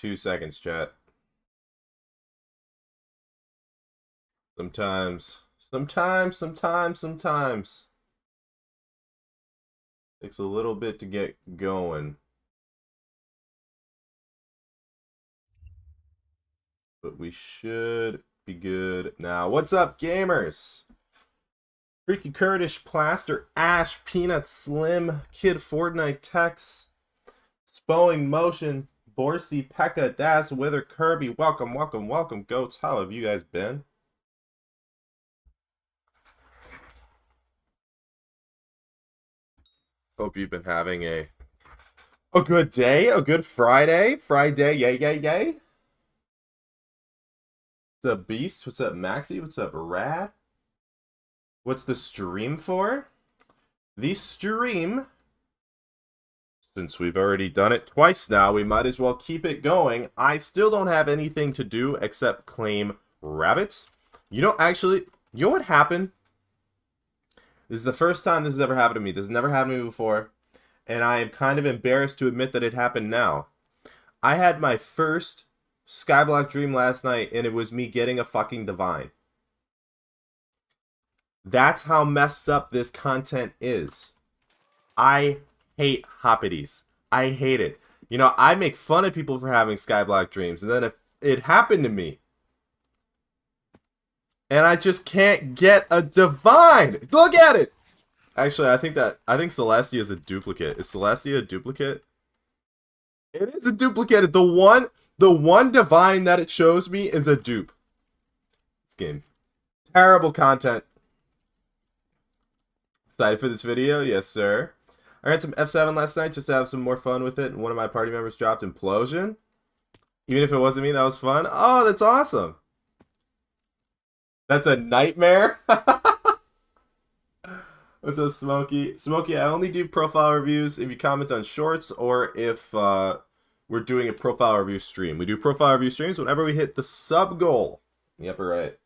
2 seconds, chat. Sometimes. Takes a little bit to get going. But we should be good now. What's up, gamers? Freaky Kurdish, Plaster, Ash, Peanut, Slim, Kid Fortnite, Tex, Spowing Motion, Borsey, Pekka, Daz, Wither, Kirby. Welcome, goats. How have you guys been? Hope you've been having a good day, a good Friday. Yay. What's up, Beast? What's up, Maxie? What's up, Rad? What's the stream for? The stream, since we've already done it twice now, we might as well keep it going. I still don't have anything to do except claim rabbits. You know what happened? This is the first time this has ever happened to me. This has never happened to me before. And I am kind of embarrassed to admit that it happened now. I had my first Skyblock dream last night, and it was me getting a fucking divine. That's how messed up this content is. I hate hoppities. I hate it. You know, I make fun of people for having Skyblock dreams, and then if it happened to me, and I just can't get a divine. Look at it! Actually, I think Celestia is a duplicate. Is Celestia a duplicate? It is a duplicate. The one divine that it shows me is a dupe. This game. Terrible content. Excited for this video? Yes, sir. I ran some F7 last night just to have some more fun with it, and one of my party members dropped Implosion. Even if it wasn't me, that was fun. Oh, that's awesome. That's a nightmare. What's up, Smokey? Smokey, I only do profile reviews if you comment on shorts or if we're doing a profile review stream. We do profile review streams whenever we hit the sub goal in the upper right.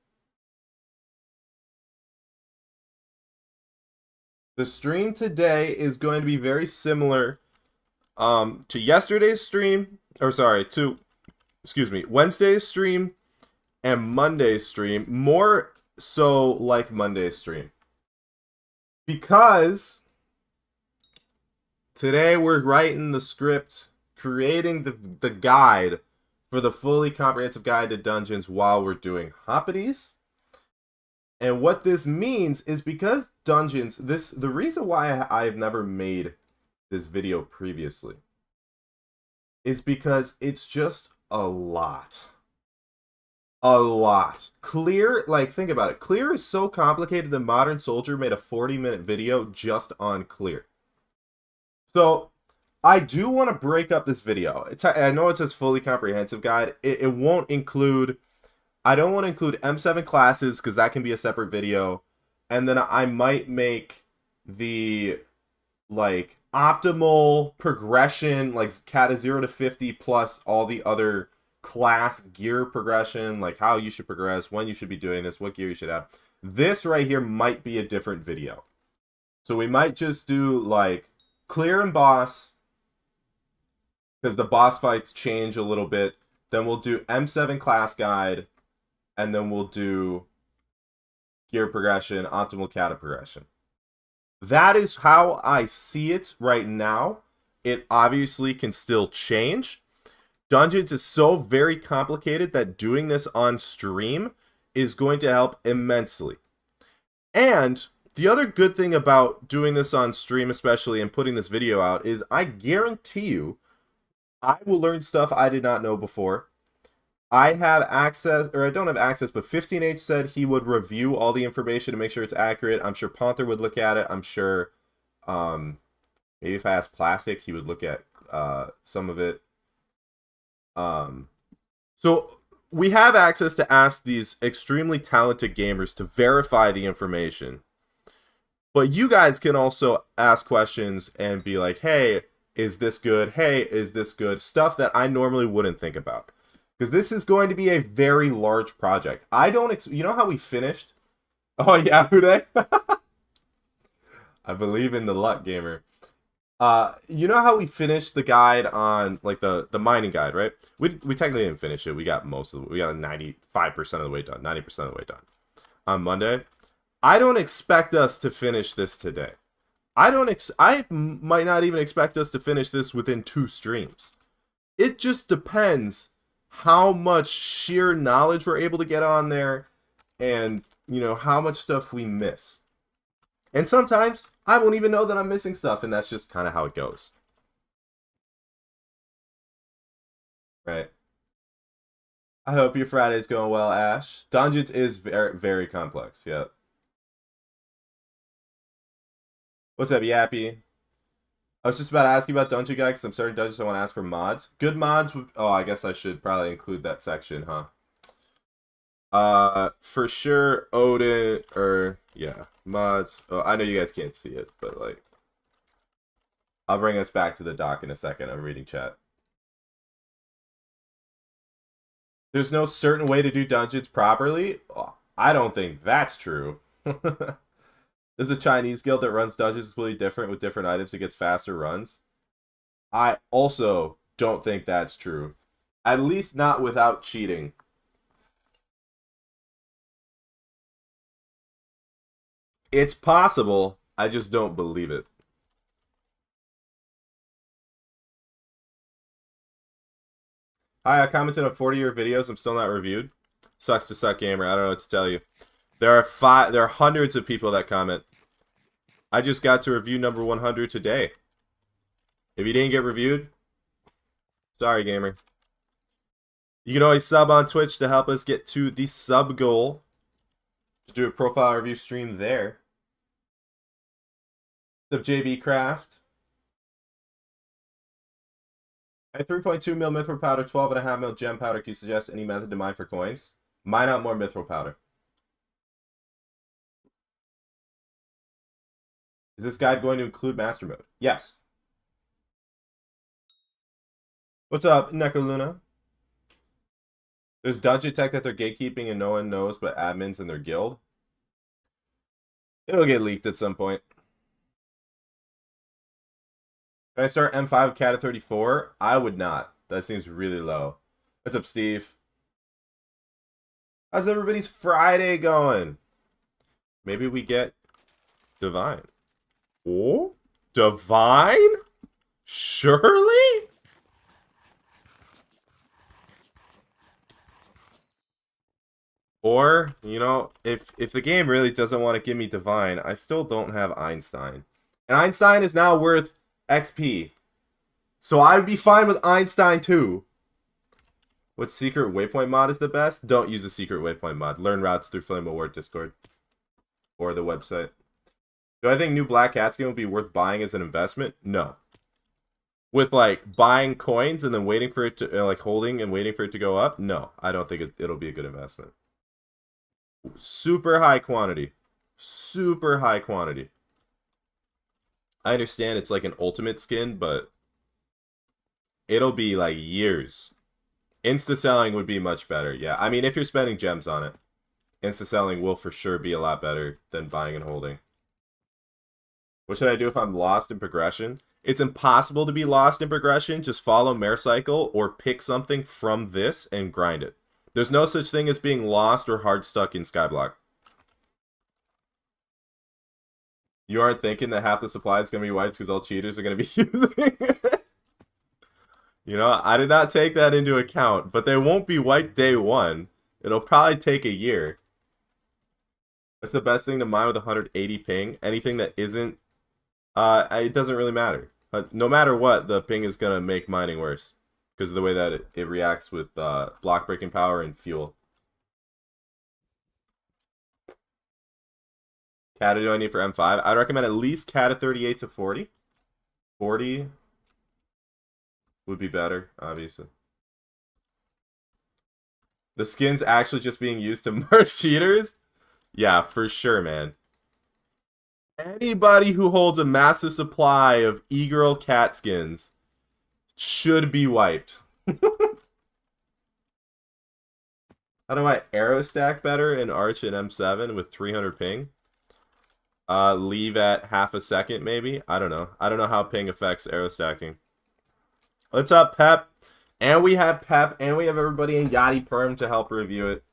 The stream today is going to be very similar to yesterday's stream, Wednesday's stream and Monday's stream, more so like Monday's stream. Because today we're writing the script, creating the guide for the fully comprehensive guide to dungeons while we're doing hoppities. And what this means is because dungeons, the reason why I've never made this video previously is because it's just a lot. Clear, like, think about it. Clear is so complicated that Modern Soldier made a 40-minute video just on Clear. So, I do want to break up this video. I know it says fully comprehensive guide. It won't include... I don't want to include M7 classes because that can be a separate video. And then I might make the, like, optimal progression, like Kata 0 to 50 plus all the other class gear progression, like how you should progress, when you should be doing this, what gear you should have. This right here might be a different video. So we might just do, like, Clear and Boss, because the boss fights change a little bit. Then we'll do M7 class guide. And then we'll do gear progression, optimal kata progression. That is how I see it right now. It obviously can still change. Dungeons is so very complicated that doing this on stream is going to help immensely. And the other good thing about doing this on stream, especially, and putting this video out, is I guarantee you I will learn stuff I did not know before. I have access, or I don't have access, but 15H said he would review all the information to make sure it's accurate. I'm sure Panther would look at it. I'm sure maybe if I asked Plastic, he would look at some of it. So we have access to ask these extremely talented gamers to verify the information. But you guys can also ask questions and be like, hey, is this good? Hey, is this good? Stuff that I normally wouldn't think about. Because this is going to be a very large project. You know how we finished? Oh yeah, Huday? I believe in the luck, gamer. You know how we finished the guide on like the mining guide, right? We technically didn't finish it. We got most of it. We got 95% of the way done, 90% of the way done on Monday. I don't expect us to finish this today. I might not even expect us to finish this within 2 streams. It just depends how much sheer knowledge we're able to get on there and, you know, how much stuff we miss. And sometimes I won't even know that I'm missing stuff, and that's just kind of how it goes. Right. I hope your Friday's going well, Ash. Dungeons is very, very complex, yeah. What's up, Yappy? I was just about to ask you about Dungeon Guide, because I'm starting Dungeons, I want to ask for mods. Good mods would... Oh, I guess I should probably include that section, huh? For sure, Odin, or... Yeah, mods. Oh, I know you guys can't see it, but, like... I'll bring us back to the doc in a second. I'm reading chat. There's no certain way to do dungeons properly? Oh, I don't think that's true. There's a Chinese guild that runs dungeons completely different with different items. It gets faster runs. I also don't think that's true. At least not without cheating. It's possible. I just don't believe it. Hi, I commented on 40 of your videos. I'm still not reviewed. Sucks to suck, gamer. I don't know what to tell you. There are hundreds of people that comment. I just got to review number 100 today. If you didn't get reviewed, sorry, gamer. You can always sub on Twitch to help us get to the sub goal. Just do a profile review stream there. What's up, JB Craft? At 3.2 mil mithril powder, 12.5 mil gem powder. Can you suggest any method to mine for coins? Mine out more mithril powder. Is this guide going to include master mode? Yes. What's up, Nekaluna? There's dungeon tech that they're gatekeeping and no one knows but admins in their guild. It'll get leaked at some point. Can I start M5 cat at 34? I would not. That seems really low. What's up, Steve? How's everybody's Friday going? Maybe we get Divine. Oh? Divine? Surely? Or, you know, if the game really doesn't want to give me Divine, I still don't have Einstein. And Einstein is now worth XP. So I'd be fine with Einstein too. What secret waypoint mod is the best? Don't use a secret waypoint mod. Learn routes through Flame Award Discord. Or the website. Do I think new Black Cat skin would be worth buying as an investment? No. With like buying coins and then waiting for it to like holding and waiting for it to go up? No, I don't think it'll be a good investment. Super high quantity. Super high quantity. I understand it's like an ultimate skin, but it'll be like years. Insta selling would be much better. Yeah, I mean, if you're spending gems on it, insta selling will for sure be a lot better than buying and holding. What should I do if I'm lost in progression? It's impossible to be lost in progression. Just follow Mare Cycle or pick something from this and grind it. There's no such thing as being lost or hard stuck in Skyblock. You aren't thinking that half the supply is going to be wiped because all cheaters are going to be using it? You know, I did not take that into account, but they won't be wiped day one. It'll probably take a year. What's the best thing to mine with 180 ping? Anything that isn't... it doesn't really matter. No matter what, the ping is going to make mining worse. Because of the way that it reacts with block breaking power and fuel. Cata do I need for M5? I'd recommend at least Cata 38 to 40. 40 would be better, obviously. The skin's actually just being used to merge cheaters? Yeah, for sure, man. Anybody who holds a massive supply of e-girl cat skins should be wiped. How do I arrow stack better in Arch and M7 with 300 ping? Leave at half a second, maybe. I don't know. I don't know how ping affects arrow stacking. What's up, Pep? And we have Pep, and we have everybody in Yadi Perm to help review it.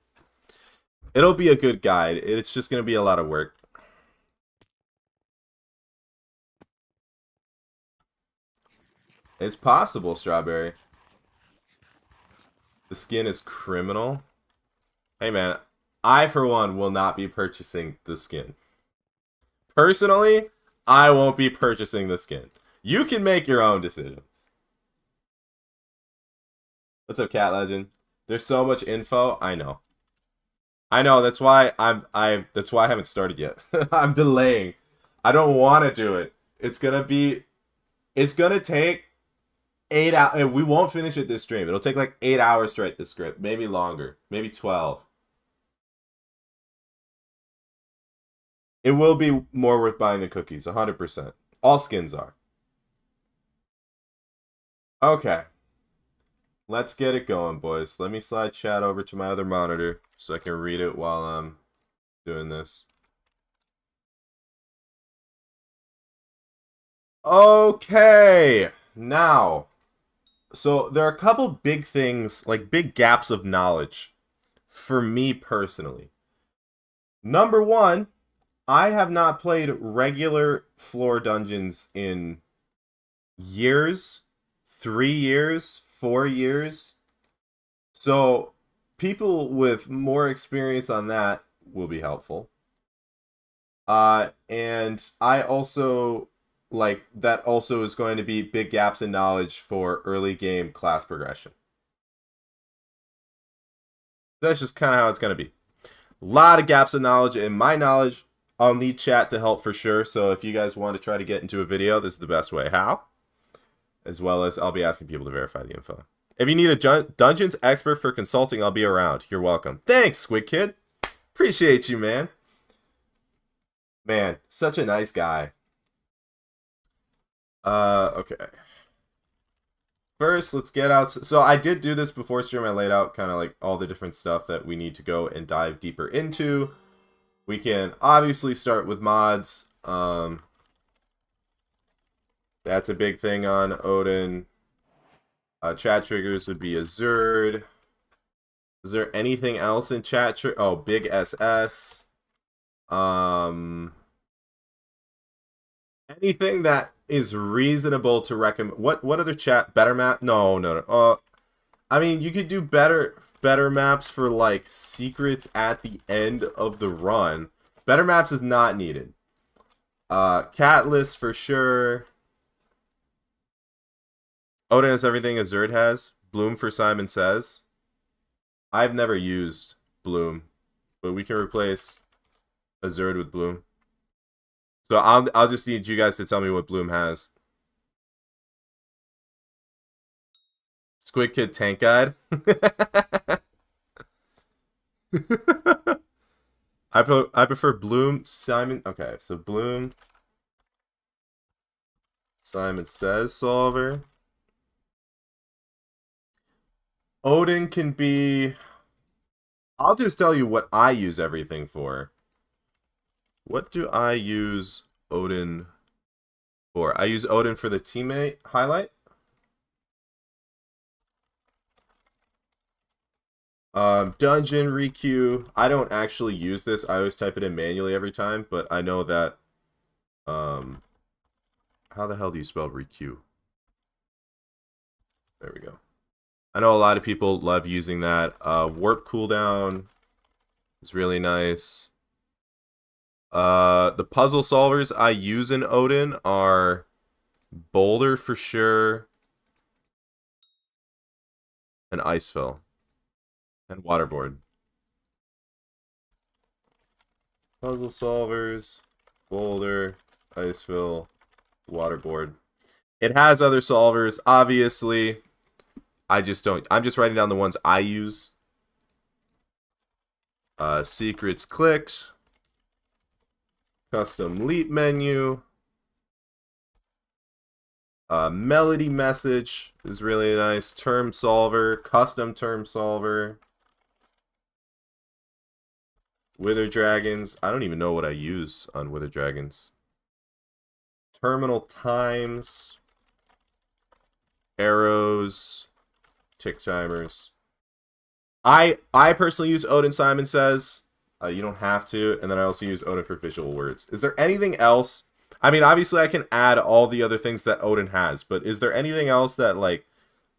It'll be a good guide. It's just going to be a lot of work. It's possible, Strawberry. The skin is criminal. Hey, man. I, for one, will not be purchasing the skin. Personally, I won't be purchasing the skin. You can make your own decisions. What's up, Cat Legend? There's so much info. I know. That's why I haven't started yet. I'm delaying. I don't want to do it. It's gonna take 8 hours. We won't finish it this stream. It'll take like 8 hours to write the script, maybe longer, maybe 12. It will be more worth buying the cookies, 100%. All skins are. Okay. Let's get it going, boys. Let me slide chat over to my other monitor so I can read it while I'm doing this. Okay. Now, so there are a couple big things, like big gaps of knowledge for me personally. Number one, I have not played regular floor dungeons in years, 3 years, 4 years. So people with more experience on that will be helpful. And I also, like, that also is going to be big gaps in knowledge for early game class progression. That's just kind of how it's going to be. A lot of gaps in knowledge. In my knowledge, I'll need chat to help for sure. So if you guys want to try to get into a video, this is the best way. How? As well as I'll be asking people to verify the info. If you need a Dungeons expert for consulting, I'll be around. You're welcome. Thanks, Squid Kid. Appreciate you, man. Man, such a nice guy. Okay. First, let's get out. So I did do this before stream. I laid out kind of like all the different stuff that we need to go and dive deeper into. We can obviously start with mods. That's a big thing on Odin. Chat triggers would be Azurd. Is there anything else in chat trigger? Oh, big SS. Anything that is reasonable to recommend. What other chat? Better map? No. I mean, you could do better maps for like secrets at the end of the run. Better maps is not needed. Cat list for sure. Odin has everything Azurd has. Bloom for Simon Says. I've never used Bloom, but we can replace Azurd with Bloom. So I'll just need you guys to tell me what Bloom has. Squid Kid Tank Guide. I prefer Bloom, Simon. Okay, so Bloom, Simon Says solver. Odin can be... I'll just tell you what I use everything for. What do I use Odin for? I use Odin for the teammate highlight. Dungeon requeue. I don't actually use this. I always type it in manually every time, but I know that... how the hell do you spell requeue? There we go. I know a lot of people love using that. Warp cooldown is really nice. The puzzle solvers I use in Odin are Boulder for sure, and Icefill, and Waterboard. Puzzle solvers, Boulder, Icefill, Waterboard. It has other solvers, obviously. I just don't. I'm just writing down the ones I use. Secrets clicks. Custom leap menu. Melody message is really nice. Term solver. Custom term solver. Wither Dragons. I don't even know what I use on Wither Dragons. Terminal times. Arrows. Tick timers. I personally use Odin, Simon says. You don't have to. And then I also use Odin for visual words. Is there anything else? I mean, obviously I can add all the other things that Odin has, but is there anything else that, like,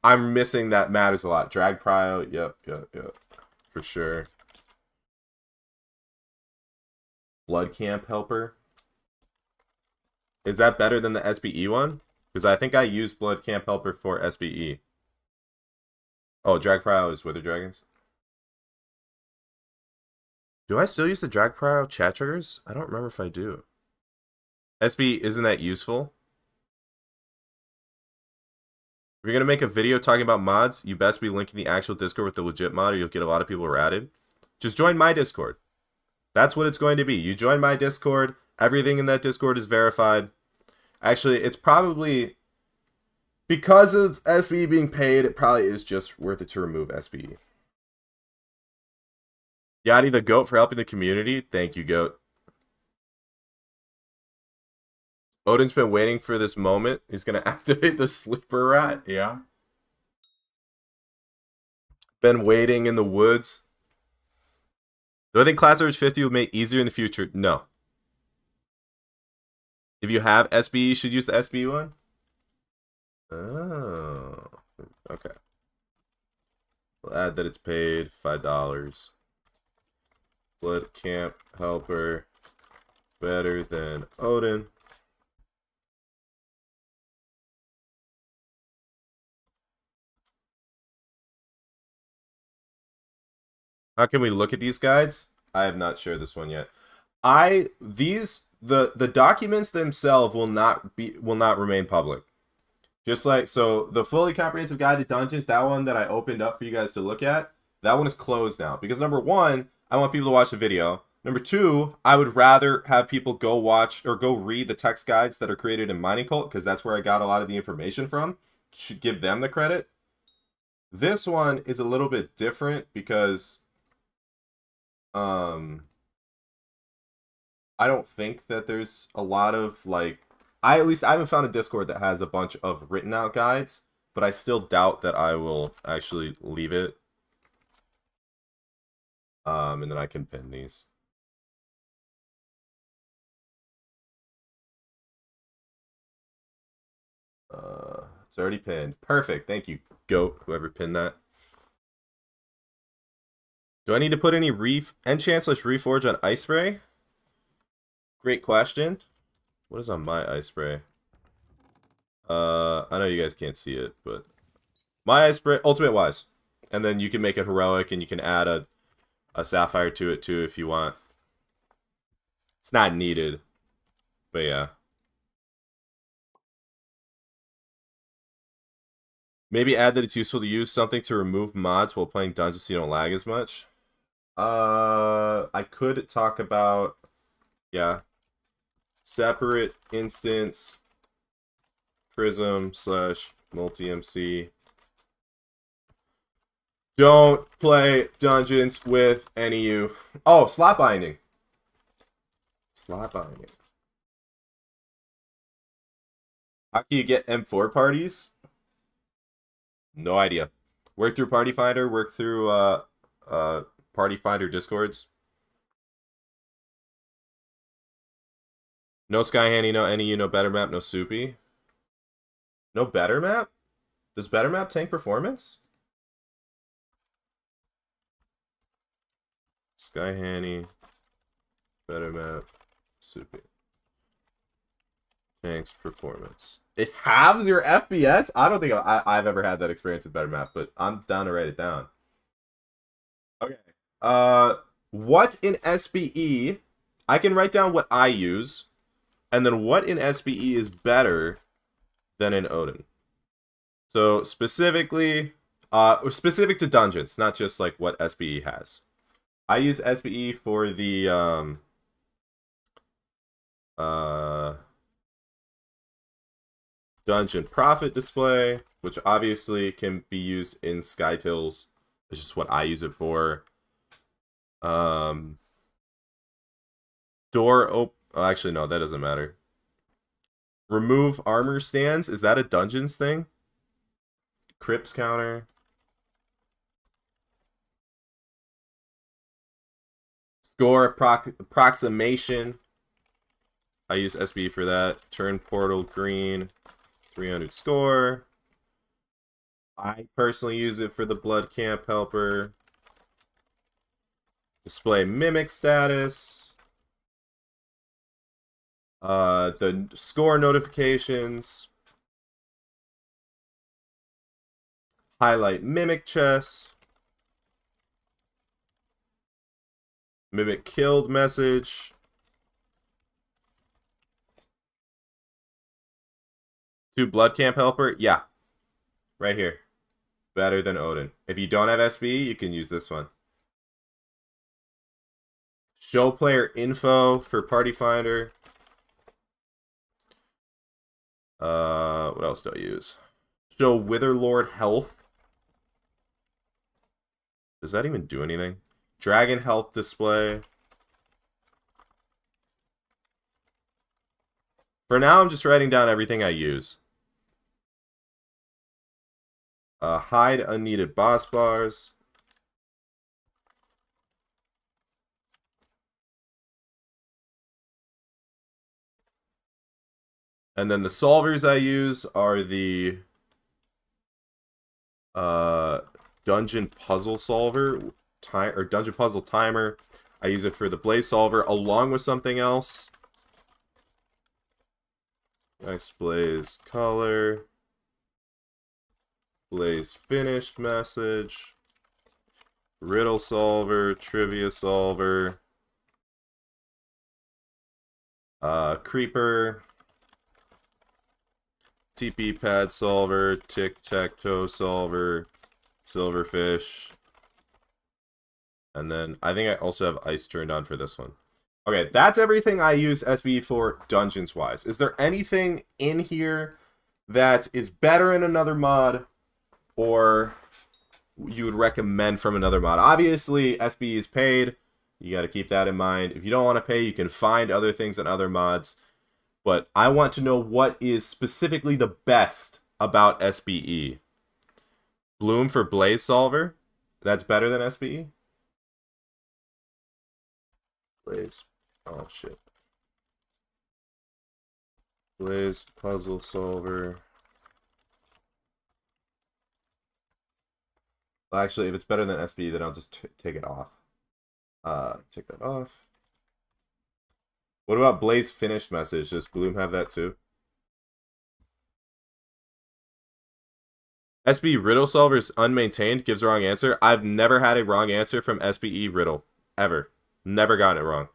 I'm missing that matters a lot? Drag prio, yep. For sure. Blood Camp Helper. Is that better than the SBE one? Because I think I used Blood Camp Helper for SBE. Oh, Drag Prio is Wither Dragons. Do I still use the Drag Prio chat triggers? I don't remember if I do. SBE, isn't that useful? If you're going to make a video talking about mods, you best be linking the actual Discord with the legit mod or you'll get a lot of people ratted. Just join my Discord. That's what it's going to be. You join my Discord. Everything in that Discord is verified. Actually, it's probably... Because of SBE being paid, it probably is just worth it to remove SBE. Yadi the GOAT for helping the community. Thank you, GOAT. Odin's been waiting for this moment. He's going to activate the sleeper rat. Yeah. Been waiting in the woods. Do I think Class Average 50 will make it easier in the future? No. If you have SBE, you should use the SBE one. Oh. Okay. We'll add that it's paid $5. Blood Camp Helper. Better than Odin. How can we look at these guides? I have not shared this one yet. The documents themselves will not remain public. Just like, so the fully comprehensive guide to dungeons, that one that I opened up for you guys to look at, that one is closed now. Because number one, I want people to watch the video. Number two, I would rather have people go watch or go read the text guides that are created in Mining Cult, because that's where I got a lot of the information from. Should give them the credit. This one is a little bit different because I don't think that there's a lot of, like, I haven't found a Discord that has a bunch of written out guides, but I still doubt that I will actually leave it. And then I can pin these. It's already pinned. Perfect. Thank you, GOAT, whoever pinned that. Do I need to put any enchant/reforge on Ice Spray? Great question. What is on my Ice Spray? I know you guys can't see it, but my Ice Spray, Ultimate Wise. And then you can make it heroic and you can add a sapphire to it too if you want. It's not needed, but yeah. Maybe add that it's useful to use something to remove mods while playing dungeons so you don't lag as much. I could talk about, yeah, separate instance prism / multi-MC. Don't play dungeons with NEU. Oh, slot binding. Slot binding. How can you get M4 parties? No idea. Work through Party Finder, work through Party Finder Discords. No Sky Handy, no NEU, no Better Map, no Soupy. No Better Map? Does Better Map tank performance? Sky Handy, Better Map, Soupy. Tanks performance. It halves your FPS? I don't think I've ever had that experience with Better Map, but I'm down to write it down. Okay. What in SBE? I can write down what I use, and then what in SBE is better than in Odin. So specifically, specific to dungeons, not just like what SBE has. I use SBE for the dungeon profit display, which obviously can be used in Skytills. It's just what I use it for. Door op... Oh, actually, no, that doesn't matter. Remove armor stands. Is that a dungeons thing? Crips counter. Score approximation. I use SB for that. Turn portal green. 300 score. I personally use it for the blood camp helper. Display mimic status. The score notifications. Highlight mimic chest. Mimic killed message. To blood camp helper. Yeah. Right here. Better than Odin. If you don't have SB, you can use this one. Show player info for party finder. What else do I use? Show Witherlord health. Does that even do anything? Dragon health display. For now, I'm just writing down everything I use. Hide unneeded boss bars. And then the solvers I use are the dungeon puzzle solver or dungeon puzzle timer. I use it for the blaze solver along with something else. Nice blaze color. Blaze finished message. Riddle solver, trivia solver. Creeper. TP pad solver, tic-tac-toe solver, silverfish. And then I think I also have ice turned on for this one. Okay, that's everything I use SB for dungeons-wise. Is there anything in here that is better in another mod or you would recommend from another mod? Obviously, SB is paid. You got to keep that in mind. If you don't want to pay, you can find other things in other mods. But I want to know what is specifically the best about SBE. Bloom for Blaze Solver. That's better than SBE? Blaze. Oh, shit. Blaze Puzzle Solver. Well, actually, if it's better than SBE, then I'll just take it off. Take that off. What about Blaze finished message? Does Bloom have that too? SBE riddle solver is unmaintained, gives a wrong answer. I've never had a wrong answer from SBE riddle. Ever. Never gotten it wrong.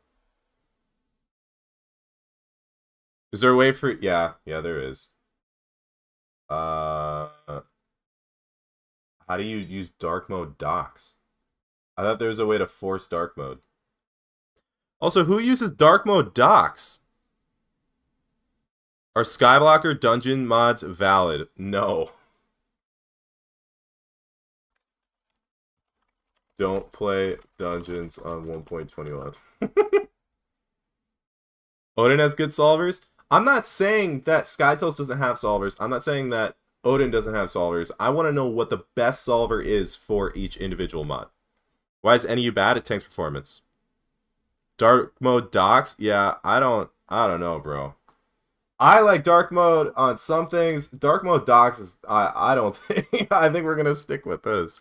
Is there a way for... Yeah, there is. How do you use dark mode docs? I thought there was a way to force dark mode. Also, who uses dark mode docs? Are Skyblocker dungeon mods valid? No. Don't play dungeons on 1.21. Odin has good solvers? I'm not saying that Skytoast doesn't have solvers. I'm not saying that Odin doesn't have solvers. I want to know what the best solver is for each individual mod. Why is NU bad? It tanks performance. Dark mode docs? Yeah, I don't know, bro. I like dark mode on some things. Dark mode docs is I don't think I think we're gonna stick with this.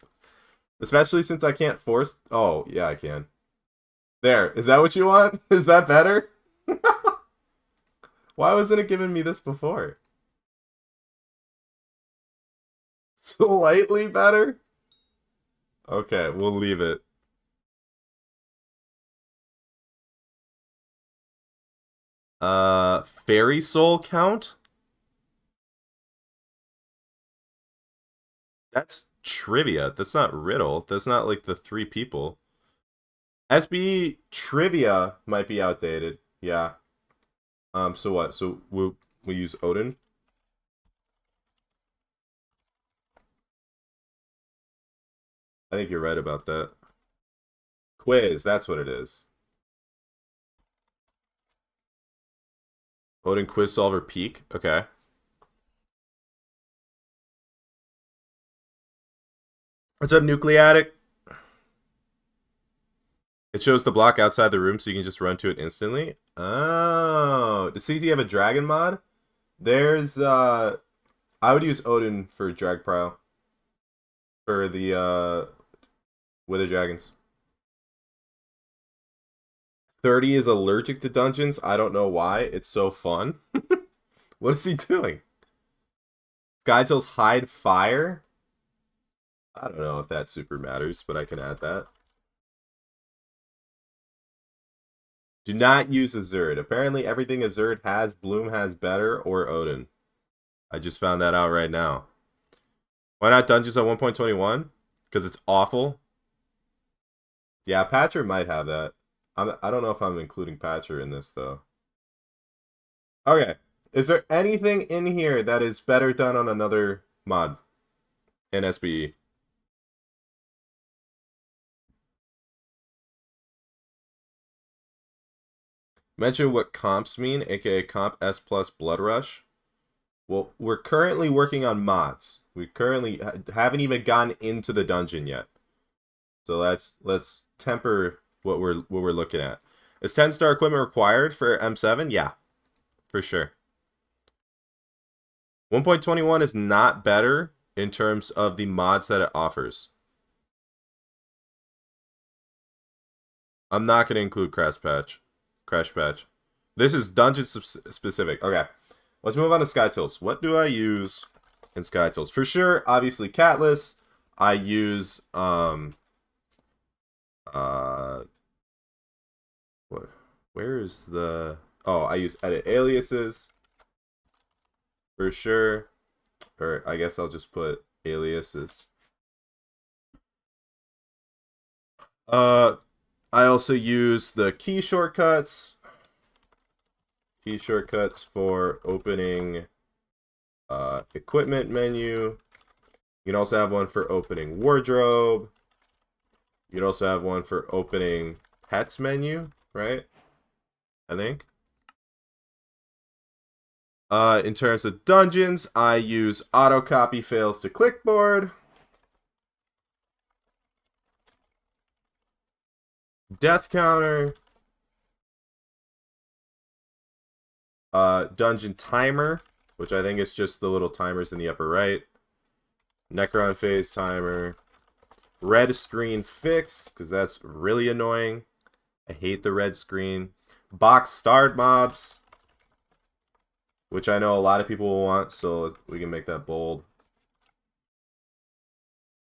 Especially since I can't force... Oh, yeah, I can. There. Is that what you want? Is that better? Why wasn't it giving me this before? Slightly better? Okay, we'll leave it. Fairy soul count? That's trivia. That's not riddle. That's not like the 3 people. SBE trivia might be outdated. Yeah. So what? So we use Odin? I think you're right about that. Quiz, that's what it is. Odin Quiz Solver Peak. Okay. What's up, Nucleatic? It shows the block outside the room so you can just run to it instantly. Oh. Does CZ have a dragon mod? There's, I would use Odin for Drag Prio. For the, Wither Dragons. 30 is allergic to dungeons. I don't know why. It's so fun. What is he doing? Skytail's hide fire? I don't know if that super matters, but I can add that. Do not use Azurd. Apparently everything Azurd has, Bloom has better, or Odin. I just found that out right now. Why not Dungeons at 1.21? Because it's awful. Yeah, Patcher might have that. I don't know if I'm including Patcher in this, though. Okay. Is there anything in here that is better done on another mod in SBE? Mention what comps mean, aka comp S plus Blood Rush. Well, we're currently working on mods. We currently haven't even gotten into the dungeon yet. So let's temper what we're looking at. Is 10-star equipment required for M7? Yeah, for sure. 1.21 is not better in terms of the mods that it offers. I'm not going to include Crash Patch. This is dungeon specific. Okay, let's move on to Skytills. What do I use in Skytills? For sure, obviously Catless. I use where is the... Oh, I use edit aliases. For sure. Or I guess I'll just put aliases. I also use the key shortcuts. Key shortcuts for opening equipment menu. You can also have one for opening wardrobe. You can also have one for opening pets menu, right? I think. In terms of dungeons, I use auto copy fails to clipboard. Death counter. Dungeon timer, which I think is just the little timers in the upper right. Necron phase timer. Red screen fix, because that's really annoying. I hate the red screen. Box starred mobs, which I know a lot of people will want, so we can make that bold.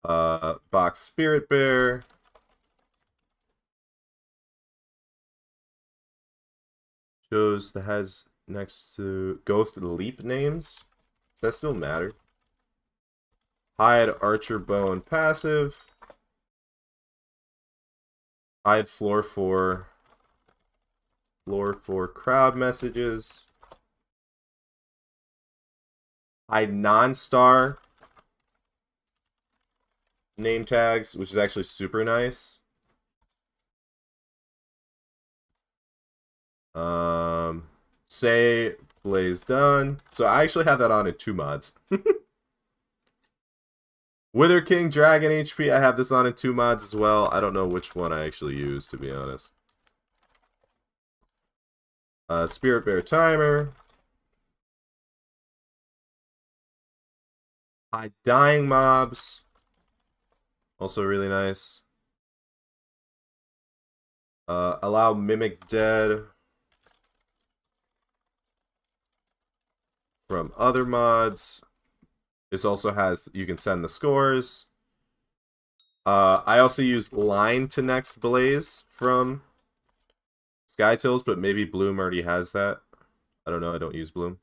Box Spirit Bear. Shows the heads next to Ghost Leap names. Does that still matter? Hide Archer Bone passive. Hide floor 4 crowd messages. Hide non-star name tags, which is actually super nice. Say Blaze done. So I actually have that on in 2 mods. Wither King Dragon HP, I have this on in 2 mods as well. I don't know which one I actually use, to be honest. Spirit Bear timer. Hide dying mobs. Also really nice. Allow Mimic Dead from other mods. This also has, you can send the scores. I also use line to next blaze from Skytills, but maybe Bloom already has that. I don't know, I don't use Bloom.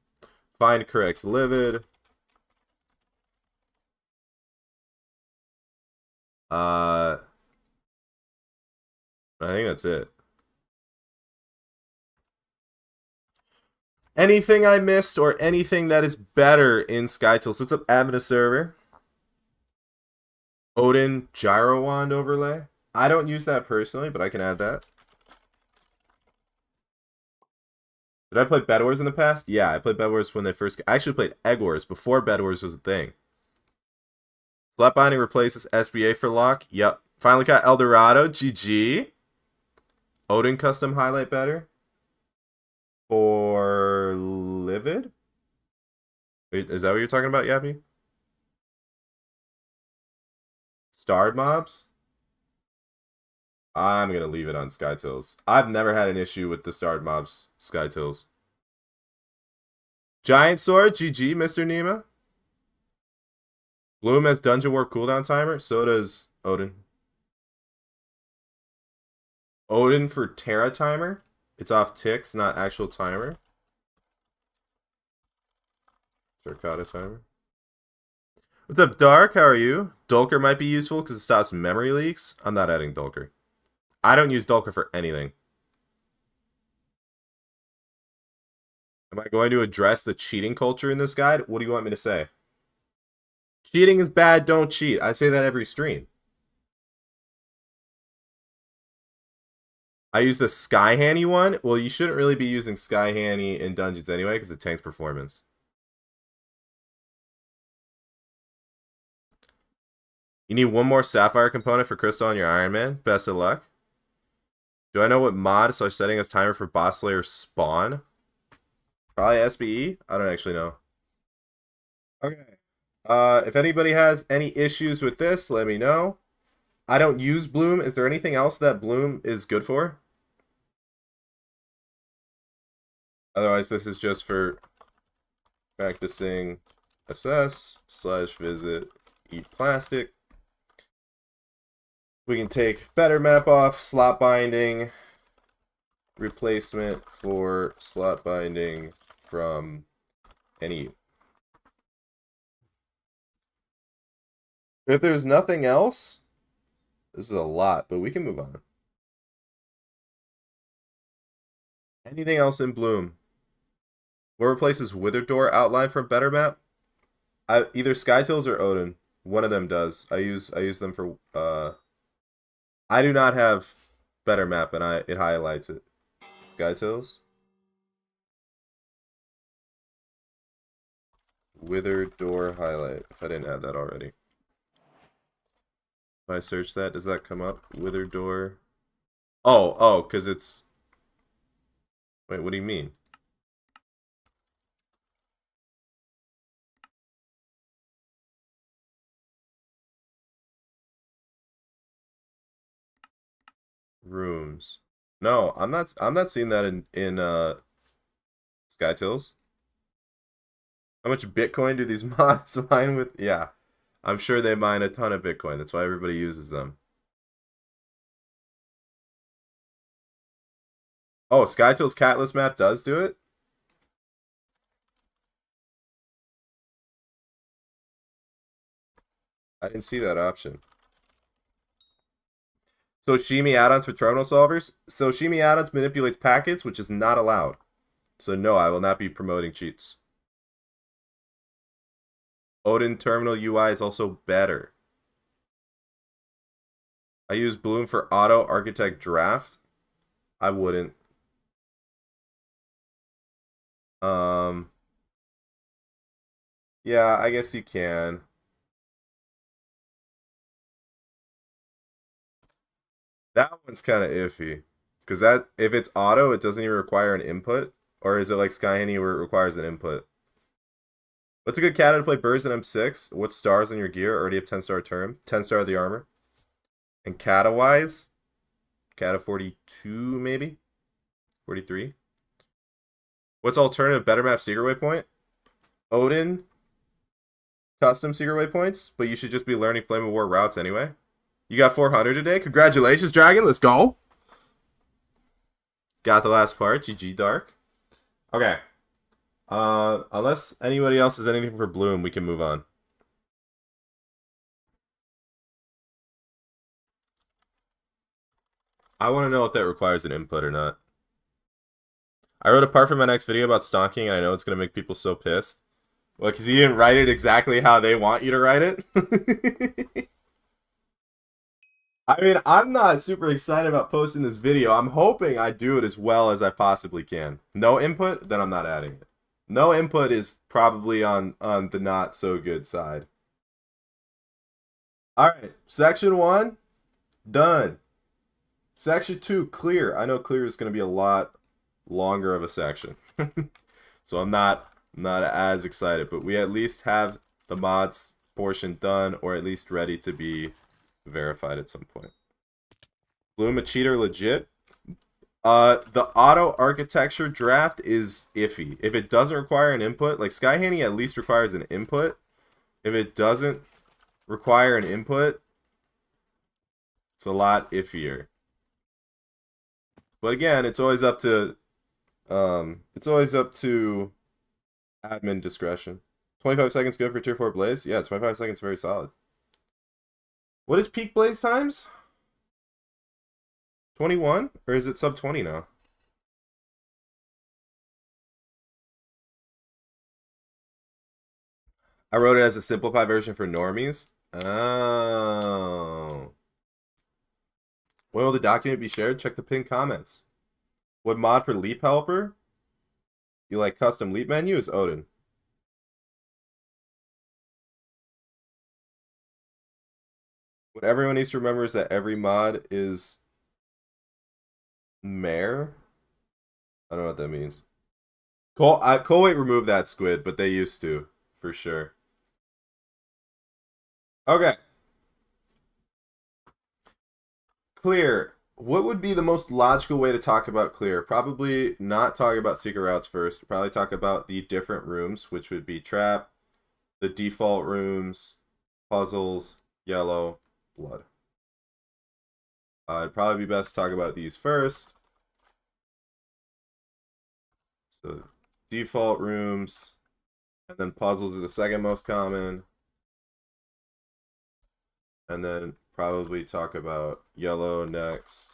Find correct livid. I think that's it. Anything I missed or anything that is better in Skytills? What's up, admin a server? Odin Gyro Wand overlay. I don't use that personally, but I can add that. Did I play Bed Wars in the past? Yeah, I played Bed Wars when they first... I actually played Egg Wars before Bed Wars was a thing. Slap Binding replaces SBA for lock. Yep. Finally got Eldorado. GG. Odin custom highlight better. For Livid? Wait, is that what you're talking about, Yappy? Starred mobs? I'm going to leave it on Skytills. I've never had an issue with the starred mobs, Skytills. Giant Sword, GG, Mr. Nima. Bloom has Dungeon Warp cooldown timer. So does Odin. Odin for Terra timer. It's off ticks, not actual timer. Turkata timer. What's up, Dark? How are you? Dulker might be useful because it stops memory leaks. I'm not adding Dulker. I don't use Dulker for anything. Am I going to address the cheating culture in this guide? What do you want me to say? Cheating is bad, don't cheat. I say that every stream. I use the Sky Hanny one. Well, you shouldn't really be using Sky Hanny in dungeons anyway because it tanks performance. You need one more Sapphire component for Crystal on your Iron Man. Best of luck. Do I know what mod / setting as timer for Boss Slayer spawn? Probably SBE? I don't actually know. Okay. If anybody has any issues with this, let me know. I don't use Bloom. Is there anything else that Bloom is good for? Otherwise, this is just for practicing assess / visit eat plastic. We can take better map off, slot binding, replacement for slot binding from any. If there's nothing else, this is a lot, but we can move on. Anything else in Bloom? What replaces Withered Door outline from better map? Either Skytills or Odin. One of them does. I use them for I do not have better map and it highlights it. Skytills. Withered Door highlight. If I didn't add that already. If I search that, does that come up? Withered Door. Oh, because it's... Wait, what do you mean? Rooms. No, I'm not seeing that in Skytills. How much Bitcoin do these mods mine with? Yeah. I'm sure they mine a ton of Bitcoin. That's why everybody uses them. Oh, Skytill's catless map does do it? I didn't see that option. So Shimi add-ons for terminal solvers? So Shimi add-ons manipulates packets, which is not allowed. So no, I will not be promoting cheats. Odin terminal UI is also better. I use Bloom for auto architect draft. I wouldn't. Yeah, I guess you can. That one's kind of iffy. Because that if it's auto, it doesn't even require an input. Or is it like Skyhanny where it requires an input? What's a good cat to play birds in M6? What stars on your gear? Already have 10-star term. 10-star of the armor. And kata-wise? Kata 42, maybe? 43? What's alternative better map secret waypoint? Odin. Custom secret waypoints? But you should just be learning Flame of War routes anyway. You got 400 today? Congratulations, Dragon. Let's go. Got the last part. GG, Dark. Okay. Unless anybody else has anything for Bloom, we can move on. I want to know if that requires an input or not. I wrote a part for my next video about stonking, and I know it's going to make people so pissed. Well, because you didn't write it exactly how they want you to write it. I mean, I'm not super excited about posting this video. I'm hoping I do it as well as I possibly can. No input, then I'm not adding it. No input is probably on the not so good side. All right, section 1 done. Section 2 clear. I know clear is going to be a lot longer of a section. So I'm not as excited, but we at least have the mods portion done, or at least ready to be verified at some point. Bloom a cheater legit. The auto architecture draft is iffy. If it doesn't require an input, like Skyhandy at least requires an input. If it doesn't require an input, it's a lot iffier. But again, it's always up to admin discretion. 25 seconds good for tier 4 blaze? Yeah, 25 seconds very solid. What is peak blaze times? 21? Or is it sub 20 now? I wrote it as a simplified version for normies. Oh. When will the document be shared? Check the pinned comments. What mod for Leap Helper? You like custom leap menu? Is Odin. What everyone needs to remember is that every mod is Mare. I don't know what that means. Colway removed that squid, but they used to, for sure. Okay. Clear. What would be the most logical way to talk about clear? Probably not talk about secret routes first. Probably talk about the different rooms, which would be trap, the default rooms, puzzles, yellow, blood. It'd probably be best to talk about these first. So default rooms, and then puzzles are the second most common. And then probably talk about yellow next,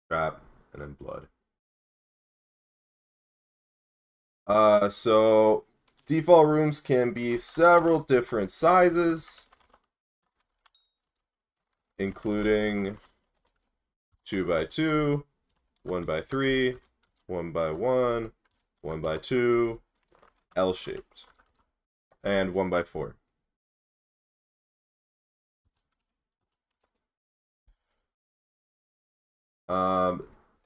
trap, and then blood. So default rooms can be several different sizes, including 2x2, 1x3, 1x1, 1x2, L-shaped, and 1x4.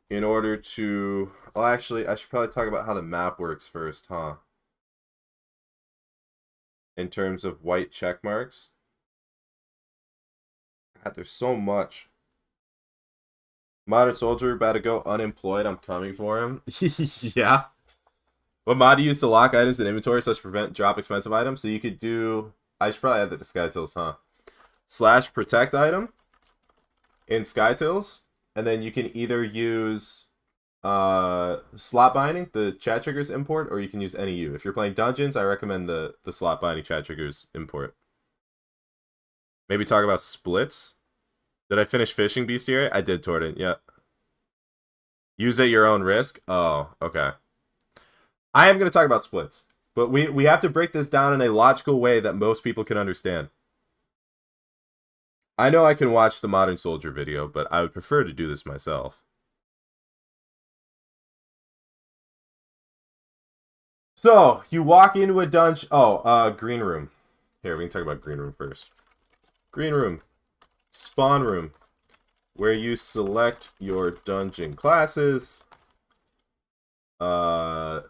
In order to... Well, actually, I should probably talk about how the map works first, huh? In terms of white check marks. God, there's so much. Modern soldier about to go unemployed. I'm coming for him. Yeah. What mod do you use to lock items in inventory such prevent drop expensive items? So you could do... I should probably add that to SkyTills, huh? / protect item in SkyTills. And then you can either use slot binding, the chat triggers import, or you can use NEU. If you're playing dungeons, I recommend the slot binding chat triggers import. Maybe talk about splits. Did I finish fishing bestiary? I did, Torden. Yeah. Use at your own risk. Oh, okay. I am going to talk about splits, but we have to break this down in a logical way that most people can understand. I know I can watch the Modern Soldier video, but I would prefer to do this myself. So, you walk into a dungeon... Oh, green room. Here, we can talk about green room first. Green room. Spawn room. Where you select your dungeon classes. Yeah.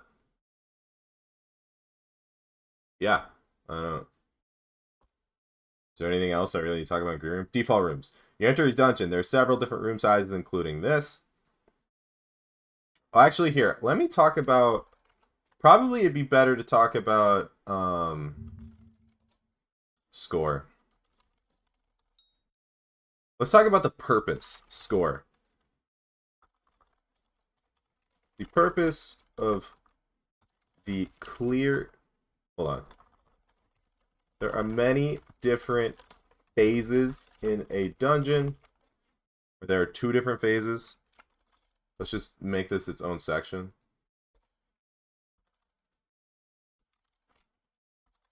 I don't know. Is there anything else I really need to talk about in green room? Default rooms. You enter a dungeon. There are several different room sizes, including this. Oh, actually, here. Let me talk about... Probably it'd be better to talk about score. Let's talk about the purpose score. The purpose of the clear... Hold on. There are many different phases in a dungeon. There are 2 different phases. Let's just make this its own section.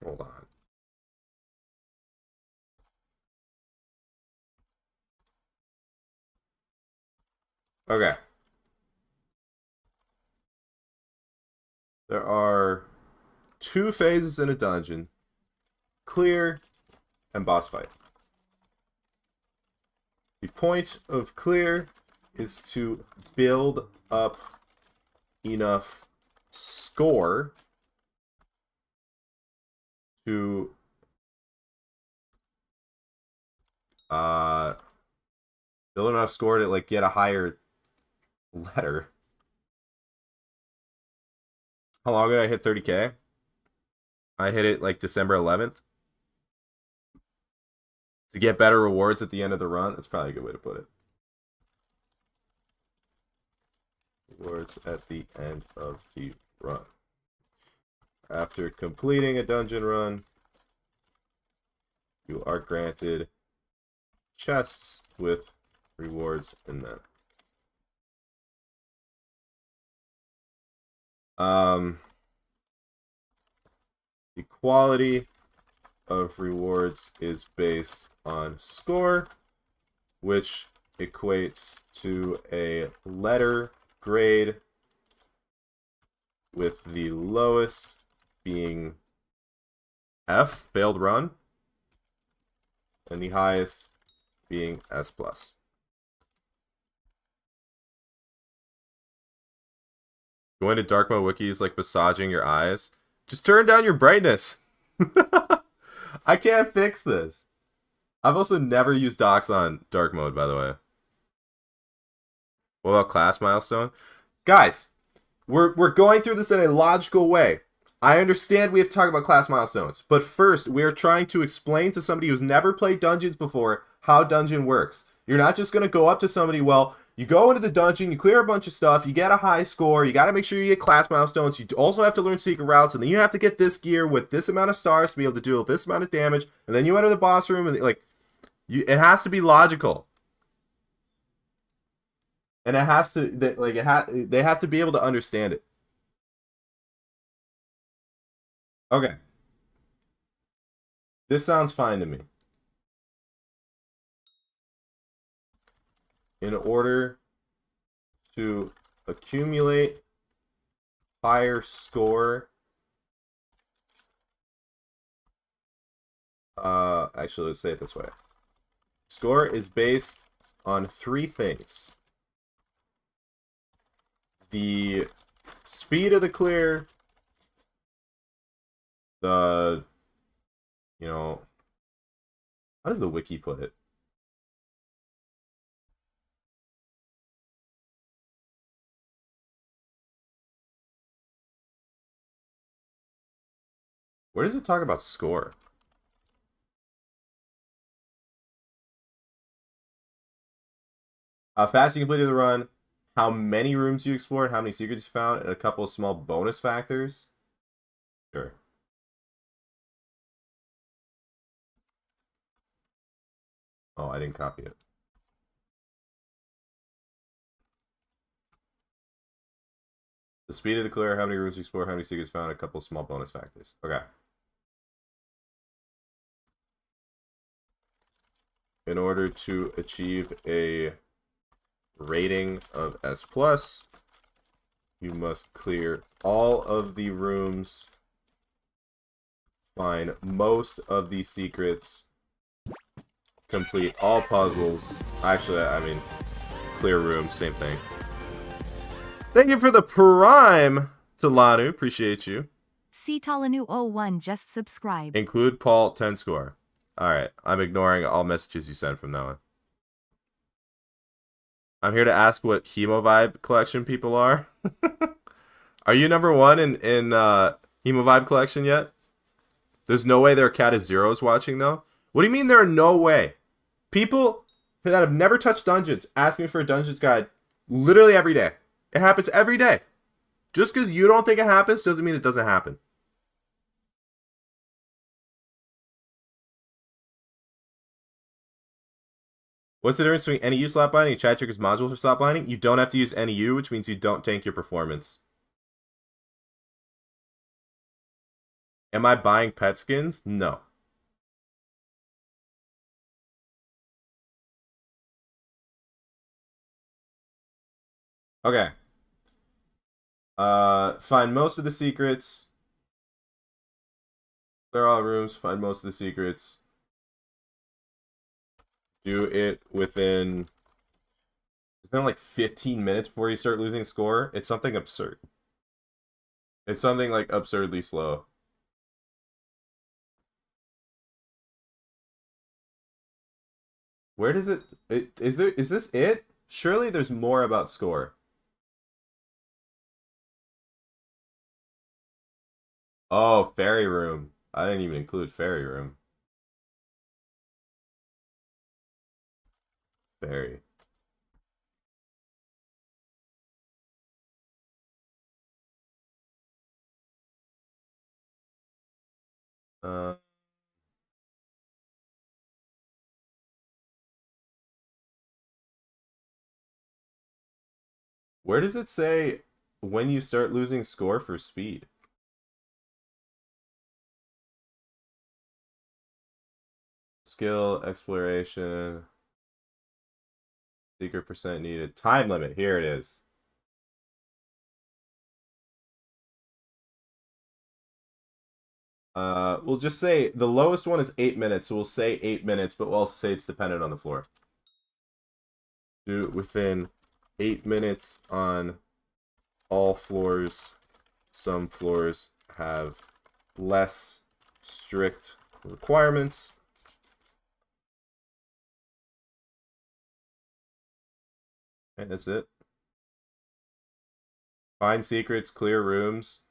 Hold on. Okay. There are 2 phases in a dungeon. Clear and boss fight. The point of clear is to build up enough score to build enough score to like get a higher letter. How long did I hit 30K? I hit it like December 11th. To get better rewards at the end of the run. That's probably a good way to put it. Rewards at the end of the run. After completing a dungeon run, you are granted chests with rewards in them. The quality of rewards is based on score, which equates to a letter grade, with the lowest being F, failed run, and the highest being S+. Going to dark mode wiki is like massaging your eyes. Just turn down your brightness. I can't fix this. I've also never used docs on dark mode, by the way. What about class milestone? Guys, we're going through this in a logical way. I understand we have to talk about class milestones, but first we are trying to explain to somebody who's never played dungeons before how dungeon works. You're not just going to go up to somebody, well, you go into the dungeon, you clear a bunch of stuff, you get a high score, you got to make sure you get class milestones, you also have to learn secret routes, and then you have to get this gear with this amount of stars to be able to deal this amount of damage, and then you enter the boss room, and like, it has to be logical. And it has to, they have to be able to understand it. Okay. This sounds fine to me. In order to accumulate higher score, actually, let's say it this way. Score is based on 3 things. The speed of the clear, the, you know, how does the wiki put it? Where does it talk about score? How fast you completed the run, how many rooms you explored, how many secrets you found, and a couple of small bonus factors. Sure. Oh, I didn't copy it. The speed of the clear, how many rooms you explored, how many secrets found, a couple of small bonus factors. Okay. In order to achieve a rating of S+, you must clear all of the rooms, find most of the secrets, complete all puzzles. Actually, I mean, clear rooms, same thing. Thank you for the prime, Talanu. Appreciate you. C Talanu01 just subscribed. Include Paul 10 score. Alright, I'm ignoring all messages you sent from now on. I'm here to ask what Hemo Vibe collection people are. Are you number 1 in Hemo Vibe collection yet? There's no way there are Cat is Zeros watching, though? What do you mean there are no way? People that have never touched dungeons ask me for a dungeons guide literally every day. It happens every day. Just because you don't think it happens doesn't mean it doesn't happen. What's the difference between NEU slot binding and chat triggers module for slot binding? You don't have to use NEU, which means you don't tank your performance. Am I buying pet skins? No. Okay. Find most of the secrets. Clear all rooms. Find most of the secrets. Do it within... Isn't it like 15 minutes before you start losing score? It's something absurd. It's something like absurdly slow. Where does it... Is this it? Surely there's more about score. Oh, fairy room. I didn't even include fairy room. Fairy. Uh, where does it say when you start losing score for speed? Skill, exploration, secret percent needed. Time limit. Here it is. We'll just say the lowest one is 8 minutes, so we'll say 8 minutes, but we'll also say it's dependent on the floor. Do it within 8 minutes on all floors. Some floors have less strict requirements. And that's it. Find secrets, clear rooms,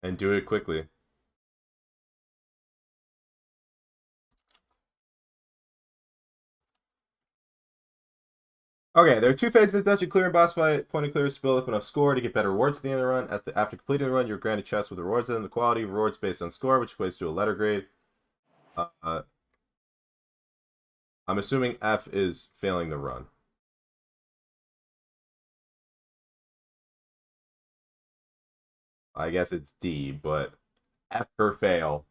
and do it quickly. Okay, there are two phases of the dungeon: clear and boss fight. Point and clear is to build up enough score to get better rewards at the end of the run. After completing the run, you're granted chests with rewards in them. The quality of rewards based on score, which equates to a letter grade. I'm assuming F is failing the run. I guess it's D, but F for fail.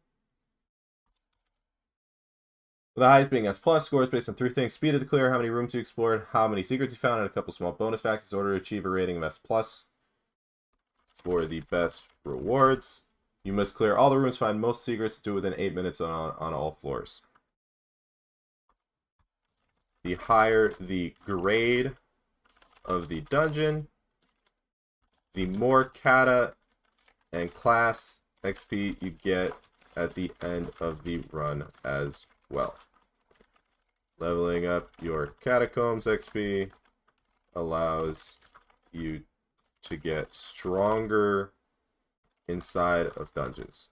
The highest being S+, scores based on 3 things: speed of the clear, how many rooms you explored, how many secrets you found, and a couple small bonus factors in order to achieve a rating of S+. For the best rewards, you must clear all the rooms, find most secrets, do it within 8 minutes on all floors. The higher the grade of the dungeon, the more kata and class XP you get at the end of the run as well. Leveling up your catacombs XP allows you to get stronger inside of dungeons.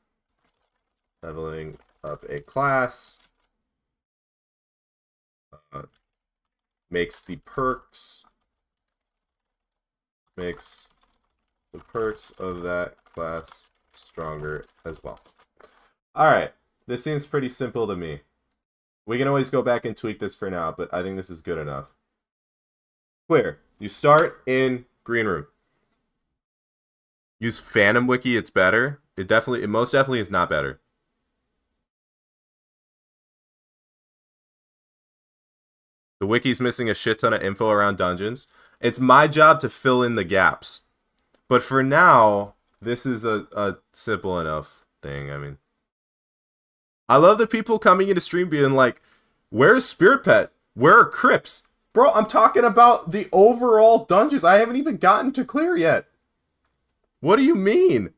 Leveling up a class makes the perks of that class stronger as well. Alright, this seems pretty simple to me. We can always go back and tweak this for now, but I think this is good enough. Clear. You start in green room. Use Phantom Wiki, it's better. It most definitely is not better. The wiki's missing a shit ton of info around dungeons. It's my job to fill in the gaps. But for now, this is a simple enough thing. I mean, I love the people coming into stream being like, where's Spirit Pet? Where are Crypts? Bro, I'm talking about the overall dungeons. I haven't even gotten to clear yet. What do you mean?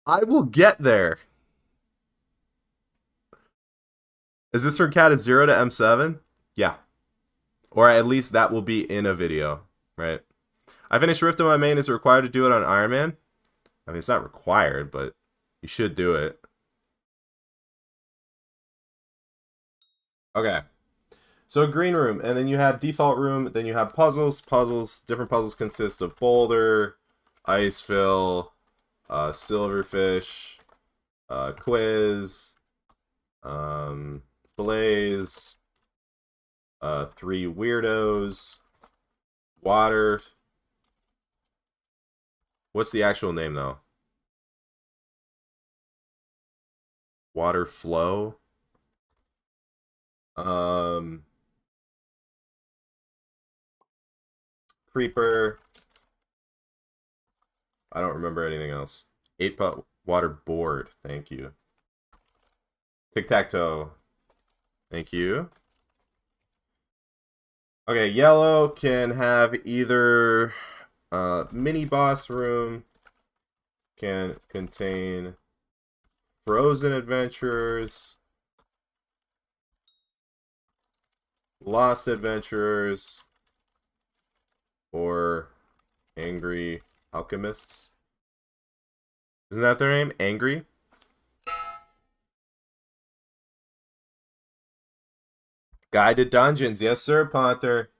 I will get there. Is this from Cat 0 to M7? Yeah. Or at least that will be in a video, right? I finished Rift on my main. Is it required to do it on Iron Man? I mean, it's not required, but you should do it. Okay. So green room, and then you have default room, then you have puzzles. Different puzzles consist of boulder, ice fill, silverfish, quiz, blaze, 3 weirdos, water. What's the actual name though? Water flow. Creeper. I don't remember anything else. 8-putt water board. Thank you. Tic-tac-toe. Thank you. Okay, yellow can have either mini boss room, can contain frozen adventures, lost adventurers, or angry alchemists. Isn't that their name? Angry? Guided dungeons. Yes, sir, Panther.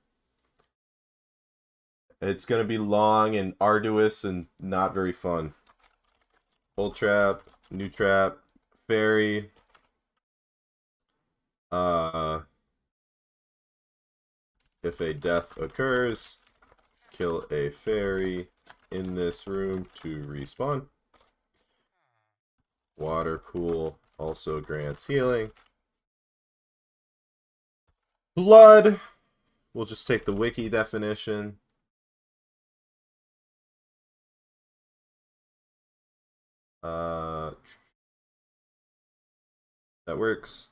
It's going to be long and arduous and not very fun. Old trap, new trap, fairy. If a death occurs, kill a fairy in this room to respawn. Water pool also grants healing. Blood. We'll just take the wiki definition. That works.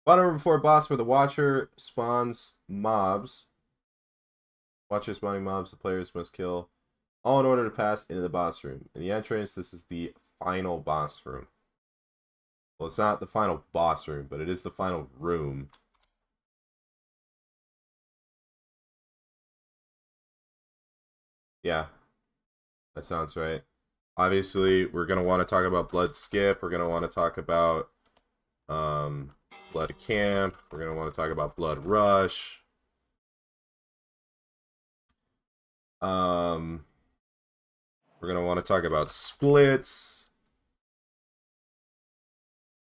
Bottom room before boss where the Watcher spawns mobs. Watcher spawning mobs the players must kill all in order to pass into the boss room. In the entrance, this is the final boss room. Well, it's not the final boss room, but it is the final room. Yeah, that sounds right. Obviously, we're going to want to talk about Blood Skip. We're going to want to talk about Blood Camp. We're going to want to talk about Blood Rush. We're going to want to talk about splits.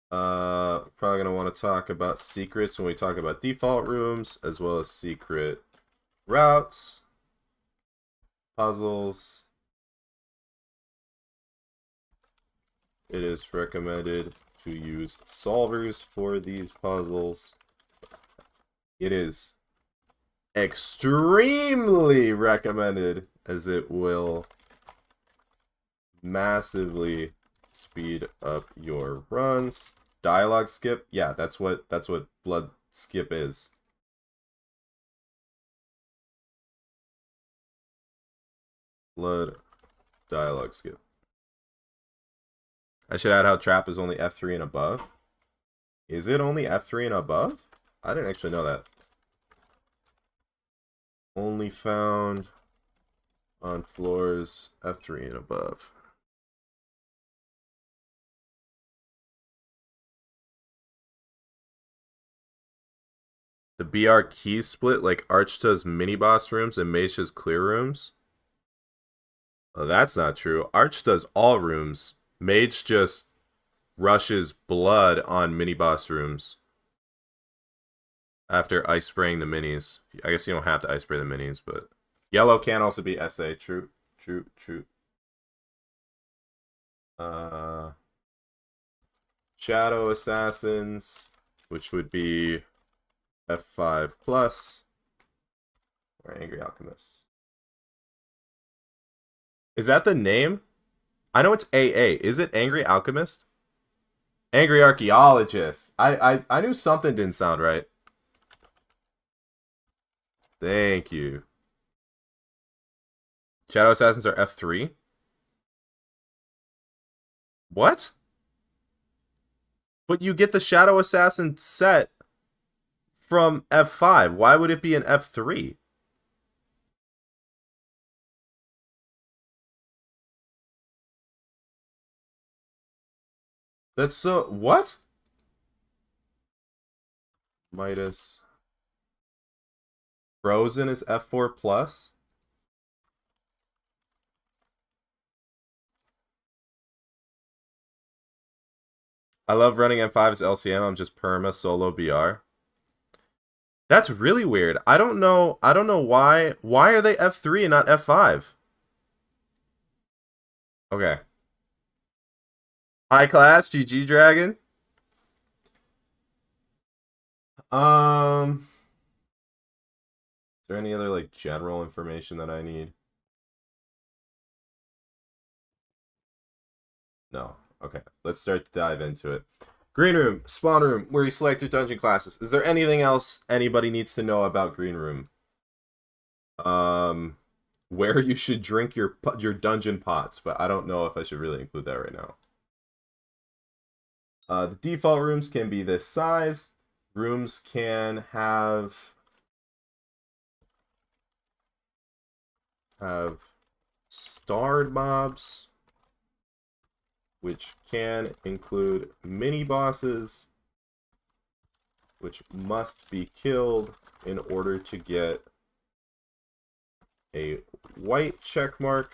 Probably going to want to talk about secrets when we talk about default rooms, as well as secret routes, puzzles. It is recommended to use solvers for these puzzles. It is extremely recommended, as it will massively speed up your runs. Dialogue skip, yeah, that's what blood skip is. Blood dialogue skip. I should add how trap is only F3 and above. Is it only F3 and above? I didn't actually know that. Only found on floors F3 and above. The BR keys split like Arch does mini boss rooms and Mage does clear rooms? Oh, that's not true. Arch does all rooms. Mage just rushes blood on mini boss rooms after ice spraying the minis. I guess you don't have to ice spray the minis, but yellow can also be SA. True. Shadow Assassins, which would be F5 plus, or Angry Alchemists. Is that the name? I know it's AA. Is it Angry Alchemist? Angry Archaeologist. I knew something didn't sound right. Thank you. Shadow Assassins are F3? What? But you get the Shadow Assassin set from F5. Why would it be an F3? That's so... What? Midas. Frozen is F4 plus? I love running M5 as LCM. I'm just perma solo BR. That's really weird. I don't know why. Why are they F3 and not F5? Okay. High class, GG Dragon. there any other like general information that I need? No. Okay, let's start to dive into it. Green room, spawn room, where you select your dungeon classes. Is there anything else anybody needs to know about green room? Where you should drink your dungeon pots, but I don't know if I should really include that right now. The default rooms can be this size. Rooms can have starred mobs, which can include mini bosses, which must be killed in order to get a white check mark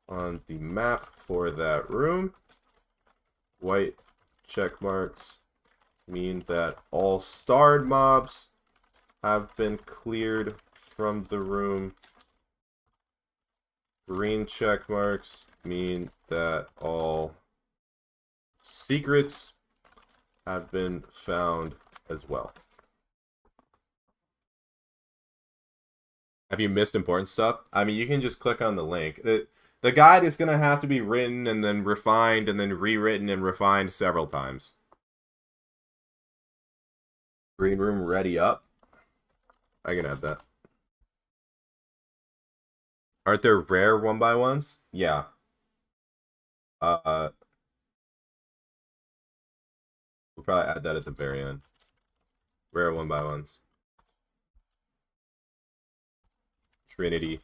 on the map for that room. White check marks mean that all starred mobs have been cleared from the room. Green check marks mean that all secrets have been found as well. Have you missed important stuff? I mean, you can just click on the link. The guide is going to have to be written and then refined and then rewritten and refined several times. Green room ready up. I can add that. Aren't there rare 1x1s? Yeah. We'll probably add that at the very end. Rare 1x1s. Trinity.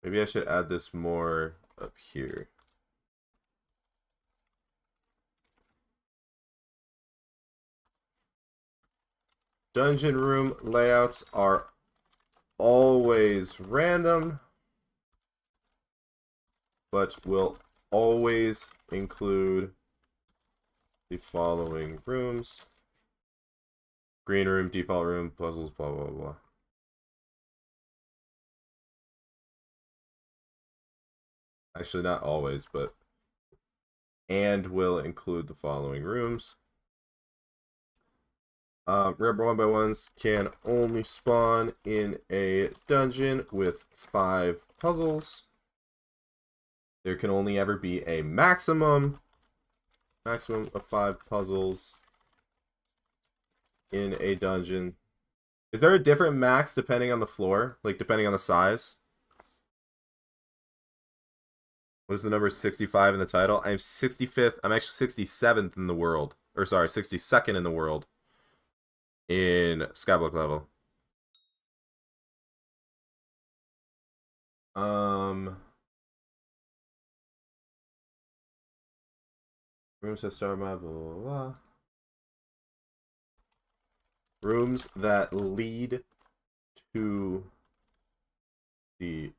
Maybe I should add this more up here. Dungeon room layouts are always random, but will always include the following rooms. Green room, default room, puzzles, blah, blah, blah. Actually, not always, but and will include the following rooms. Rare 1x1s can only spawn in a dungeon with 5 puzzles. There can only ever be a maximum of 5 puzzles in a dungeon. Is there a different max depending on the floor? Like, depending on the size? What is the number 65 in the title? I'm 65th. I'm actually 67th in the world. Or, sorry, 62nd in the world. In Skyblock level. Rooms that start my blah, blah, blah. Rooms that lead to the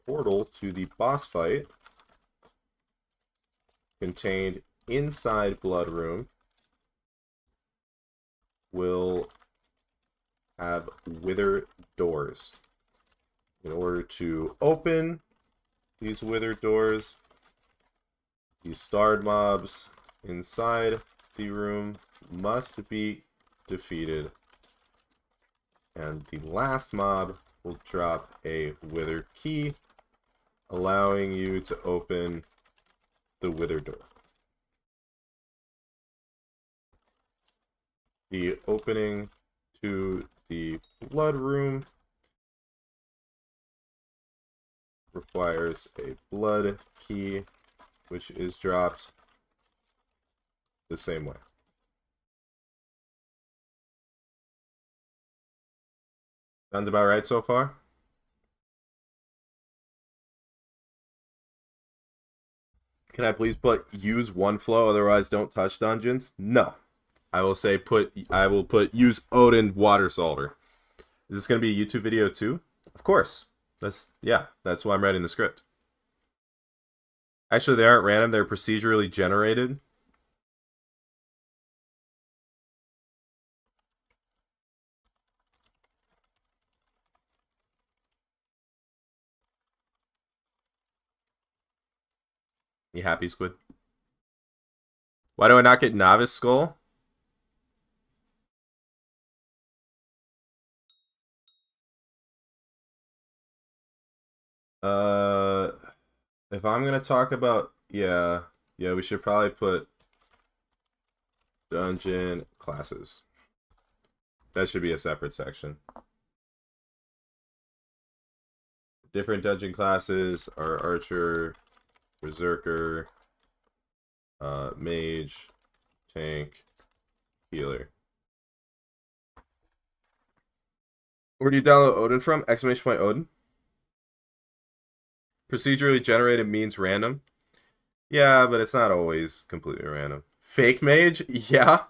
portal to the boss fight contained inside Blood Room will have wither doors. In order to open these wither doors, these starred mobs inside the room must be defeated, and the last mob will drop a wither key, allowing you to open the wither door. The opening to the blood room requires a blood key, which is dropped the same way. Sounds about right so far? Can I please put use one flow, otherwise don't touch dungeons? No. I will say I will put use Odin water solver. Is this going to be a YouTube video too? Of course. That's why I'm writing the script. Actually, they aren't random. They're procedurally generated. You happy, Squid? Why do I not get Novice Skull? If I'm gonna talk about, yeah, we should probably put dungeon classes. That should be a separate section. Different dungeon classes are Archer, Berserker, Mage, Tank, Healer. Where do you download Odin from? Exclamation point Odin. Procedurally generated means random. Yeah, but it's not always completely random. Fake Mage? Yeah.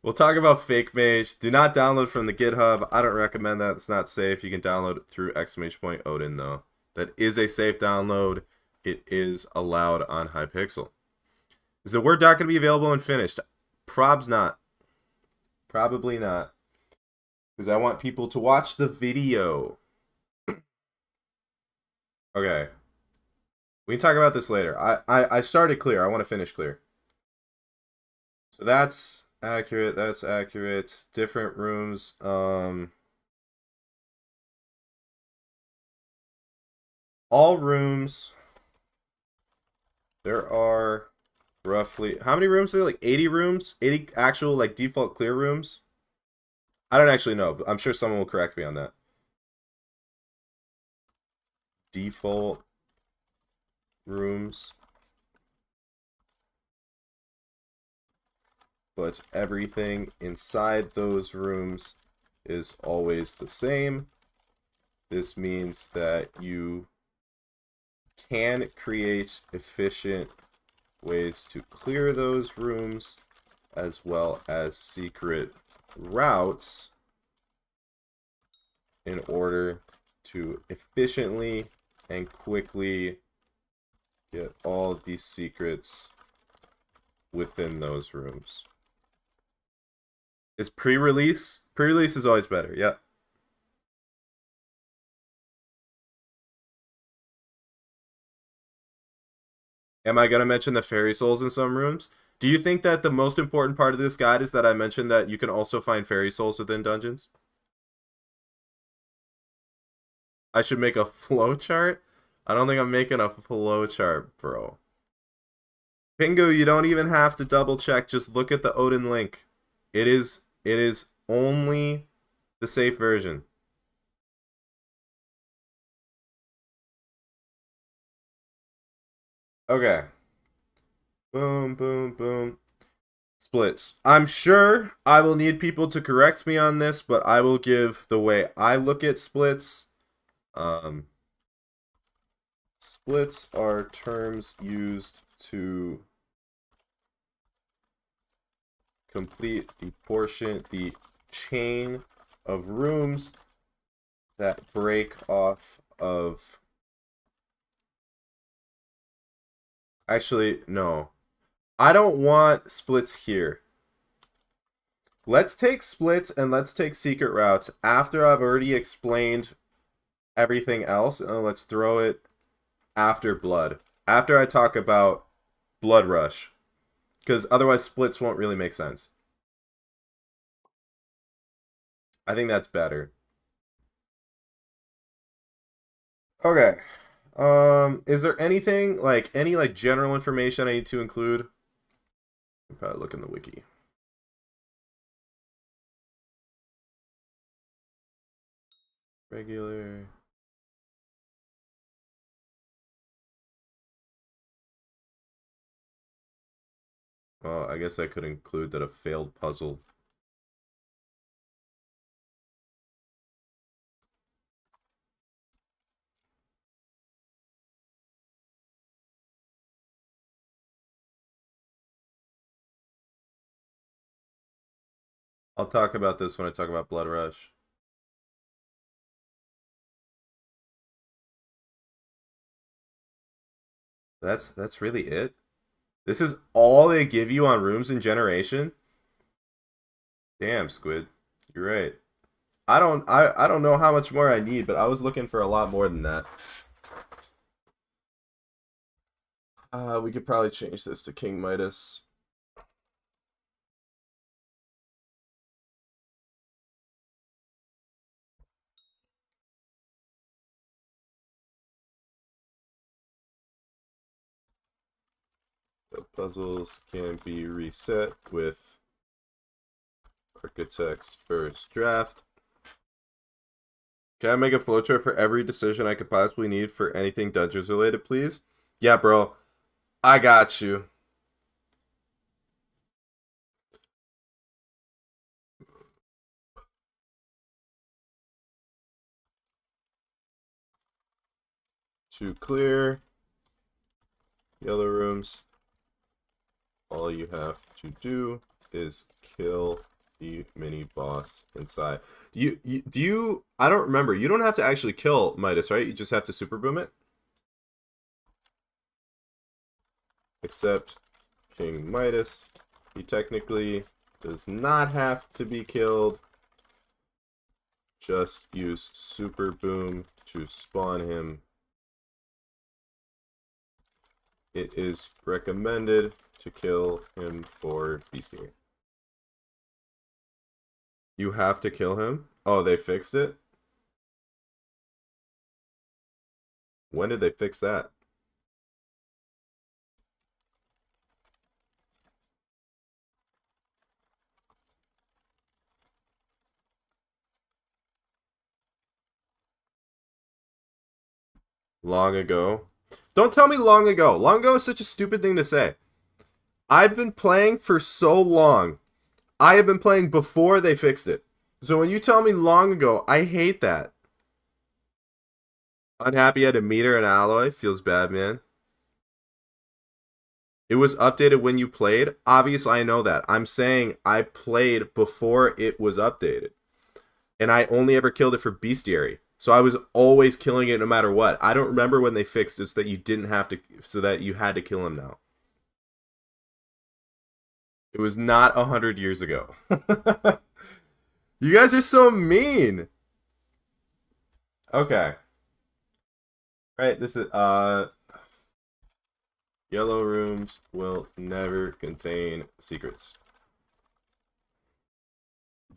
We'll talk about Fake Mage. Do not download from the GitHub. I don't recommend that. It's not safe. You can download it through exclamation point Odin, though. That is a safe download. It is allowed on Hypixel. Is the Word doc going to be available and finished? Probs not. Probably not. Because I want people to watch the video. Okay. We can talk about this later. I started clear. I want to finish clear. So that's accurate. That's accurate. Different rooms. All rooms. There are roughly... How many rooms are there? Like 80 rooms? 80 actual like default clear rooms? I don't actually know, but I'm sure someone will correct me on that. Default rooms. But everything inside those rooms is always the same. This means that you can create efficient ways to clear those rooms, as well as secret routes, in order to efficiently and quickly get all these secrets within those rooms. Is pre-release? Pre-release is always better, yeah. Am I going to mention the fairy souls in some rooms? Do you think that the most important part of this guide is that I mentioned that you can also find fairy souls within dungeons? I should make a flow chart? I don't think I'm making a flow chart, bro. Pingu, you don't even have to double check. Just look at the Odin link. It is only the safe version. Okay. Boom, boom, boom. Splits. I'm sure I will need people to correct me on this, but I will give the way I look at splits. Splits are terms used to complete the chain of rooms that break off of... Actually, no. I don't want splits here. Let's take splits and let's take secret routes after I've already explained everything else, and let's throw it after blood. After I talk about blood rush. Because otherwise splits won't really make sense. I think that's better. Okay. Is there anything, like, any, like, general information I need to include? I'll probably look in the wiki. Regular. Well, I guess I could include that a failed puzzle. I'll talk about this when I talk about Blood Rush. That's really it? This is all they give you on rooms in Generation? Damn, Squid. You're right. I don't know how much more I need, but I was looking for a lot more than that. We could probably change this to King Midas. The puzzles can be reset with Architect's first draft. Can I make a flowchart for every decision I could possibly need for anything Dungeons related, please? Yeah, bro. I got you. To clear yellow rooms, all you have to do is kill the mini boss inside. Do you I don't remember. You don't have to actually kill Midas, right? You just have to super boom it. Except King Midas, he technically does not have to be killed. Just use super boom to spawn him. It is recommended to kill him for bestiary. You have to kill him? Oh, they fixed it? When did they fix that? Long ago. Don't tell me long ago. Long ago is such a stupid thing to say. I've been playing for so long. I have been playing before they fixed it. So when you tell me long ago, I hate that. Unhappy at a meter and alloy. Feels bad, man. It was updated when you played. Obviously, I know that. I'm saying I played before it was updated. And I only ever killed it for bestiary. So I was always killing it no matter what. I don't remember when they fixed it so that you didn't have to, so that you had to kill him now. It was not 100 years ago. You guys are so mean. Okay. Right, this is yellow rooms will never contain secrets.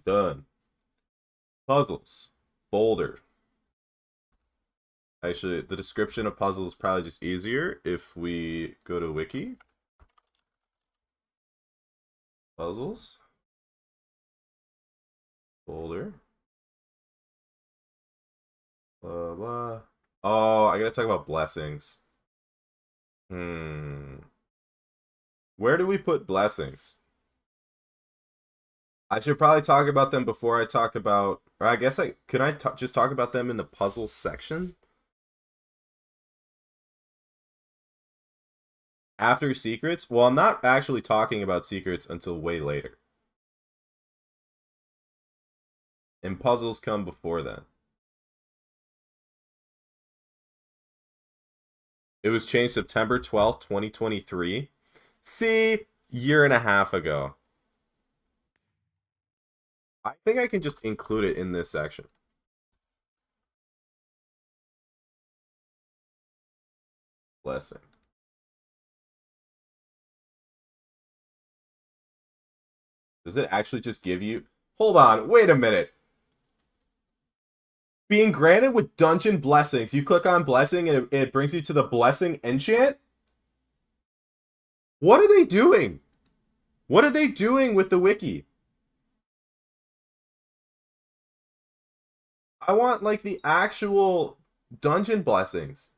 Done. Puzzles. Boulder. Actually, the description of puzzles is probably just easier if we go to wiki. Puzzles. Boulder. Blah, blah. Oh, I gotta talk about blessings. Where do we put blessings? I should probably talk about them before I talk about... Or I guess can I just talk about them in the puzzles section? After secrets? Well, I'm not actually talking about secrets until way later. And puzzles come before then. It was changed September 12th, 2023. See? Year and a half ago. I think I can just include it in this section. Blessing. Does it actually just give you... Hold on, wait a minute. Being granted with dungeon blessings. You click on blessing and it brings you to the blessing enchant? What are they doing? What are they doing with the wiki? I want, like, the actual dungeon blessings.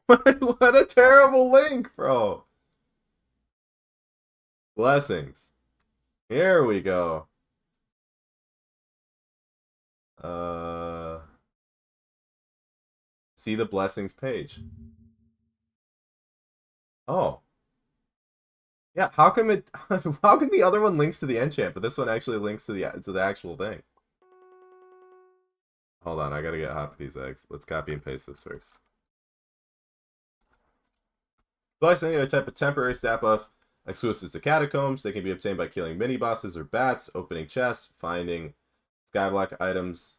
What a terrible link, bro. Blessings. Here we go. See the blessings page. Oh. Yeah, how come it how come the other one links to the enchant, but this one actually links to the actual thing? Hold on, I gotta get hot for these eggs. Let's copy and paste this first. Blessing are a type of temporary stat buff exclusive to catacombs. They can be obtained by killing mini bosses or bats, opening chests, finding skyblock items.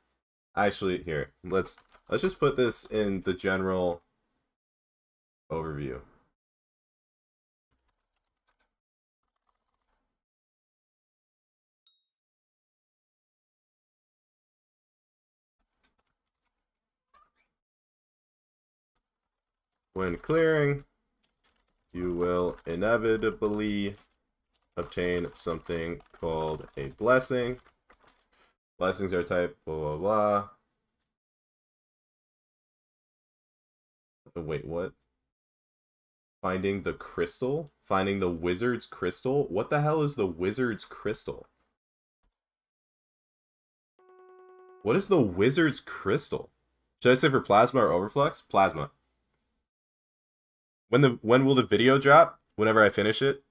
Actually, here, let's just put this in the general overview. When clearing, you will inevitably obtain something called a blessing. Blessings are type blah blah blah. Wait, what? Finding the crystal? Finding the wizard's crystal? What the hell is the wizard's crystal? What is the wizard's crystal? Should I say for plasma or overflux? Plasma. When will the video drop? Whenever I finish it.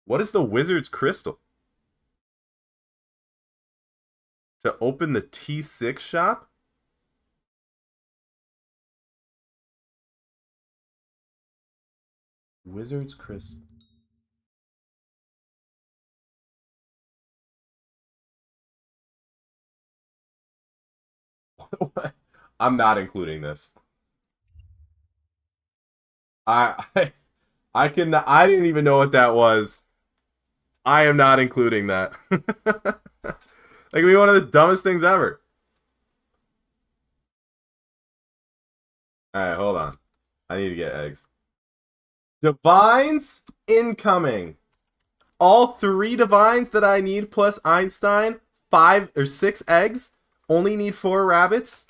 What is the wizard's crystal? To open the T6 shop? Wizard's crystal. I'm not including this. I didn't even know what that was. I am not including that. Like, be one of the dumbest things ever. Alright, hold on. I need to get eggs. Divines incoming. All 3 divines that I need plus Einstein, 5 or 6 eggs. Only need 4 rabbits.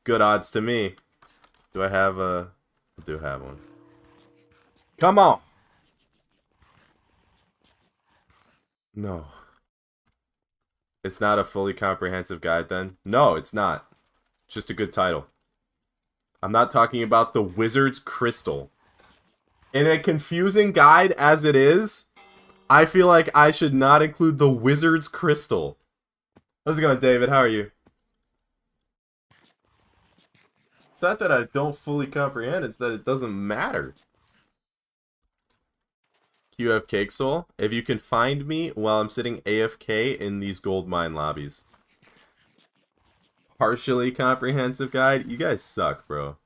Good odds to me. Do I have a... I do have one. Come on. No. It's not a fully comprehensive guide then? No, it's not. It's just a good title. I'm not talking about the Wizard's Crystal. In a confusing guide as it is, I feel like I should not include the Wizard's Crystal. How's it going, David? How are you? It's not that I don't fully comprehend, it's that it doesn't matter. You have Cake Soul? If you can find me while I'm sitting AFK in these gold mine lobbies. Partially comprehensive guide? You guys suck, bro.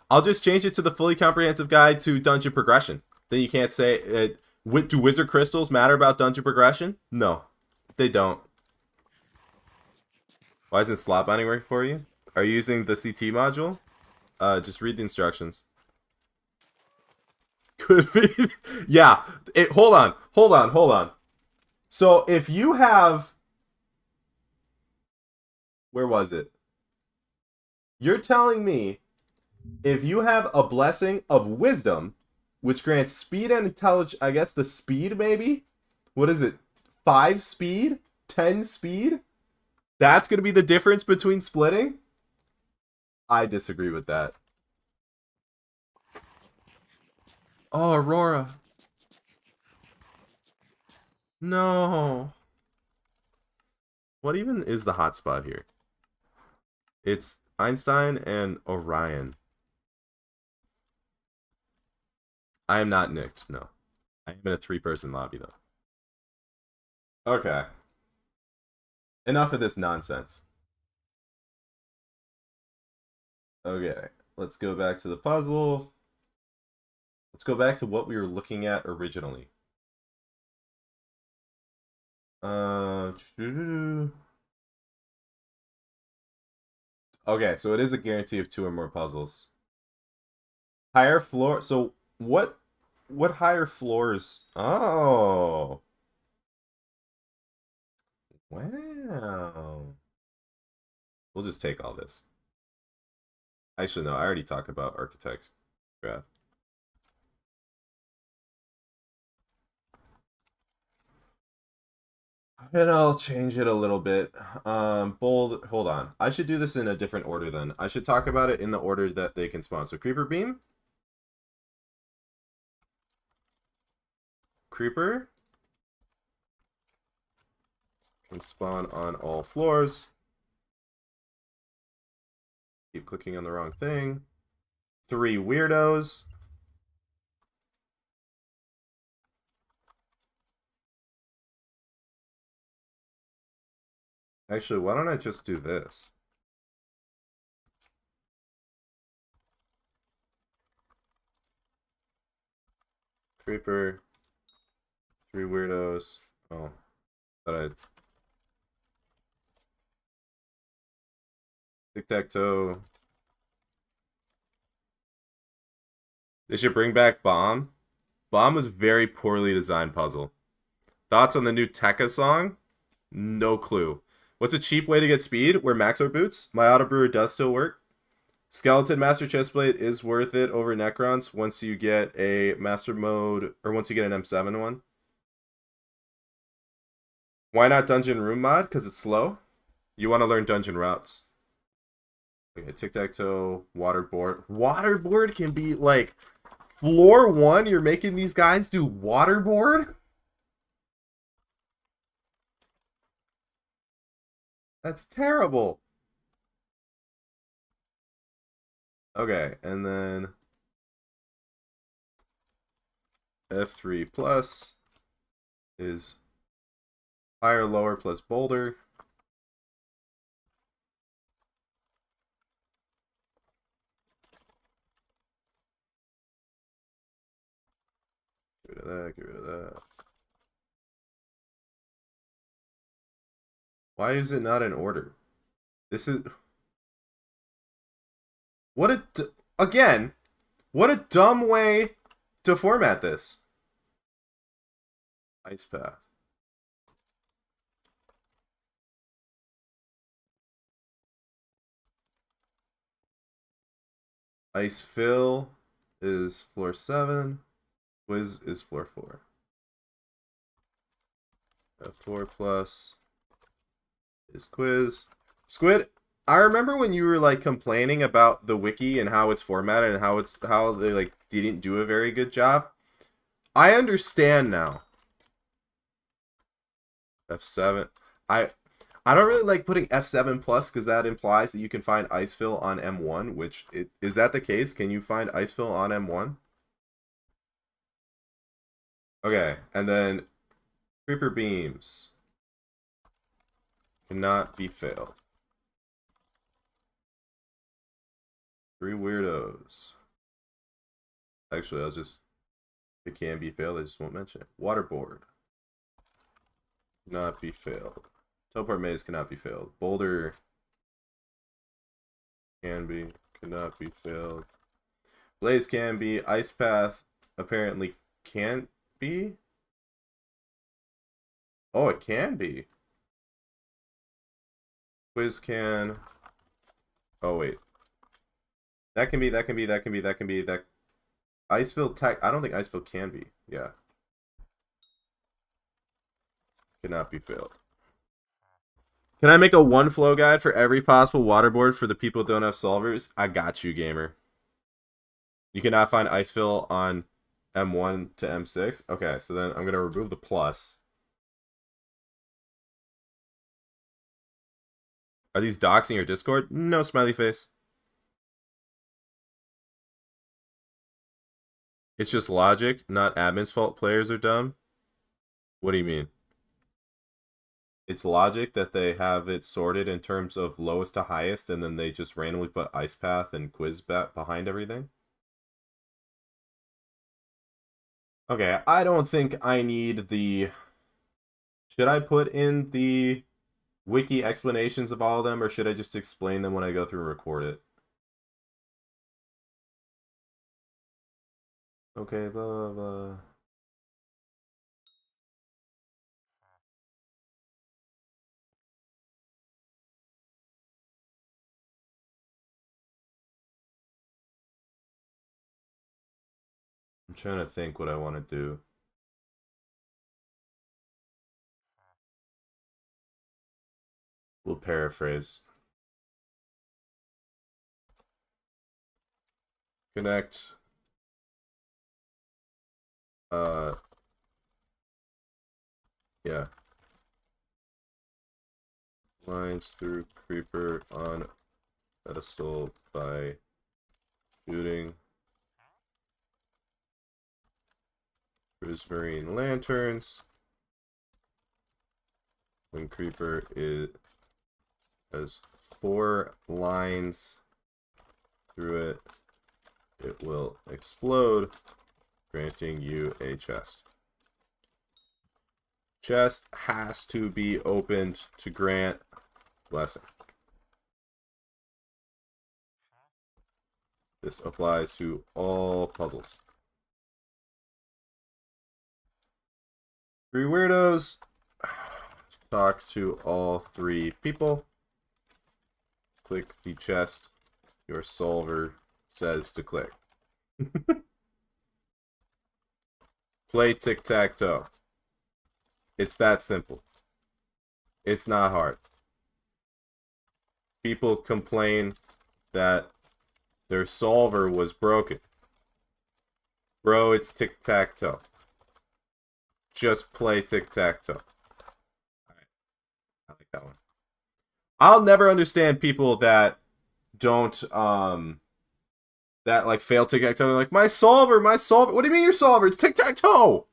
I'll just change it to the fully comprehensive guide to dungeon progression. Then you can't say... do wizard crystals matter about dungeon progression? No, they don't. Why isn't slot binding working for you? Are you using the CT module? Just read the instructions. Could be. Yeah. Hold on. So if you have... Where was it? You're telling me if you have a blessing of wisdom, which grants speed and intelligence, I guess the speed maybe? What is it? 5 speed? 10 speed? That's going to be the difference between splitting? I disagree with that. Oh, Aurora. No. What even is the hotspot here? It's Einstein and Orion. I am not nicked, no. I am in a 3-person lobby, though. Okay. Enough of this nonsense. Okay, let's go back to the puzzle. Let's go back to what we were looking at originally. Okay, so it is a guarantee of 2 or more puzzles. Higher floor. So what higher floors? Oh. Wow. We'll just take all this. Actually, no, I already talked about architect draft. And I'll change it a little bit. Bold, hold on. I should do this in a different order then. I should talk about it in the order that they can spawn. So Creeper Beam. Creeper. And spawn on all floors. Keep clicking on the wrong thing. 3 weirdos. Actually, why don't I just do this? Creeper. 3 weirdos. Oh. Thought I... Tic-tac-toe. They should bring back Bomb. Bomb was a very poorly designed puzzle. Thoughts on the new Tekka song? No clue. What's a cheap way to get speed? Wear Maxor boots? My auto brewer does still work. Skeleton Master Chestplate is worth it over Necrons once you get a Master Mode, or once you get an M7 one. Why not Dungeon Room mod? Because it's slow. You want to learn dungeon routes. Okay, tic-tac-toe, waterboard. Waterboard can be like floor 1. You're making these guys do waterboard? That's terrible. Okay, and then F3 plus is higher, lower plus boulder. Get rid of that, get rid of that. Why is it not in order? This is... What a... Again, what a dumb way to format this. Ice path. Ice fill is floor 7. Quiz is floor 4. F4 plus is quiz. Squid, I remember when you were like complaining about the wiki and how it's formatted and how they like didn't do a very good job. I understand now. F7. I don't really like putting F7 plus because that implies that you can find Icefill on M1, which is that the case? Can you find Icefill on M1? Okay, and then Creeper Beams cannot be failed. 3 weirdos. Actually, I'll just... It can be failed, I just won't mention it. Waterboard. Cannot be failed. Teleport maze cannot be failed. Boulder can be. Cannot be failed. Blaze can be. Ice path apparently can't be. Oh, it can be. Quiz can. Oh, wait. That can be, that can be, that can be, that can be, that... Icefill tech... I don't think Icefill can be. Yeah. Cannot be failed. Can I make a one flow guide for every possible waterboard for the people who don't have solvers? I got you, gamer. You cannot find Icefill on M1 to M6? Okay, so then I'm going to remove the plus. Are these doxing your Discord? No, smiley face. It's just logic, not admin's fault players are dumb. What do you mean? It's logic that they have it sorted in terms of lowest to highest, and then they just randomly put Ice Path and Quiz behind everything? Okay, I don't think I need the... Should I put in the wiki explanations of all of them, or should I just explain them when I go through and record it? Okay, blah, blah, blah. I'm trying to think what I want to do. We'll paraphrase. Connect. Yeah. lines through creeper on pedestal by shooting prismarine lanterns. When creeper has 4 lines through it, it will explode, granting you a chest. Chest has to be opened to grant blessing. This applies to all puzzles. 3 weirdos. Talk to all 3 people. Click the chest your solver says to click. Play tic-tac-toe. It's that simple. It's not hard. People complain that their solver was broken. Bro, it's tic-tac-toe. Just play tic-tac-toe. Alright. I like that one. I'll never understand people that don't, that, like, fail tic-tac-toe. They're like, my solver! What do you mean your solver? It's tic-tac-toe!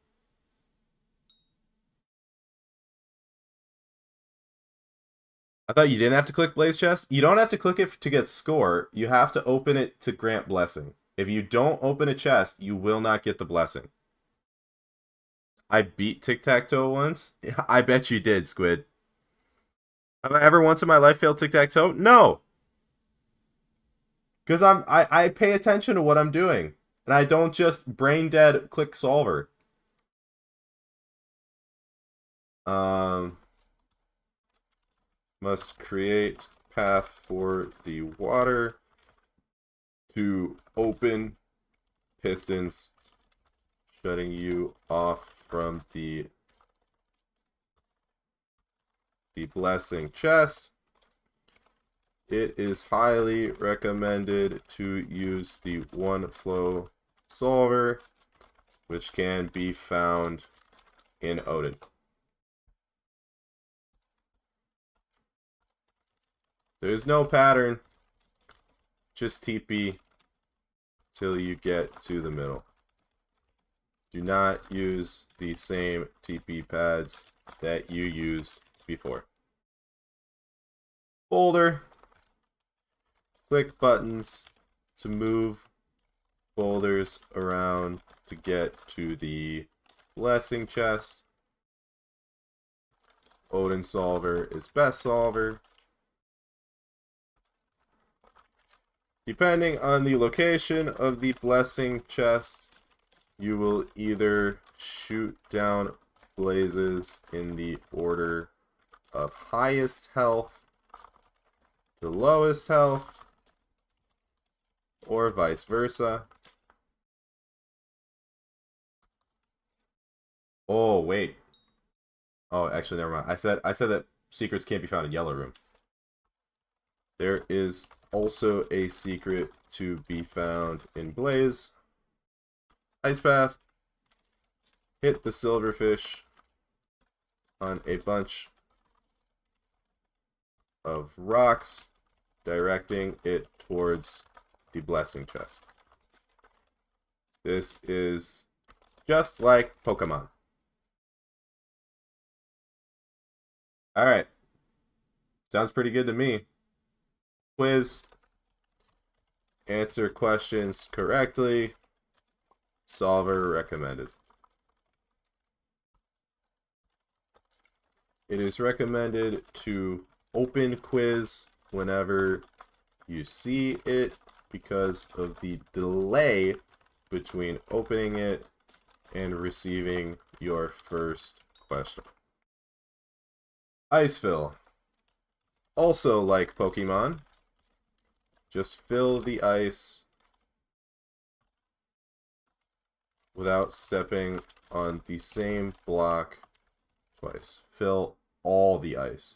I thought you didn't have to click Blaze Chest. You don't have to click it to get score. You have to open it to grant blessing. If you don't open a chest, you will not get the blessing. I beat tic-tac-toe once. I bet you did, Squid. Have I ever once in my life failed tic-tac-toe? No. Because I pay attention to what I'm doing. And I don't just brain dead click solver. Must create path for the water to open pistons, shutting you off from the blessing chest. It is highly recommended to use the one flow solver, which can be found in Odin. There's no pattern, just TP till you get to the middle. Do not use the same TP pads that you used before. Folder. Click buttons to move folders around to get to the blessing chest. Odin solver is best solver. Depending on the location of the blessing chest, you will either shoot down blazes in the order of highest health to lowest health, or vice versa. Oh, wait. Oh, actually, never mind. I said that secrets can't be found in Yellow Room. There is also a secret to be found in Blaze. Ice Path. Hit the silverfish on a bunch of rocks, directing it towards the blessing chest. This is just like Pokemon. Alright. Sounds pretty good to me. Quiz. Answer questions correctly. Solver recommended. It is recommended to open quiz whenever you see it because of the delay between opening it and receiving your first question. Icefill. Also like Pokemon, just fill the ice without stepping on the same block twice. Fill all the ice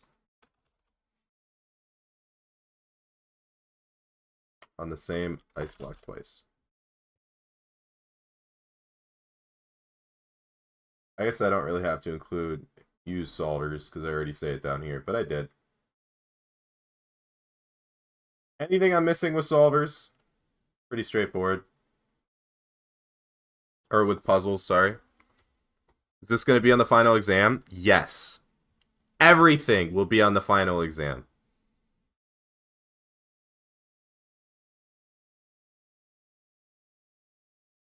on the same ice block twice. I guess I don't really have to include use solvers because I already say it down here, but I did. Anything I'm missing with solvers? Pretty straightforward. Or with puzzles, sorry. Is this going to be on the final exam? Yes. Everything will be on the final exam.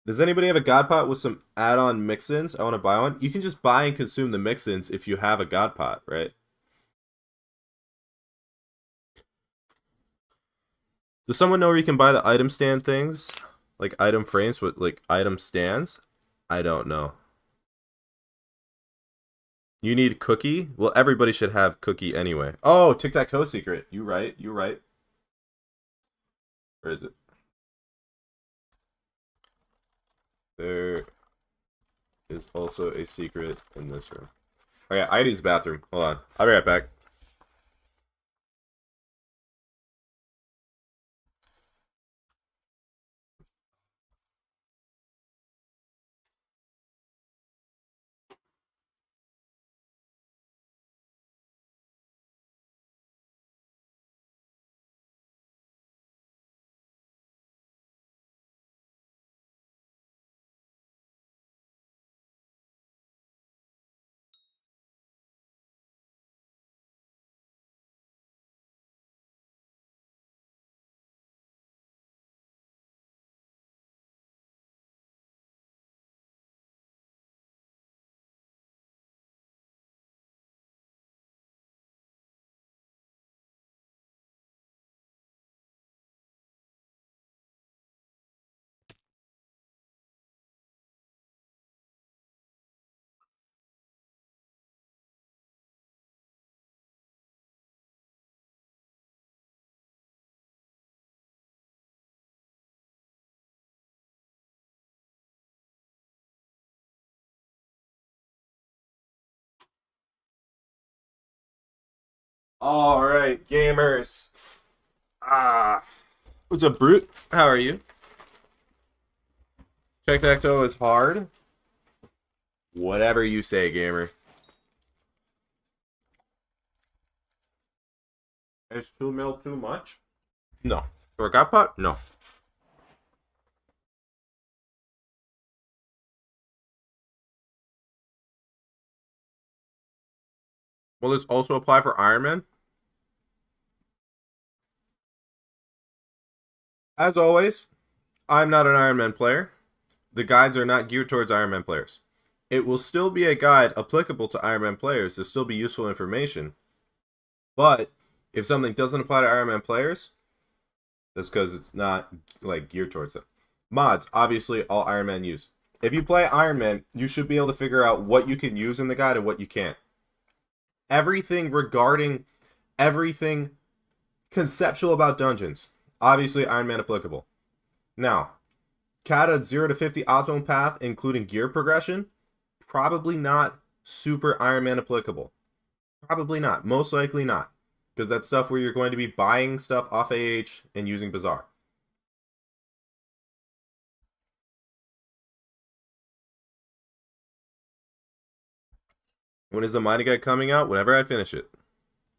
Does anybody have a God Pot with some add-on mix-ins? I want to buy one. You can just buy and consume the mix-ins if you have a God Pot, right? Does someone know where you can buy the item stand things? Like item frames with like item stands? I don't know. You need cookie? Well, everybody should have cookie anyway. Oh, tic-tac-toe secret. You right. You right. Where is it? There is also a secret in this room. Oh yeah, Yadi's bathroom. Hold on. I'll be right back. All right, gamers. What's up, Brute? How are you? Tic-tac-toe is hard. Whatever you say, gamer. Is 2 mil too much? No. For a God Pot? No. Will this also apply for Iron Man? As always, I'm not an Iron Man player. The guides are not geared towards Iron Man players. It will still be a guide applicable to Iron Man players. There'll still be useful information. But if something doesn't apply to Iron Man players, that's because it's not like geared towards them. Mods, obviously, all Iron Man use. If you play Iron Man, you should be able to figure out what you can use in the guide and what you can't. Everything regarding everything conceptual about dungeons, obviously Iron Man applicable. Now, Kata 0 to 50 optimal path, including gear progression, probably not super Iron Man applicable. Probably not. Most likely not. Because that's stuff where you're going to be buying stuff off AH and using Bazaar. When is the mining guide coming out? Whenever I finish it.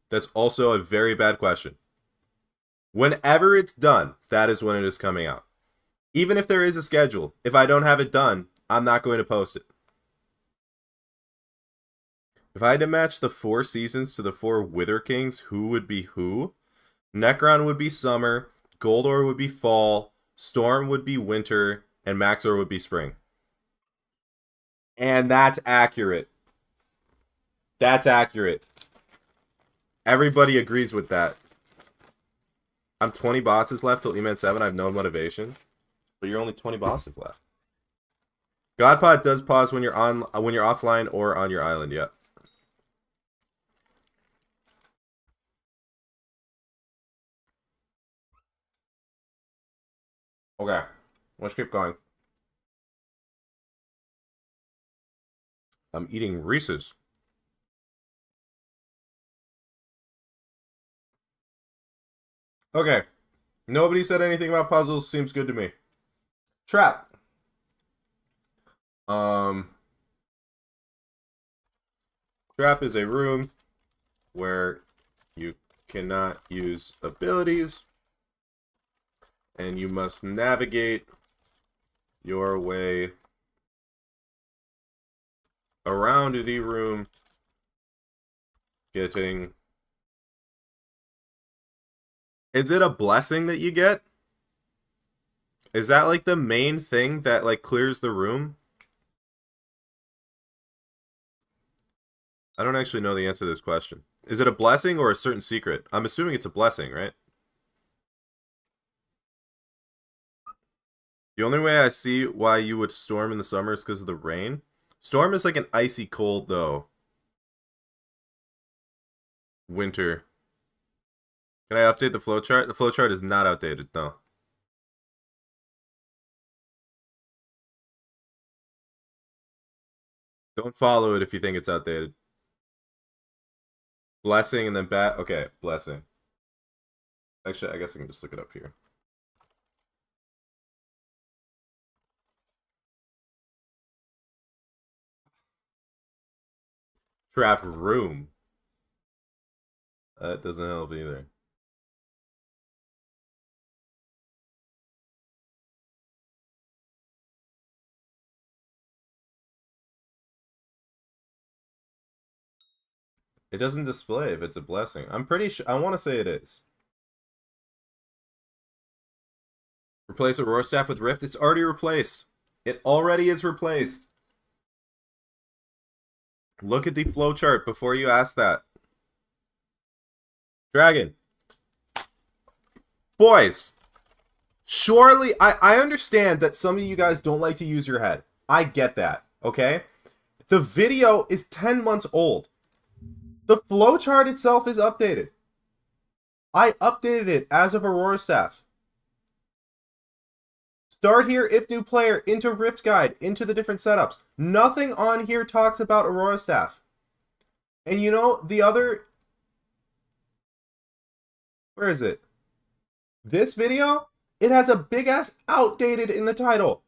That's also a very bad question. Whenever it's done, that is when it is coming out. Even if there is a schedule, if I don't have it done, I'm not going to post it. If I had to match the 4 seasons to the 4 Wither Kings, who would be who? Necron would be summer, Goldor would be fall, Storm would be winter, and Maxor would be spring. And that's accurate. That's accurate. Everybody agrees with that. I'm 20 bosses left till E-Man 7. I have no motivation. But you're only 20 bosses left. Godpod does pause when you're offline or on your island, yeah. Okay. Let's keep going. I'm eating Reese's. Okay. Nobody said anything about puzzles. Seems good to me. Trap. Trap is a room where you cannot use abilities And you must navigate your way around the room, getting... Is it a blessing that you get? Is that like the main thing that like clears the room? I don't actually know the answer to this question. Is it a blessing or a certain secret? I'm assuming it's a blessing, right? The only way I see why you would storm in the summer is because of the rain. Storm is like an icy cold, though. Winter. Can I update the flowchart? The flowchart is not outdated, no. Don't follow it if you think it's outdated. Blessing and then bat. Okay, blessing. Actually, I guess I can just look it up here. Trap room. That doesn't help either. It doesn't display if it's a blessing. I'm pretty sure. I want to say it is. Replace Aurora Staff with Rift. It's already replaced. It already is replaced. Look at the flowchart before you ask that. Dragon. Boys. Surely, I understand that some of you guys don't like to use your head. I get that, okay? The video is 10 months old. The flowchart itself is updated. I updated it as of Aurora Staff. Start here if new player, into Rift Guide, into the different setups. Nothing on here talks about Aurora Staff. And you know, the other... Where is it? This video, it has a big-ass outdated in the title.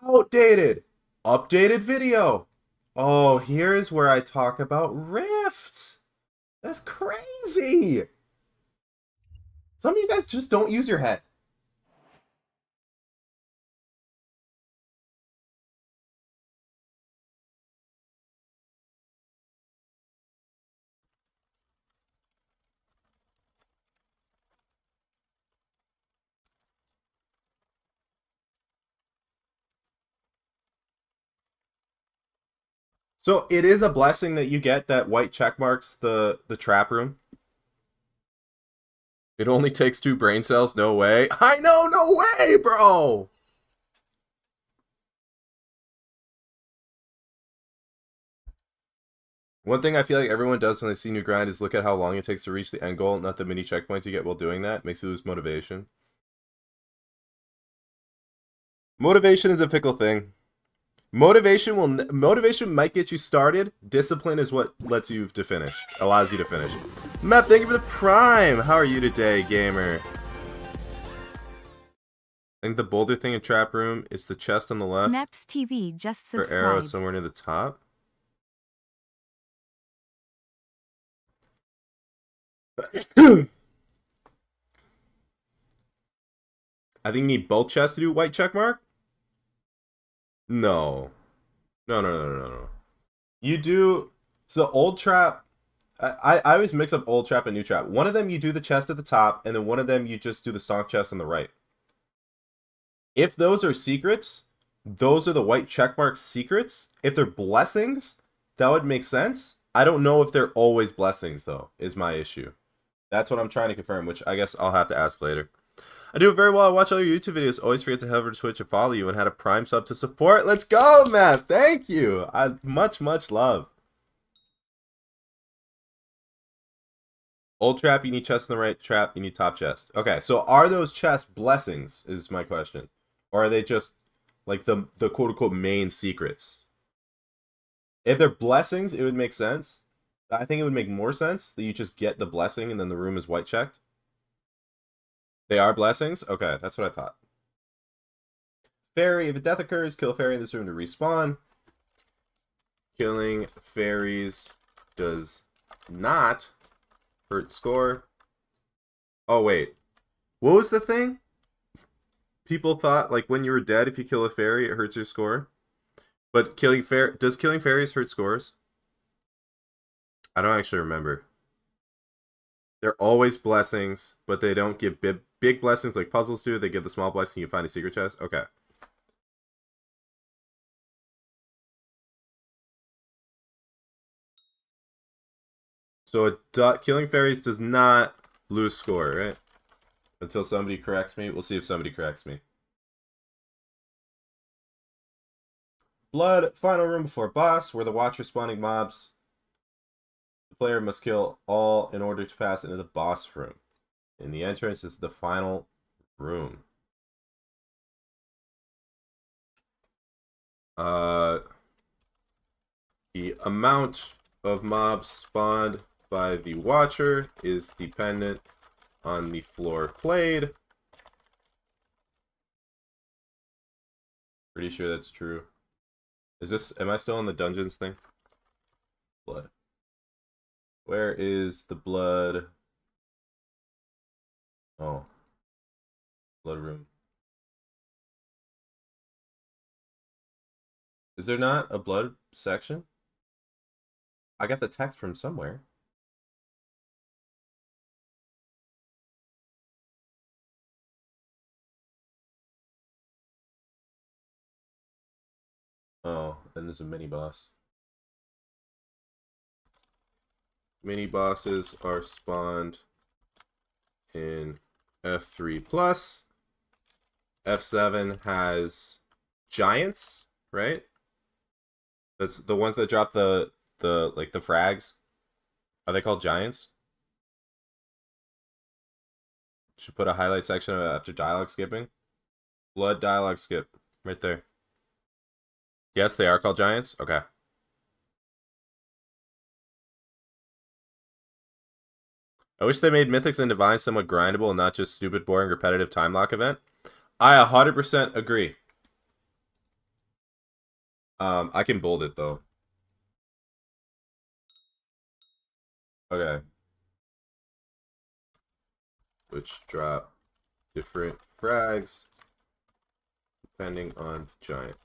Outdated. Updated video. Oh, here's where I talk about Rift. That's crazy. Some of you guys just don't use your head. So it is a blessing that you get that white check marks the trap room. It only takes 2 brain cells. No way. I know, no way, bro. One thing I feel like everyone does when they see new grind is look at how long it takes to reach the end goal, not the mini checkpoints you get while doing that. Makes you lose motivation. Motivation is a fickle thing. Motivation might get you started. Discipline is what lets you to finish. Allows you to finish. Mep, thank you for the prime. How are you today, gamer? I think the boulder thing in trap room is the chest on the left. Meps TV just subscribed. Or arrow somewhere near the top. I think you need both chests to do white check mark. No. No. You do... So old trap... I always mix up old trap and new trap. One of them you do the chest at the top, and then one of them you just do the stonk chest on the right. If those are secrets, those are the white checkmark secrets. If they're blessings, that would make sense. I don't know if they're always blessings, though, is my issue. That's what I'm trying to confirm, which I guess I'll have to ask later. I do it very well. I watch all your YouTube videos. Always forget to head over to Twitch and follow you and had a Prime sub to support. Let's go, Matt. Thank you. Much love. Old trap, you need chest on the right. Trap, you need top chest. Okay, so are those chests blessings is my question. Or are they just like the quote-unquote main secrets? If they're blessings, it would make sense. I think it would make more sense that you just get the blessing and then the room is white checked. They are blessings? Okay, that's what I thought. Fairy, if a death occurs, kill fairy in this room to respawn. Killing fairies does not hurt score. Oh, wait. What was the thing? People thought, like, when you were dead, if you kill a fairy, it hurts your score. But does killing fairies hurt scores? I don't actually remember. They're always blessings, but they don't give big blessings like puzzles do. They give the small blessing you find a secret chest. Okay. So killing fairies does not lose score, right? Until somebody corrects me. We'll see if somebody corrects me. Blood, final room before boss, where the watcher spawning mobs. The player must kill all in order to pass into the boss room. In the entrance is the final room. The amount of mobs spawned by the watcher is dependent on the floor played. Pretty sure that's true. Am I still on the dungeons thing? Blood. Where is the blood? Oh. Blood room. Is there not a blood section? I got the text from somewhere. Oh, and there's a mini boss. Mini bosses are spawned in F3 plus. F7 has giants, right? That's the ones that drop the frags. Are they called giants? Should put a highlight section after dialogue skipping. Blood dialogue skip right there. Yes, they are called giants. Okay. I wish they made Mythics and Divines somewhat grindable and not just stupid, boring, repetitive time lock event. I 100% agree. I can bold it though. Okay. Which drop different frags depending on giant.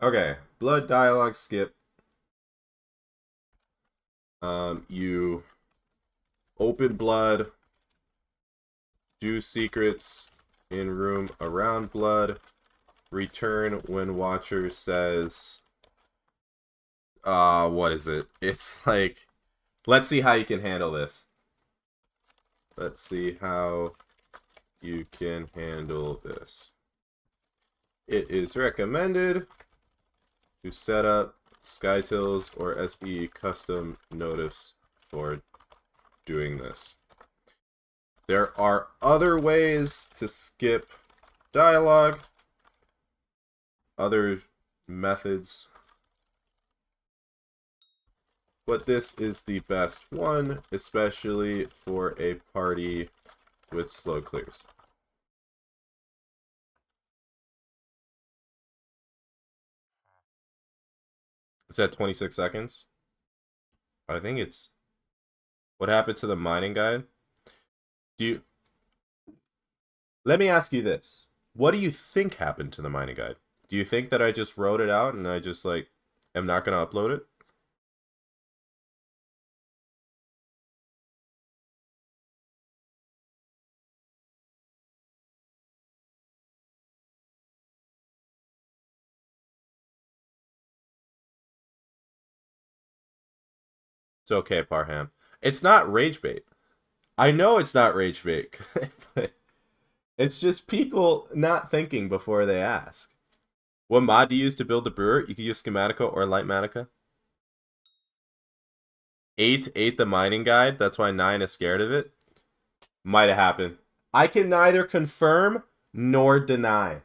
Okay, blood dialogue skip. You open blood, do secrets in room around blood, return when watcher says, what is it? It's like, let's see how you can handle this. Let's see how you can handle this. It is recommended to set up SkyTills or SB custom notice for doing this. There are other ways to skip dialogue, other methods, but this is the best one, especially for a party with slow clears. It's at 26 seconds. I think it's... What happened to the mining guide? Let me ask you this. What do you think happened to the mining guide? Do you think that I just wrote it out and I just, like, am not going to upload it? It's okay, Parham. It's not rage bait. I know it's not rage bait. But it's just people not thinking before they ask. What mod do you use to build the brewer? You can use Schematica or Lightmatica. 8 ate the mining guide. That's why 9 is scared of it. Might have happened. I can neither confirm nor deny.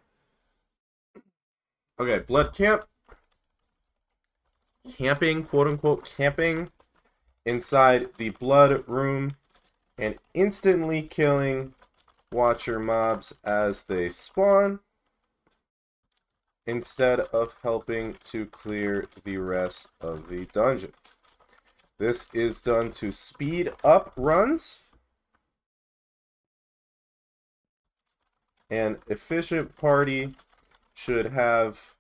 Okay, blood camp. Camping, quote unquote, camping inside the blood room and instantly killing watcher mobs as they spawn instead of helping to clear the rest of the dungeon. This is done to speed up runs An efficient party should have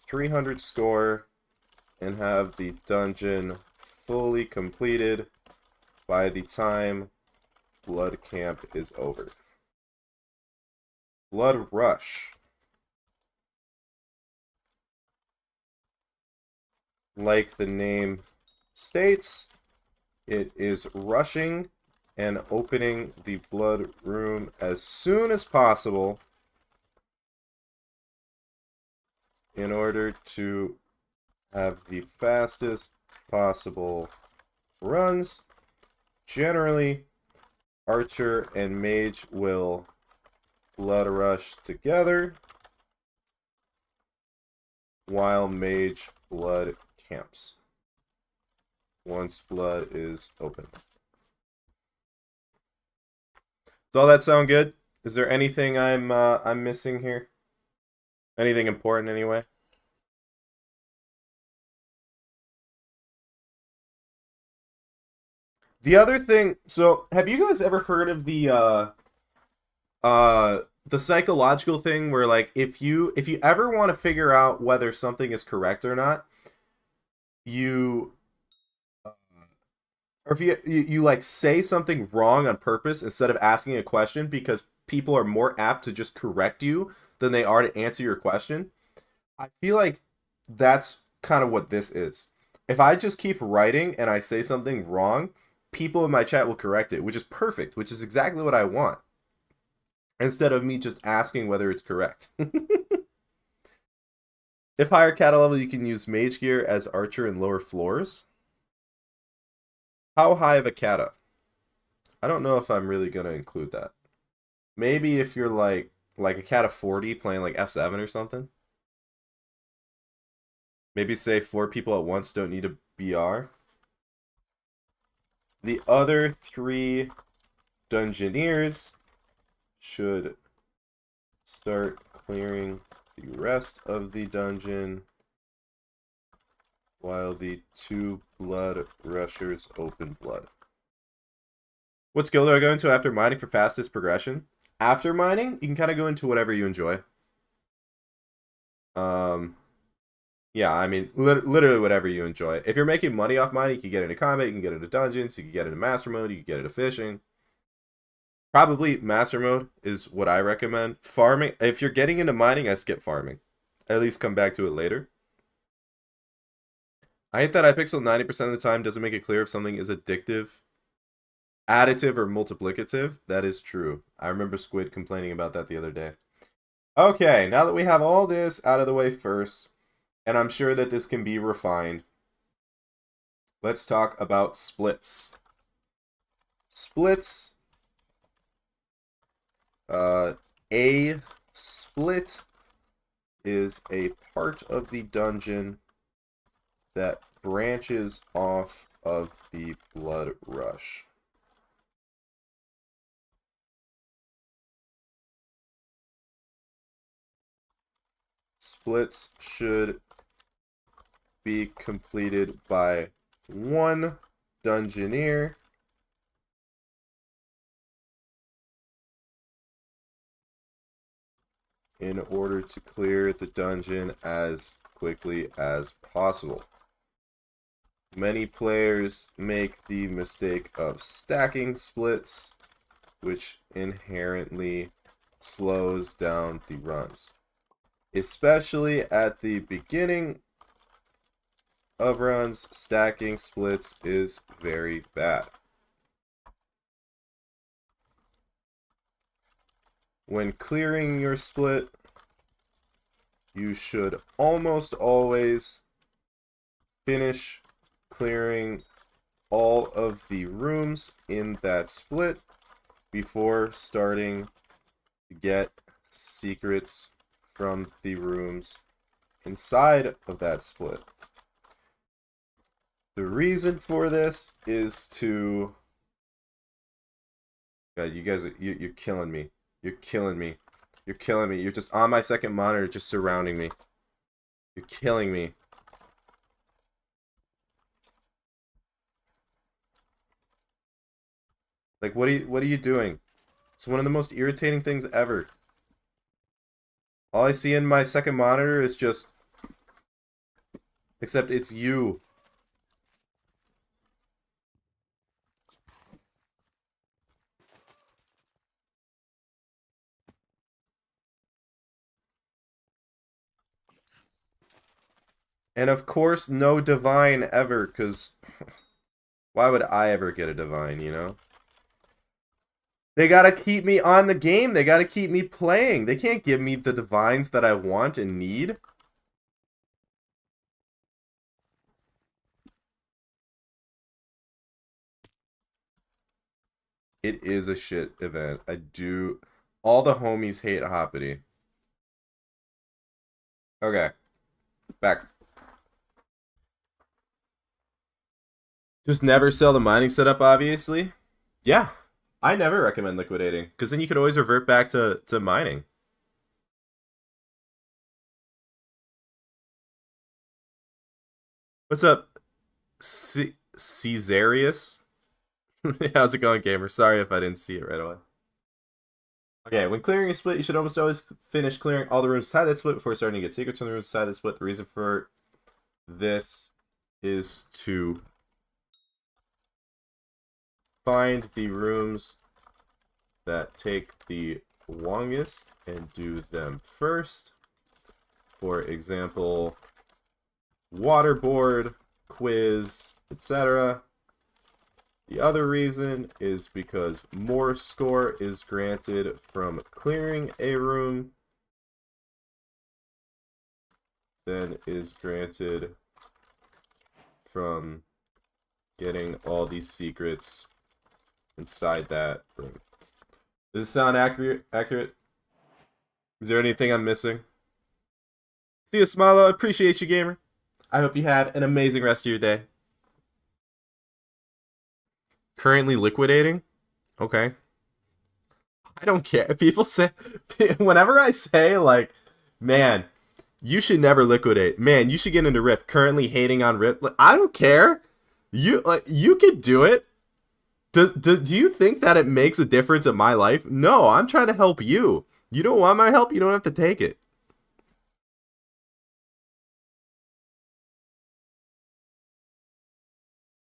300 score and have the dungeon fully completed by the time Blood Camp is over. Blood Rush. Like the name states, it is rushing and opening the blood room as soon as possible in order to have the fastest possible runs. Generally, Archer and Mage will blood rush together, while Mage blood camps once blood is open. Does all that sound good? Is there anything I'm missing here? Anything important anyway? The other thing, so have you guys ever heard of the psychological thing where, like, if you ever want to figure out whether something is correct or not, you or if you like say something wrong on purpose instead of asking a question because people are more apt to just correct you than they are to answer your question. I feel like that's kind of what this is. If I just keep writing and I say something wrong, people in my chat will correct it, which is perfect, which is exactly what I want. Instead of me just asking whether it's correct. If higher kata level, you can use mage gear as archer in lower floors. How high of a kata? I don't know if I'm really gonna include that. Maybe if you're like a kata 40 playing like F7 or something. Maybe say 4 people at once don't need a BR. The other 3 dungeoneers should start clearing the rest of the dungeon while the 2 blood rushers open blood. What skill do I go into after mining for fastest progression? After mining, you can kind of go into whatever you enjoy. Yeah, I mean, literally whatever you enjoy. If you're making money off mining, you can get into combat, you can get into dungeons, you can get into master mode, you can get into fishing. Probably master mode is what I recommend. Farming, if you're getting into mining, I skip farming. At least come back to it later. I hate that Hypixel 90% of the time doesn't make it clear if something is additive, additive, or multiplicative. That is true. I remember Squid complaining about that the other day. Okay, now that we have all this out of the way first, and I'm sure that this can be refined, let's talk about splits. Splits. A split is a part of the dungeon that branches off of the blood rush. Splits should be completed by 1 dungeoneer in order to clear the dungeon as quickly as possible. Many players make the mistake of stacking splits, which inherently slows down the runs. Especially at the beginning of runs, stacking splits is very bad. When clearing your split, you should almost always finish clearing all of the rooms in that split before starting to get secrets from the rooms inside of that split. The reason for this is to... God, you guys, you're killing me. You're killing me. You're killing me. You're just on my second monitor, just surrounding me. You're killing me. Like, what are you doing? It's one of the most irritating things ever. All I see in my second monitor is just... Except it's you. And of course, no divine ever, because why would I ever get a divine, you know? They gotta keep me on the game. They gotta keep me playing. They can't give me the divines that I want and need. It is a shit event. I do... All the homies hate Hoppity. Okay. Back. Just never sell the mining setup, obviously. Yeah. I never recommend liquidating, because then you could always revert back to mining. What's up, Caesarius? How's it going, gamer? Sorry if I didn't see it right away. Okay, when clearing a split, you should almost always finish clearing all the rooms inside that split before starting to get secrets from the rooms inside that split. The reason for this is to find the rooms that take the longest and do them first. For example, waterboard, quiz, etc. The other reason is because more score is granted from clearing a room than is granted from getting all these secrets inside that room. Does this sound accurate? Is there anything I'm missing? See you, Smilo. I appreciate you, gamer. I hope you have an amazing rest of your day. Currently liquidating? Okay. I don't care. People say... Whenever I say, like, man, you should never liquidate. Man, you should get into Rift. Currently hating on Rift. Like, I don't care. You could do it. Do you think that it makes a difference in my life? No, I'm trying to help you. You don't want my help? You don't have to take it.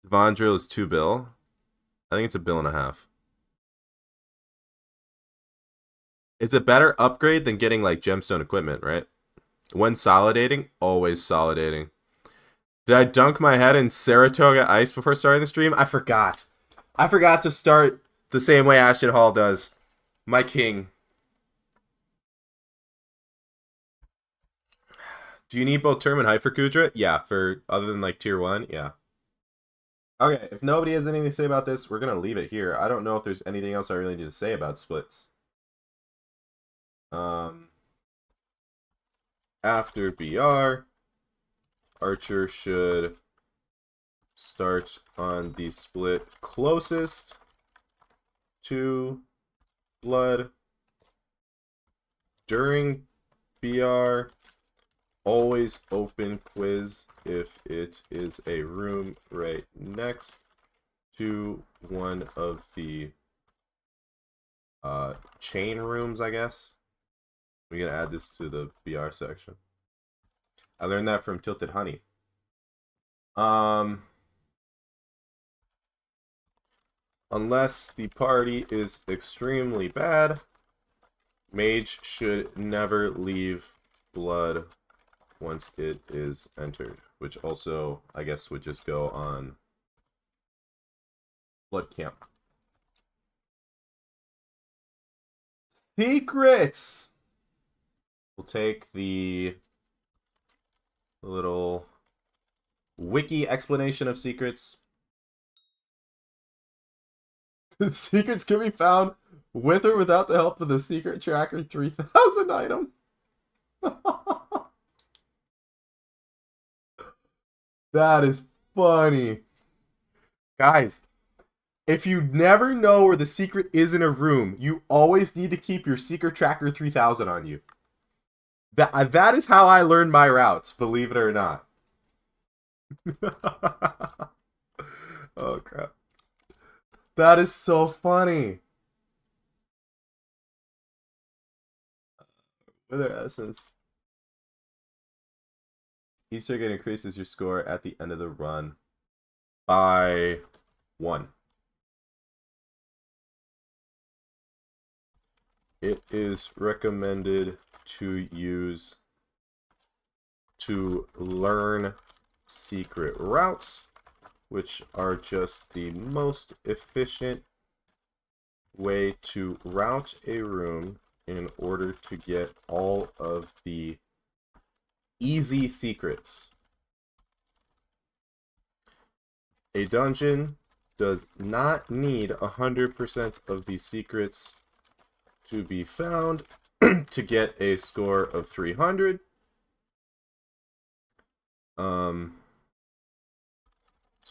Von Drill is 2 bill. I think it's a bill and a half. It's a better upgrade than getting like gemstone equipment, right? When solidating, always solidating. Did I dunk my head in Saratoga ice before starting the stream? I forgot. I forgot to start the same way Ashton Hall does. My king. Do you need both term and height for Kudra? Yeah, for other than like tier 1, yeah. Okay, if nobody has anything to say about this, we're going to leave it here. I don't know if there's anything else I really need to say about splits. After BR, Archer should start on the split closest to blood. During BR, always open quiz if it is a room right next to one of the chain rooms, I guess. We're going to add this to the BR section. I learned that from Tilted Honey. Unless the party is extremely bad, mage should never leave blood once it is entered, which also, I guess, would just go on blood camp. Secrets! We'll take the little wiki explanation of secrets. Secrets can be found with or without the help of the Secret Tracker 3000 item. That is funny. Guys, if you never know where the secret is in a room, you always need to keep your Secret Tracker 3000 on you. That is how I learned my routes, believe it or not. Oh, crap. That is so funny. Wither Essence. Easter egg increases your score at the end of the run by 1. It is recommended to use to learn secret routes, which are just the most efficient way to route a room in order to get all of the easy secrets. A dungeon does not need 100% of the secrets to be found to get a score of 300. So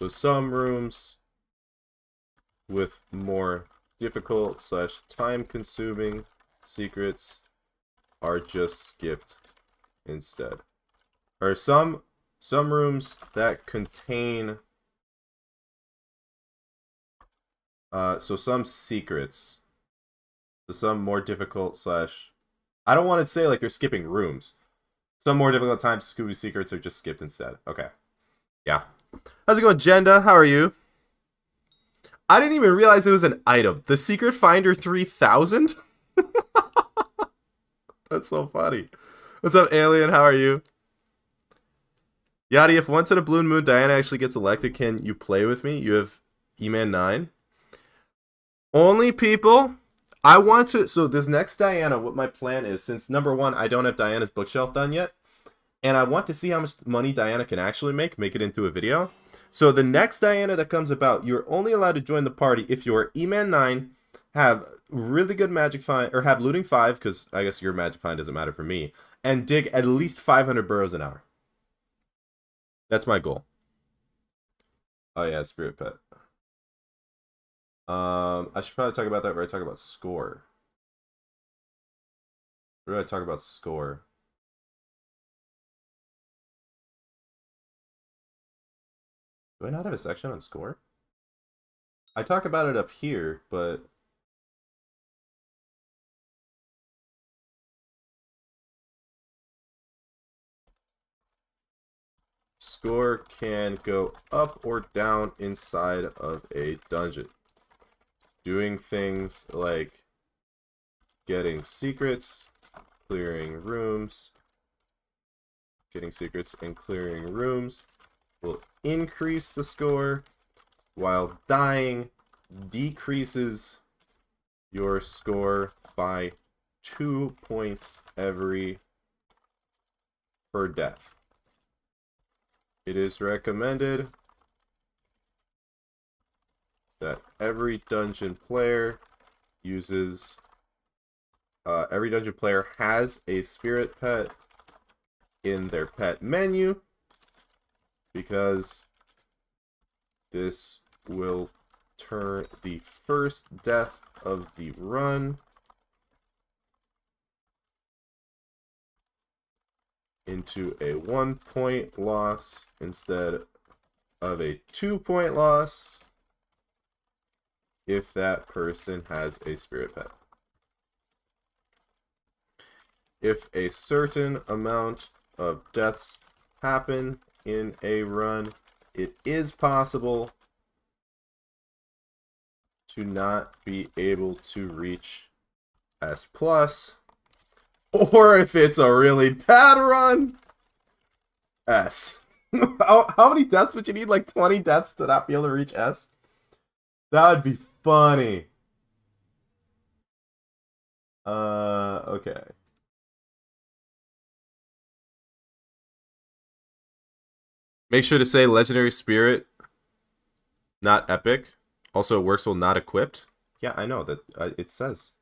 some rooms with more difficult / time-consuming secrets are just skipped instead. Or some rooms that contain so some secrets, so some more difficult / I don't want to say like you're skipping rooms. Some more difficult times Scooby secrets are just skipped instead. Okay. Yeah. How's it going, Jenda? How are you? I didn't even realize it was an item. The Secret Finder 3000? That's so funny. What's up, Alien? How are you? Yadi, if once in a blue moon Diana actually gets elected, can you play with me? You have E-Man 9. Only people... I want to... So this next Diana, what my plan is, since number 1, I don't have Diana's bookshelf done yet, and I want to see how much money Diana can actually make it into a video. So the next Diana that comes about, you're only allowed to join the party if you're E-Man 9, have really good magic find, or have looting 5, because I guess your magic find doesn't matter for me, and dig at least 500 burrows an hour. That's my goal. Oh yeah, Spirit Pet. I should probably talk about that where I talk about score. Where do I talk about score? Do I not have a section on score? I talk about it up here, but... Score can go up or down inside of a dungeon. Doing things like getting secrets, clearing rooms, getting secrets and clearing rooms will increase the score, while dying decreases your score by 2 points per death. It is recommended that every dungeon player has a spirit pet in their pet menu, because this will turn the first death of the run into a 1-point loss instead of a 2-point loss if that person has a spirit pet. If a certain amount of deaths happen in a run, it is possible to not be able to reach S+, or if it's a really bad run, S. How many deaths would you need? Like 20 deaths to not be able to reach S? That would be funny. Okay. Make sure to say Legendary Spirit, not Epic. Also, it works while not equipped. Yeah, I know that it says.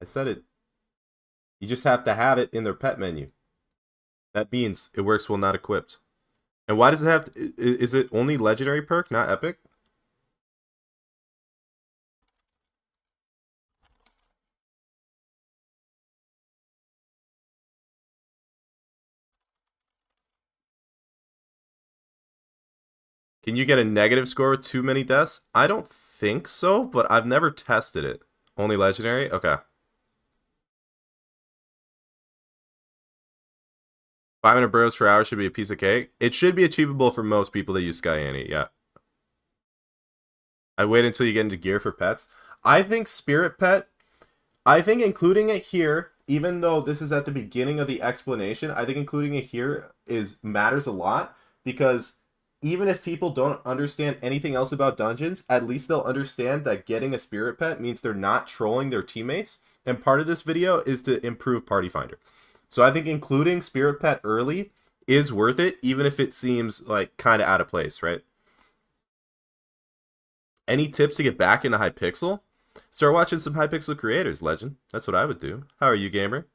I said it. You just have to have it in their pet menu. That means it works while not equipped. And why does it have to, is it only Legendary perk, not Epic? Can you get a negative score with too many deaths? I don't think so, but I've never tested it. Only Legendary? Okay. 500 burrows per hour should be a piece of cake. It should be achievable for most people that use Skyani, yeah. I wait until you get into gear for pets. I think Spirit Pet, I think including it here, even though this is at the beginning of the explanation, I think including it here matters a lot, because even if people don't understand anything else about dungeons, at least they'll understand that getting a Spirit Pet means they're not trolling their teammates, and part of this video is to improve Party Finder. So I think including Spirit Pet early is worth it, even if it seems like kind of out of place, right? Any tips to get back into Hypixel? Start watching some Hypixel creators, Legend. That's what I would do. How are you, gamer?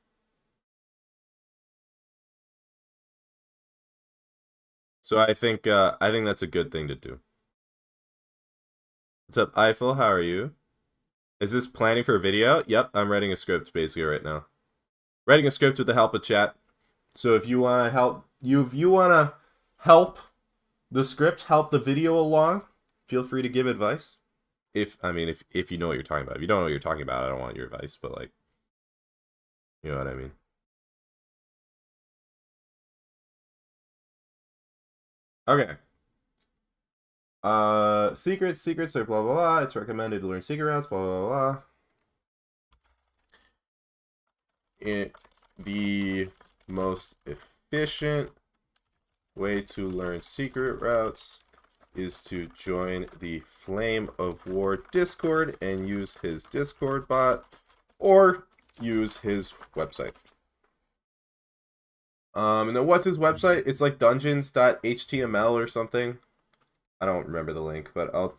So I think that's a good thing to do. What's up, Eiffel? How are you? Is this planning for a video? Yep, I'm writing a script basically right now. Writing a script with the help of chat. So if you want to help, help the script, help the video along, feel free to give advice. If you know what you're talking about. If you don't know what you're talking about, I don't want your advice, but like, you know what I mean. Okay. Secrets are blah blah blah. It's recommended to learn secret routes, blah blah blah. The most efficient way to learn secret routes is to join the Flame of War Discord and use his Discord bot, or use his website. And then what's his website? It's like dungeons.html or something. I don't remember the link, but I'll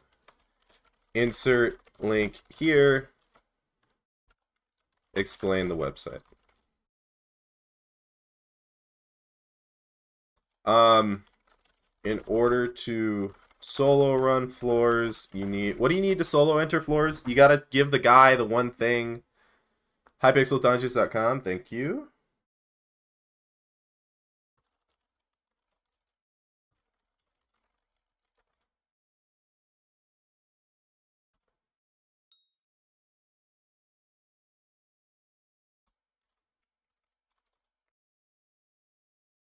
insert link here. Explain the website. In order to solo run floors, what do you need to solo enter floors? You gotta give the guy the one thing. Hypixeldungeons.com, thank you.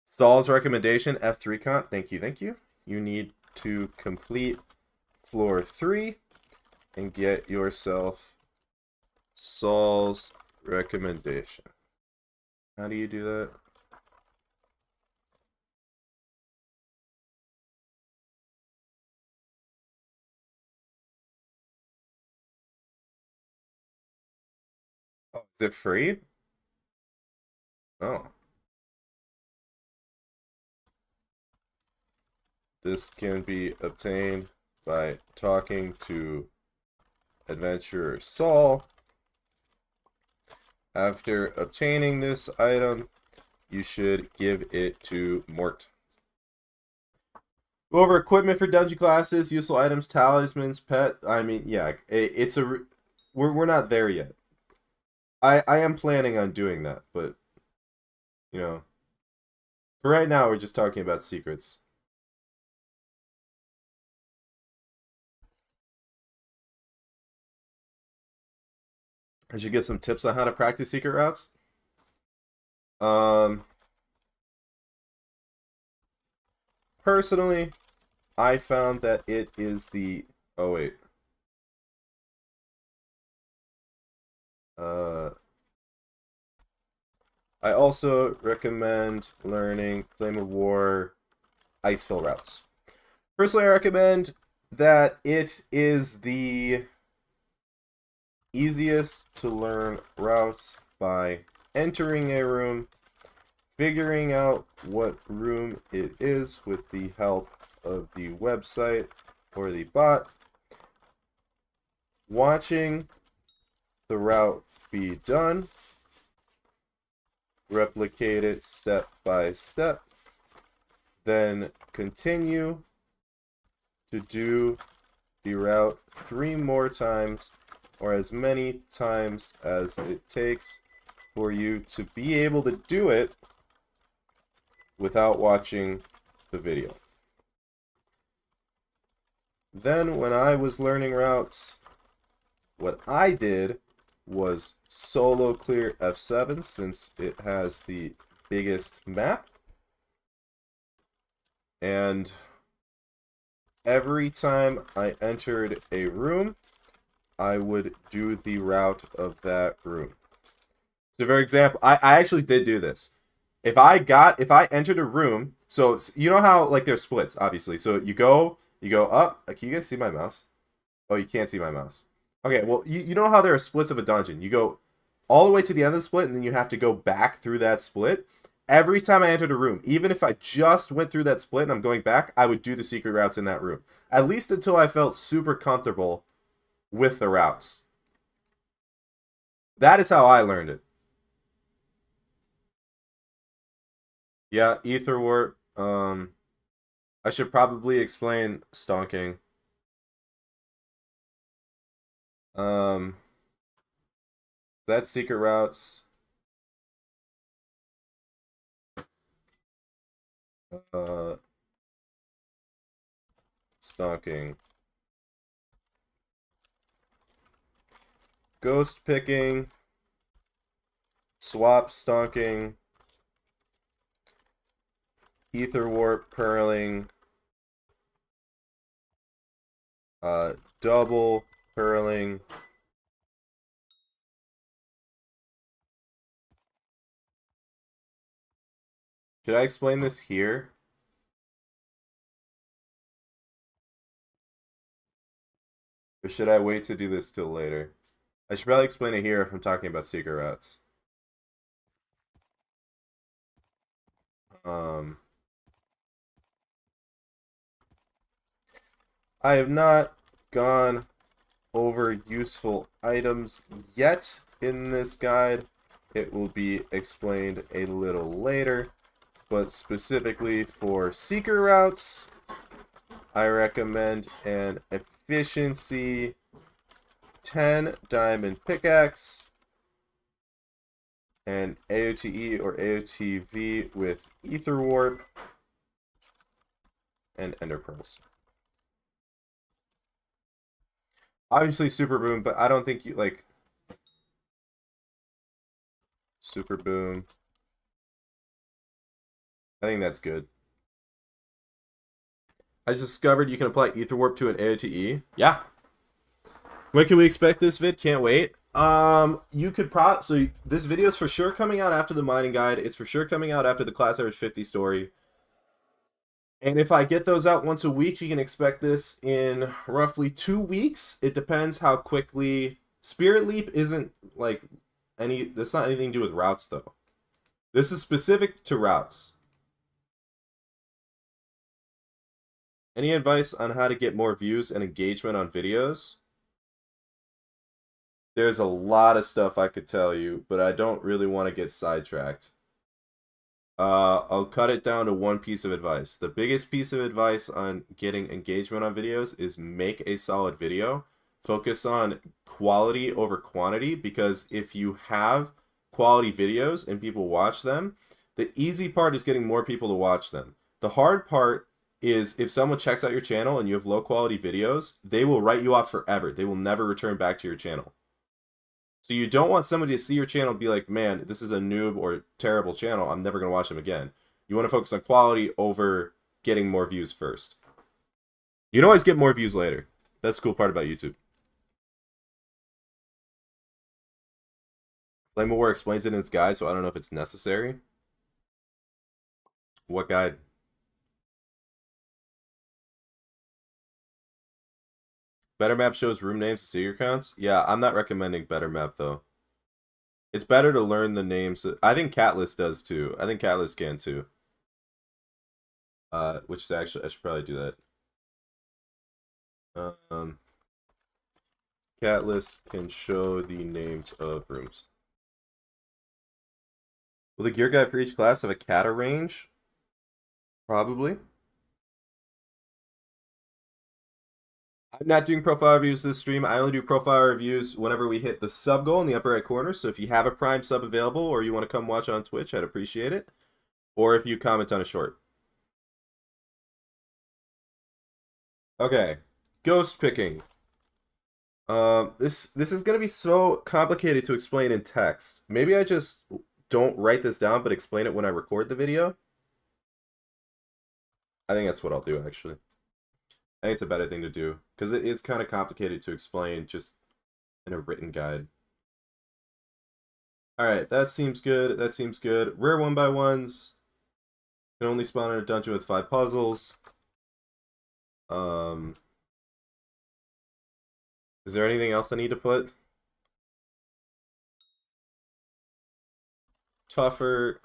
Saul's recommendation, F3 comp, thank you, thank you. You need to complete floor 3 and get yourself Saul's recommendation. How do you do that? Oh, is it free? Oh. This can be obtained by talking to adventurer Saul. After obtaining this item, you should give it to Mort. Go over equipment for dungeon classes, useful items, talismans, pet. I mean, yeah, we're not there yet. I am planning on doing that, but you know, for right now we're just talking about secrets. I should give some tips on how to practice secret routes. Personally, I found that it is the... Oh, wait. I also recommend learning Flame of War Icefill routes. Personally, I recommend that it is the easiest to learn routes by entering a room, figuring out what room it is with the help of the website or the bot, watching the route be done, replicate it step by step, then continue to do the route 3 more times, or as many times as it takes for you to be able to do it without watching the video. Then when I was learning routes, what I did was solo clear F7 since it has the biggest map. And every time I entered a room, I would do the route of that room. So for example, I actually did do this. If I entered a room, so you know how like there's splits, obviously. So you go up. Can you guys see my mouse? Oh, you can't see my mouse. Okay, well, you know how there are splits of a dungeon. You go all the way to the end of the split, and then you have to go back through that split. Every time I entered a room, even if I just went through that split and I'm going back, I would do the secret routes in that room. At least until I felt super comfortable with the routes. That is how I learned it. Yeah, ether warp. I should probably explain stonking. Um, that's secret routes. Stonking. Ghost picking. Swap stonking. Ether warp purling. Double purling. Should I explain this here? Or should I wait to do this till later? I should probably explain it here if I'm talking about secret routes. I have not gone over useful items yet in this guide. It will be explained a little later, but specifically for secret routes, I recommend an efficiency 10 diamond pickaxe and AOTE or AOTV with ether warp and ender pearls. Obviously super boom, but I don't think you like super boom. I think that's good. I just discovered you can apply ether warp to an AOTE. Yeah. When can we expect this vid? Can't wait. You could so this video is for sure coming out after the mining guide. It's for sure coming out after the class average 50 story. And if I get those out once a week, you can expect this in roughly 2 weeks. It depends how quickly. Spirit Leap isn't like that's not anything to do with routes though. This is specific to routes. Any advice on how to get more views and engagement on videos? There's a lot of stuff I could tell you, but I don't really want to get sidetracked. I'll cut it down to one piece of advice. The biggest piece of advice on getting engagement on videos is make a solid video. Focus on quality over quantity, because if you have quality videos and people watch them, the easy part is getting more people to watch them. The hard part is if someone checks out your channel and you have low quality videos, they will write you off forever. They will never return back to your channel. So you don't want somebody to see your channel and be like, man, this is a noob or terrible channel. I'm never going to watch them again. You want to focus on quality over getting more views first. You can always get more views later. That's the cool part about YouTube. Flamewar explains it in his guide, so I don't know if it's necessary. What guide? Better Map shows room names and secret counts? Yeah, I'm not recommending Better Map, though. It's better to learn the names. I think Catlist does, too. I think Catlist can, too. Which is actually, I should probably do that. Catlist can show the names of rooms. Will the gear guide for each class have a kata range? Probably. I'm not doing profile reviews this stream. I only do profile reviews whenever we hit the sub goal in the upper right corner. So if you have a Prime sub available or you want to come watch on Twitch, I'd appreciate it. Or if you comment on a short. Okay. Ghost picking. This is going to be so complicated to explain in text. Maybe I just don't write this down, but explain it when I record the video. I think that's what I'll do, actually. I think it's a better thing to do, because it is kind of complicated to explain just in a written guide. Alright, that seems good. That seems good. Rare 1x1s can only spawn in a dungeon with 5 puzzles. Is there anything else I need to put? Tougher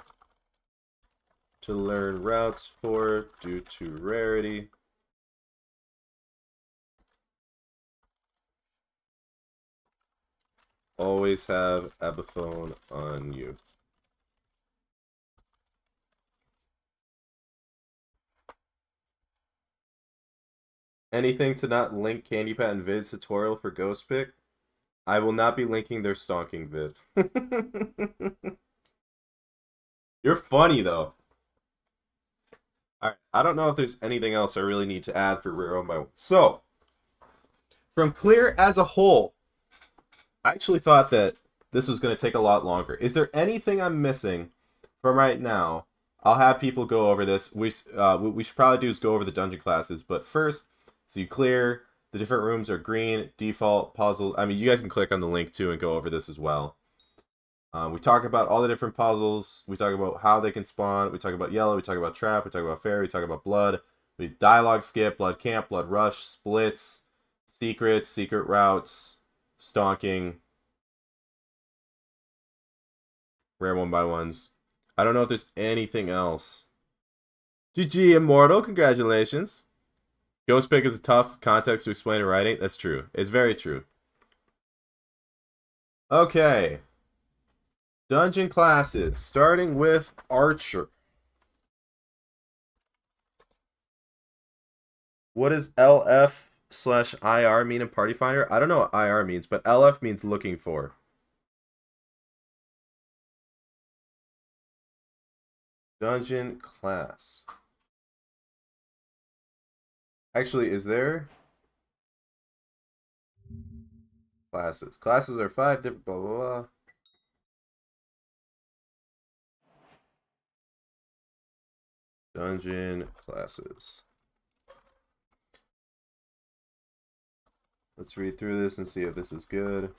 to learn routes for due to rarity. Always have Abaphone on you. Anything to not link Candy Pat and Vid's tutorial for Ghost Pick? I will not be linking their stalking vid. You're funny, though. Alright, I don't know if there's anything else I really need to add for Rare 1x1. So, from Clear as a whole, I actually thought that this was going to take a lot longer. Is there anything I'm missing from right now? I'll have people go over this. We should probably do is go over the dungeon classes. But first, so you clear, the different rooms are green, default, puzzle. I mean, you guys can click on the link too and go over this as well. We talk about all the different puzzles. We talk about how they can spawn. We talk about yellow. We talk about trap. We talk about fairy. We talk about blood. We dialogue skip, blood camp, blood rush, splits, secrets, secret routes, stalking, rare 1x1s. I don't know if there's anything else. GG Immortal, congratulations. Ghost Pick is a tough context to explain in writing. That's true. It's very true. Okay. Dungeon classes, starting with Archer. What does LF/IR mean in Party Finder? I don't know what IR means, but LF means looking for. Dungeon class. Actually, is there? Classes. Classes are 5 different blah blah blah. Dungeon classes. Let's read through this and see if this is good.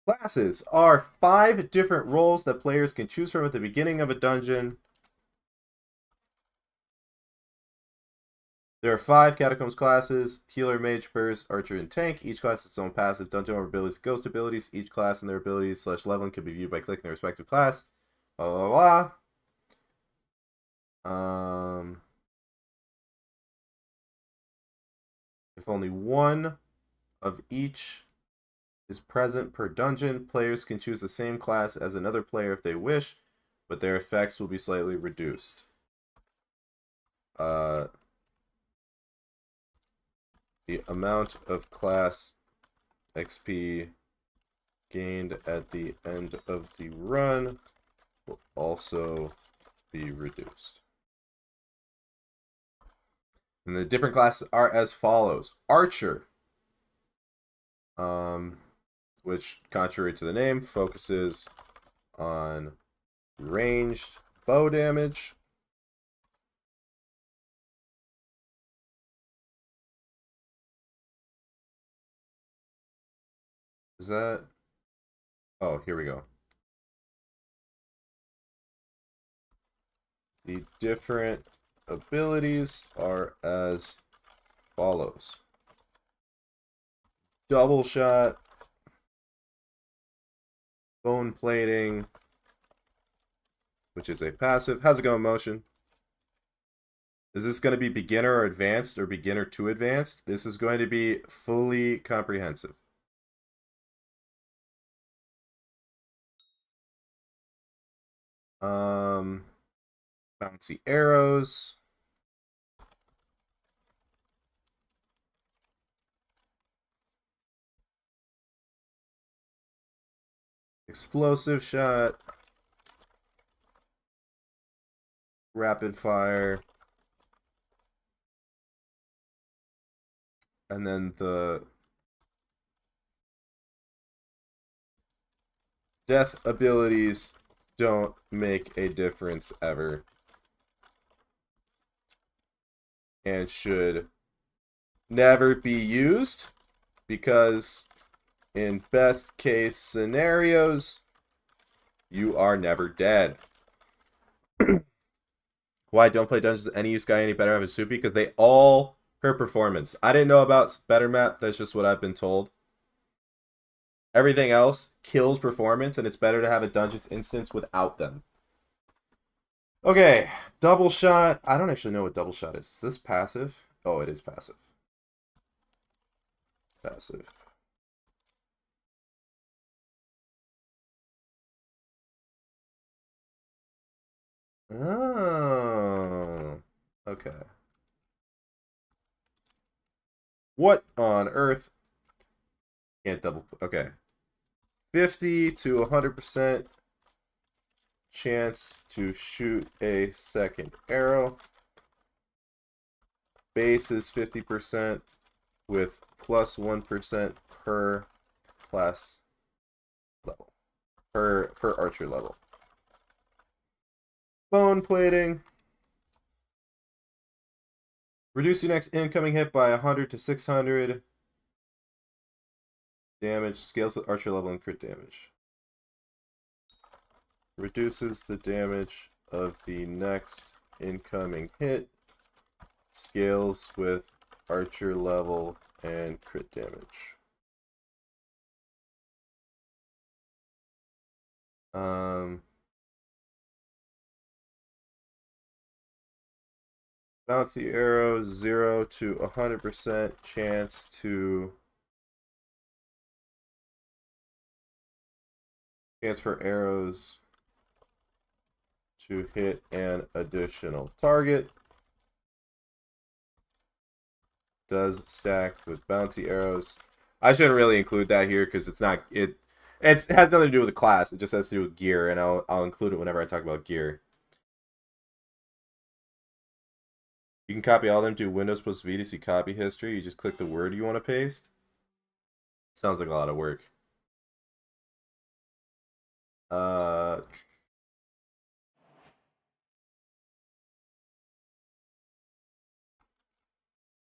Classes are 5 different roles that players can choose from at the beginning of a dungeon. There are 5 Catacombs classes: Healer, Mage, Burst, Archer, and Tank. Each class has its own passive, dungeon abilities, ghost abilities. Each class and their abilities / leveling can be viewed by clicking their respective class. Blah, blah, blah. If only one of each is present per dungeon, players can choose the same class as another player if they wish, but their effects will be slightly reduced. The amount of class XP gained at the end of the run will also be reduced. And the different classes are as follows. Archer, which, contrary to the name, focuses on ranged bow damage. Is that... Oh, here we go. The different abilities are as follows. Double shot, bone plating, which is a passive. How's it going, Motion? Is this going to be beginner or advanced or beginner to advanced? This is going to be fully comprehensive. Bouncy arrows. Explosive shot. Rapid fire. And then the death abilities don't make a difference ever. and should never be used because in best case scenarios, you are never dead. Why don't play Dungeons with any use guy any better of a Soupy? Because they all hurt performance. I didn't know about Better Map. That's just what I've been told. Everything else kills performance, and it's better to have a Dungeons instance without them. Okay, double shot. I don't actually know what double shot is. Is this passive? Oh, it is passive. Passive. Oh, okay. What on earth? Can't double. Okay. 50 to 100% chance to shoot a second arrow. Base is 50% with plus 1% per class level. Per archer level. Bone plating. Reduce your next incoming hit by 100 to 600. Damage scales with archer level and crit damage. Reduces the damage of the next incoming hit. Scales with archer level and crit damage. Bouncy arrows, 0 to 100% chance for arrows to hit an additional target. Does stack with bouncy arrows. I shouldn't really include that here because it's not it has nothing to do with the class. It just has to do with gear, and I'll include it whenever I talk about gear. You can copy all of them, do Windows plus V to see copy history. You just click the word you want to paste. Sounds like a lot of work.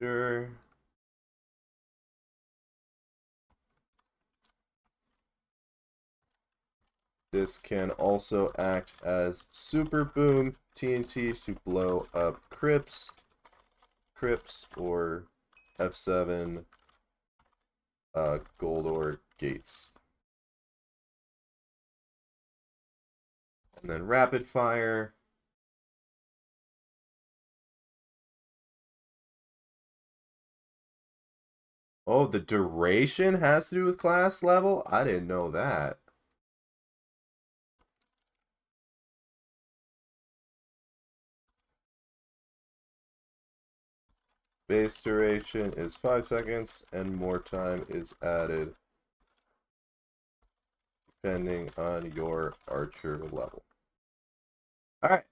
Sure. This can also act as Super Boom TNT to blow up crypts or F7 gold ore gates. And then rapid fire. Oh, the duration has to do with class level? I didn't know that. Base duration is 5 seconds, and more time is added depending on your archer level. Alright.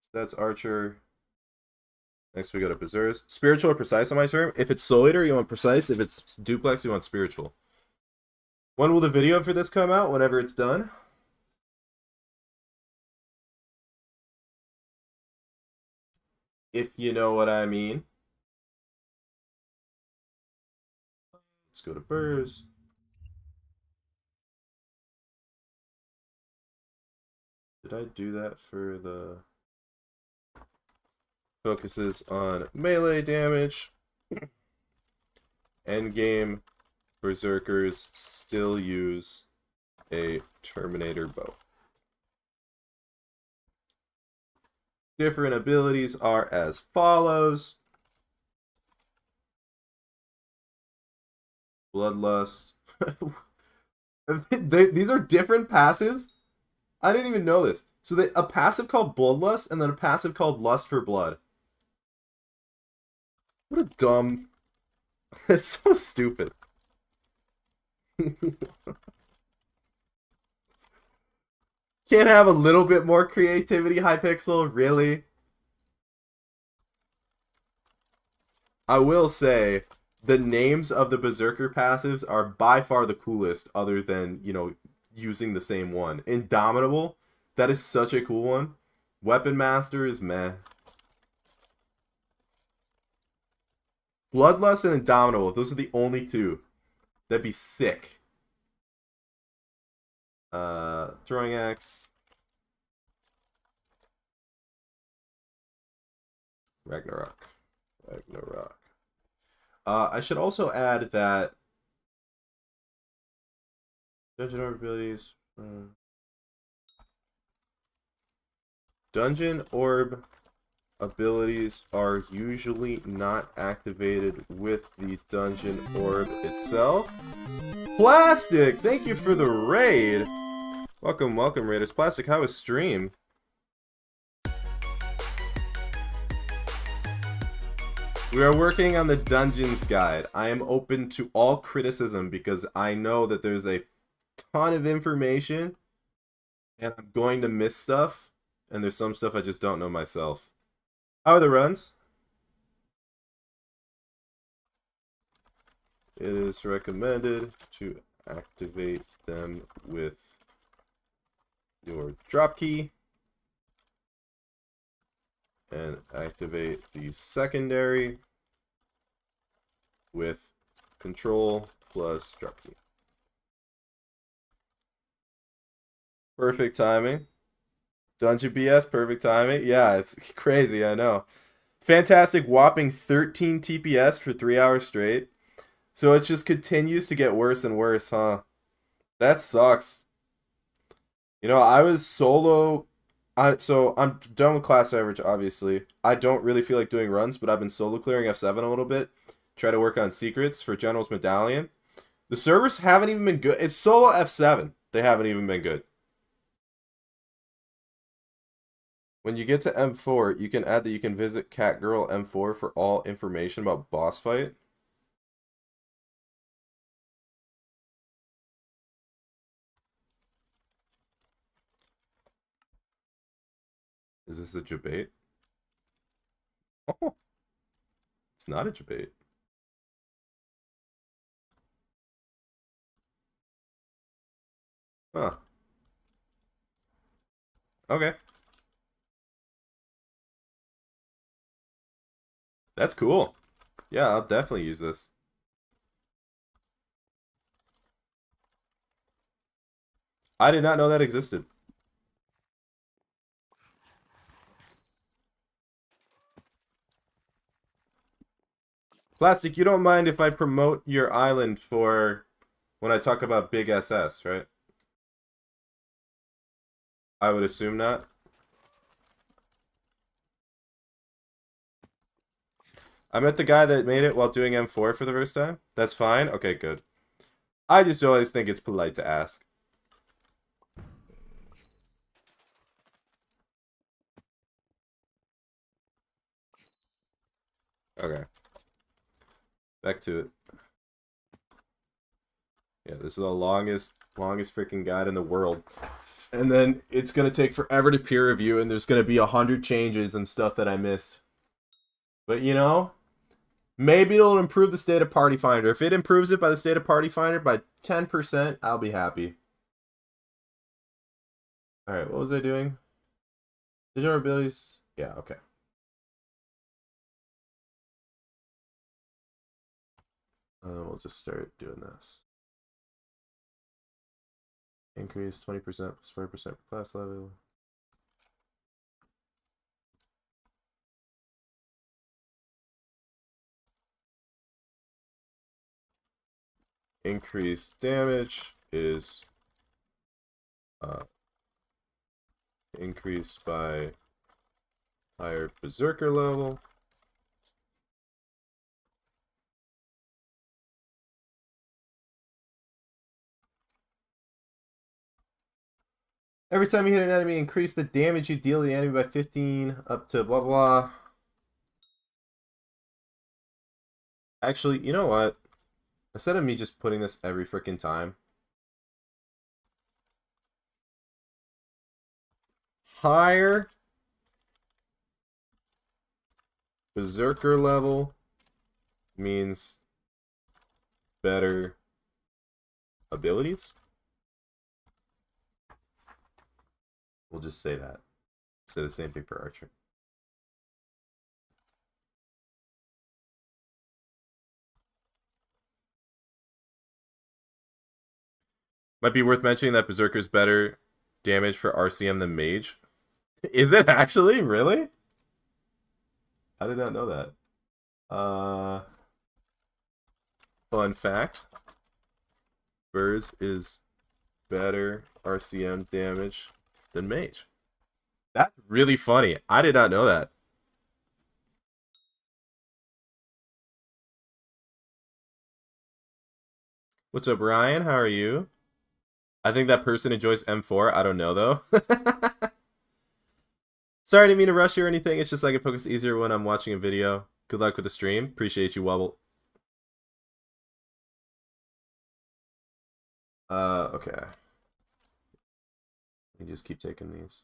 So that's archer. Next we go to Berserkers. Spiritual or precise on my server? If it's Solitaire, you want precise. If it's duplex, you want spiritual. When will the video for this come out? Whenever it's done. If you know what I mean. Let's go to Burrs. Did I do that for the focuses on melee damage? Endgame Berserkers still use a Terminator bow. Different abilities are as follows. Bloodlust. These are different passives? I didn't even know this. So a passive called Bloodlust and then a passive called Lust for Blood. What a dumb... It's so stupid. Can't have a little bit more creativity, Hypixel? Really? I will say, the names of the Berserker passives are by far the coolest, other than, you know, using the same one. Indomitable, that is such a cool one. Weapon Master is meh. Bloodlust and Indomitable. Those are the only two. That'd be sick. Throwing axe. Ragnarok. I should also add that dungeon orb abilities. Dungeon orb abilities are usually not activated with the dungeon orb itself. Plastic, thank you for the raid. Welcome, welcome, Raiders. Plastic, how was stream? We are working on the Dungeons Guide. I am open to all criticism because I know that there's a ton of information and I'm going to miss stuff, and there's some stuff I just don't know myself. How are the runs? It is recommended to activate them with your drop key and activate the secondary with control plus drop key. Perfect timing. Dungeon BS, perfect timing. Yeah, it's crazy, I know. Fantastic whopping 13 TPS for 3 hours straight. So it just continues to get worse and worse, huh? That sucks. You know, I was solo. So I'm done with class average, obviously. I don't really feel like doing runs, but I've been solo clearing F7 a little bit. Try to work on secrets for General's Medallion. The servers haven't even been good. It's solo F7. They haven't even been good. When you get to M4, you can add that you can visit Catgirl M4 for all information about boss fight. Is this a debate? Oh, it's not a debate. Huh. Okay. That's cool. Yeah, I'll definitely use this. I did not know that existed. Plastic, you don't mind if I promote your island for when I talk about Big SS, right? I would assume not. I met the guy that made it while doing M4 for the first time. That's fine? Okay, good. I just always think it's polite to ask. Okay. Back to it. Yeah, this is the longest freaking guide in the world. And then it's going to take forever to peer review, and there's going to be 100 changes and stuff that I missed. But, you know, maybe it'll improve the state of Party Finder. If it improves it by the state of Party Finder by 10%, I'll be happy. Alright, what was I doing? Digital abilities? Yeah, okay. We'll just start doing this. Increase 20% plus 40% per class level. Increased damage is increased by higher berserker level. Every time you hit an enemy, increase the damage you deal the enemy by 15 up to blah blah. Actually, you know what? Instead of me just putting this every freaking time, higher berserker level means better abilities. We'll just say that. Say the same thing for Archer. Might be worth mentioning that Berserker's better damage for RCM than Mage. Is it actually? Really? I did not know that. Fun fact. Burz is better RCM damage than Mage. That's really funny. I did not know that. What's up, Ryan? How are you? I think that person enjoys M4. I don't know, though. Sorry, I didn't mean to rush you or anything. It's just I can focus easier when I'm watching a video. Good luck with the stream. Appreciate you, Wubble. Okay. Let me just keep taking these.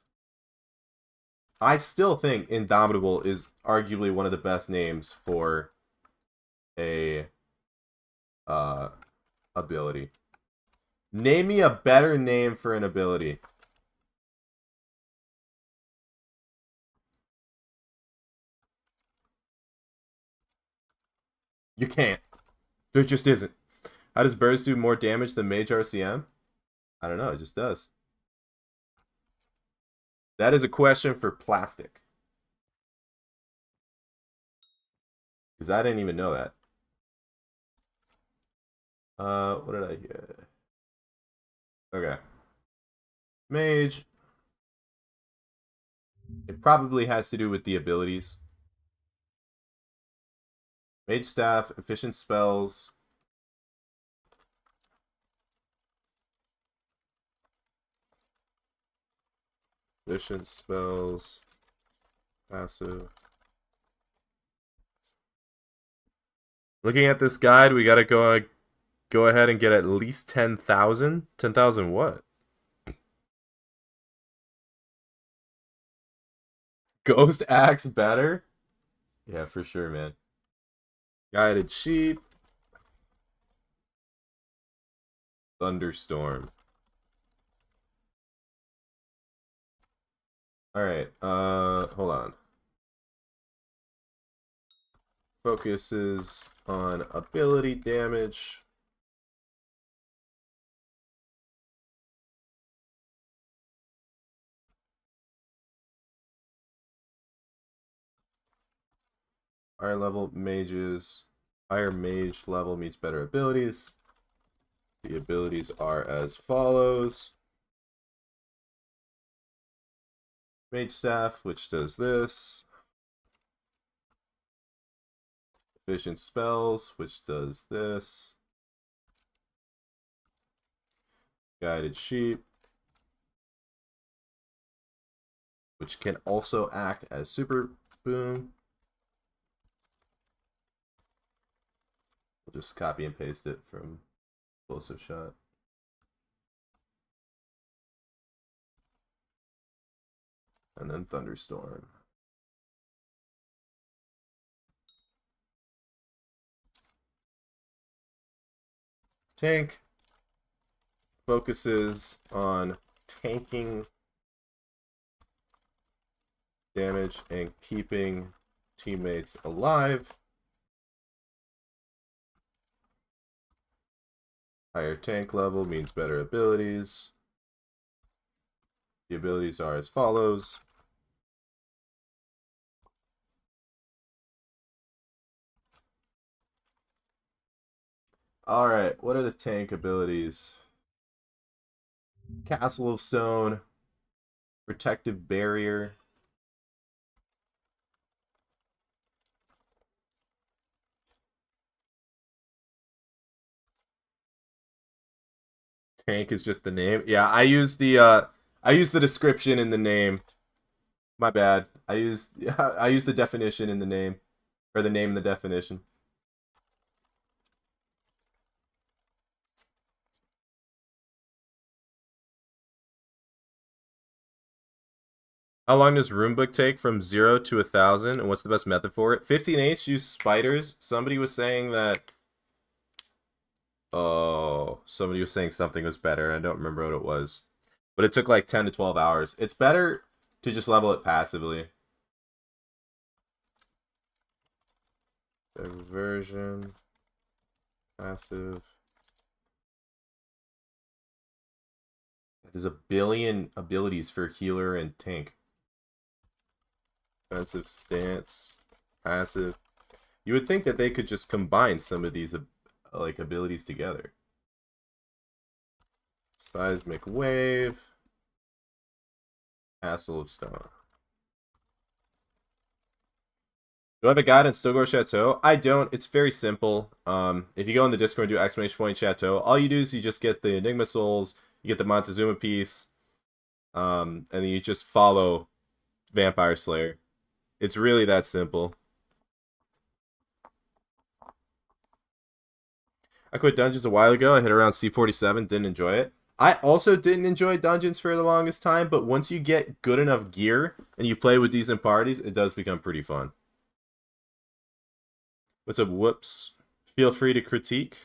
I still think Indomitable is arguably one of the best names for a ability. Name me a better name for an ability. You can't. There just isn't. How does Burz do more damage than Mage RCM? I don't know, it just does. That is a question for Plastic. Because I didn't even know that. What did I get? Okay. Mage. It probably has to do with the abilities. Mage Staff, efficient spells. Efficient spells. Passive. Looking at this guide, we gotta go ahead and get at least 10,000. 10,000 what? Ghost Axe better? Yeah, for sure, man. Guided Sheep. Thunderstorm. Alright, hold on. Focuses on ability damage. Higher level mages. Higher mage level means better abilities. The abilities are as follows. Mage Staff, which does this. Efficient Spells, which does this. Guided Sheep, which can also act as Super Boom. We'll just copy and paste it from Explosive Shot. And then Thunderstorm. Tank focuses on tanking damage and keeping teammates alive. Higher tank level means better abilities. The abilities are as follows. Alright, what are the tank abilities? Castle of Stone, Protective Barrier, Tank is just the name. Yeah, I use the description in the name. My bad. I use the definition in the name, or the name in the definition. How long does Runebook take from 0 to 1,000, and what's the best method for it? 15H use spiders. Somebody was saying that. Oh, somebody was saying something was better. I don't remember what it was, but it took like 10 to 12 hours. It's better to just level it passively. Diversion, passive. There's a billion abilities for healer and tank. Defensive stance, passive. You would think that they could just combine some of these like abilities together. Seismic wave. Castle of Stone. Do I have a guide on Stilgore Chateau? I don't. It's very simple. If you go in the Discord and do exclamation point Chateau, all you do is you just get the Enigma Souls, you get the Montezuma piece, and then you just follow Vampire Slayer. It's really that simple. I quit Dungeons a while ago. I hit around C47, didn't enjoy it. I also didn't enjoy Dungeons for the longest time, but once you get good enough gear and you play with decent parties, it does become pretty fun. What's up, Whoops? Feel free to critique.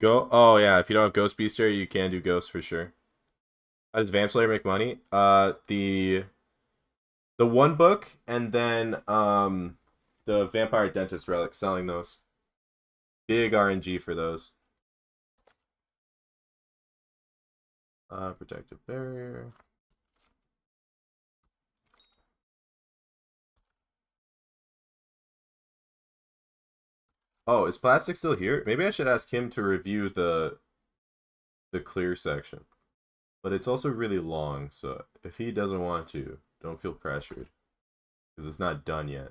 Go. Oh, yeah, if you don't have Ghost Beaster, you can do Ghost for sure. How does Vamp Slayer make money? The one book, and then the Vampire Dentist Relic, selling those. Big RNG for those. Protective Barrier. Oh, is Plastic still here? Maybe I should ask him to review the clear section. But it's also really long, so if he doesn't want to, don't feel pressured. Because it's not done yet.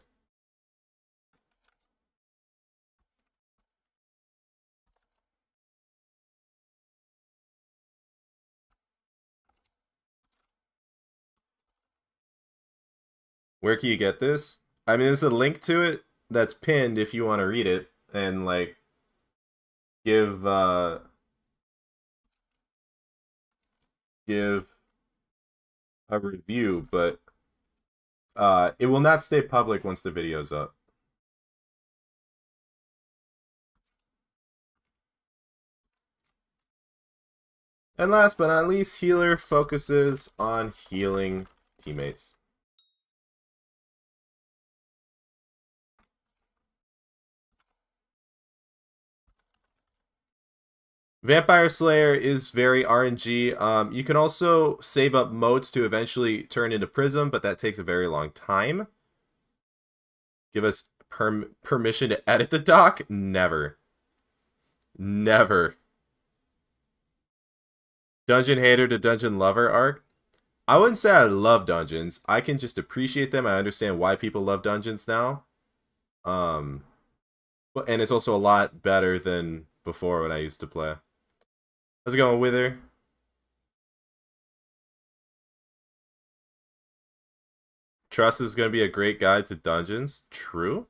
Where can you get this? I mean, there's a link to it that's pinned if you want to read it and like give a review, but it will not stay public once the video's up. And last but not least, Healer focuses on healing teammates. Vampire Slayer is very RNG. You can also save up motes to eventually turn into Prism, but that takes a very long time. Give us permission to edit the doc? Never. Never. Dungeon hater to dungeon lover arc? I wouldn't say I love dungeons. I can just appreciate them. I understand why people love dungeons now. And it's also a lot better than before when I used to play. How's it going, Wither? Trust is going to be a great guide to dungeons. True.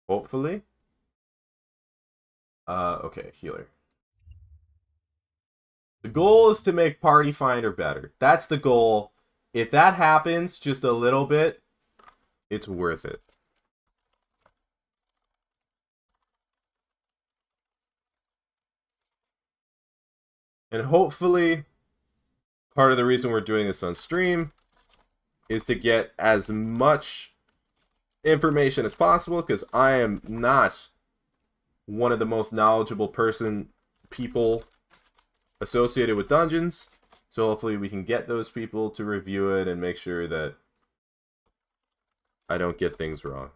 Hopefully. Okay, Healer. The goal is to make Party Finder better. That's the goal. If that happens just a little bit, it's worth it. And hopefully, part of the reason we're doing this on stream is to get as much information as possible, because I am not one of the most knowledgeable people associated with dungeons. So hopefully we can get those people to review it and make sure that I don't get things wrong.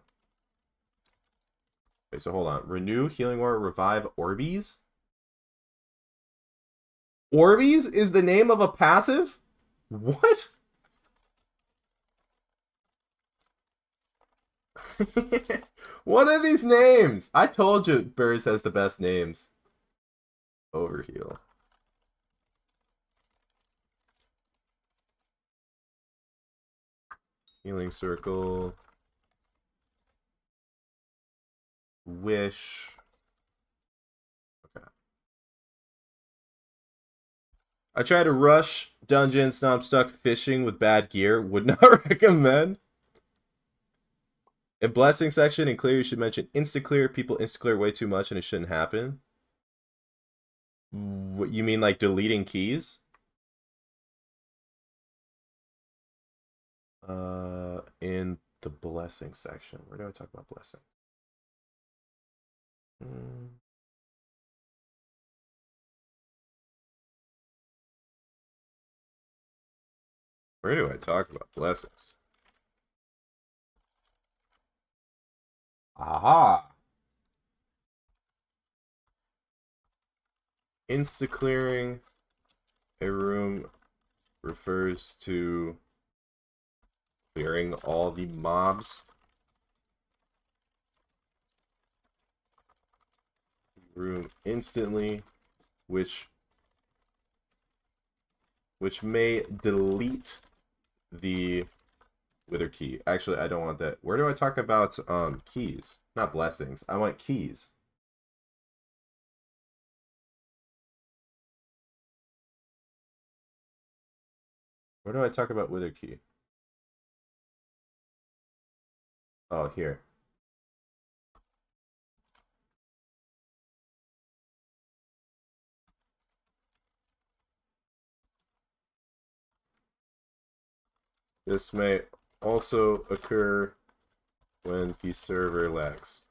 Okay, so hold on. Renew, Healing Word, Revive, Orbeez? Orbeez is the name of a passive? What? What are these names? I told you Burrs has the best names. Overheal. Healing Circle. Wish. Okay. I try to rush dungeons, now I'm stuck fishing with bad gear. Would not recommend. In Blessing section, in Clear, you should mention insta-clear. People insta-clear way too much and it shouldn't happen. What, you mean like deleting keys? In the Blessing section. Where do I talk about Blessing? Where do I talk about blessings? Aha! Insta-clearing a room refers to clearing all the mobs. Room instantly, which may delete the wither key. Actually, I don't want that. Where do I talk about keys? Not blessings. I want keys. Where do I talk about wither key? Oh, here. This may also occur when the server lags.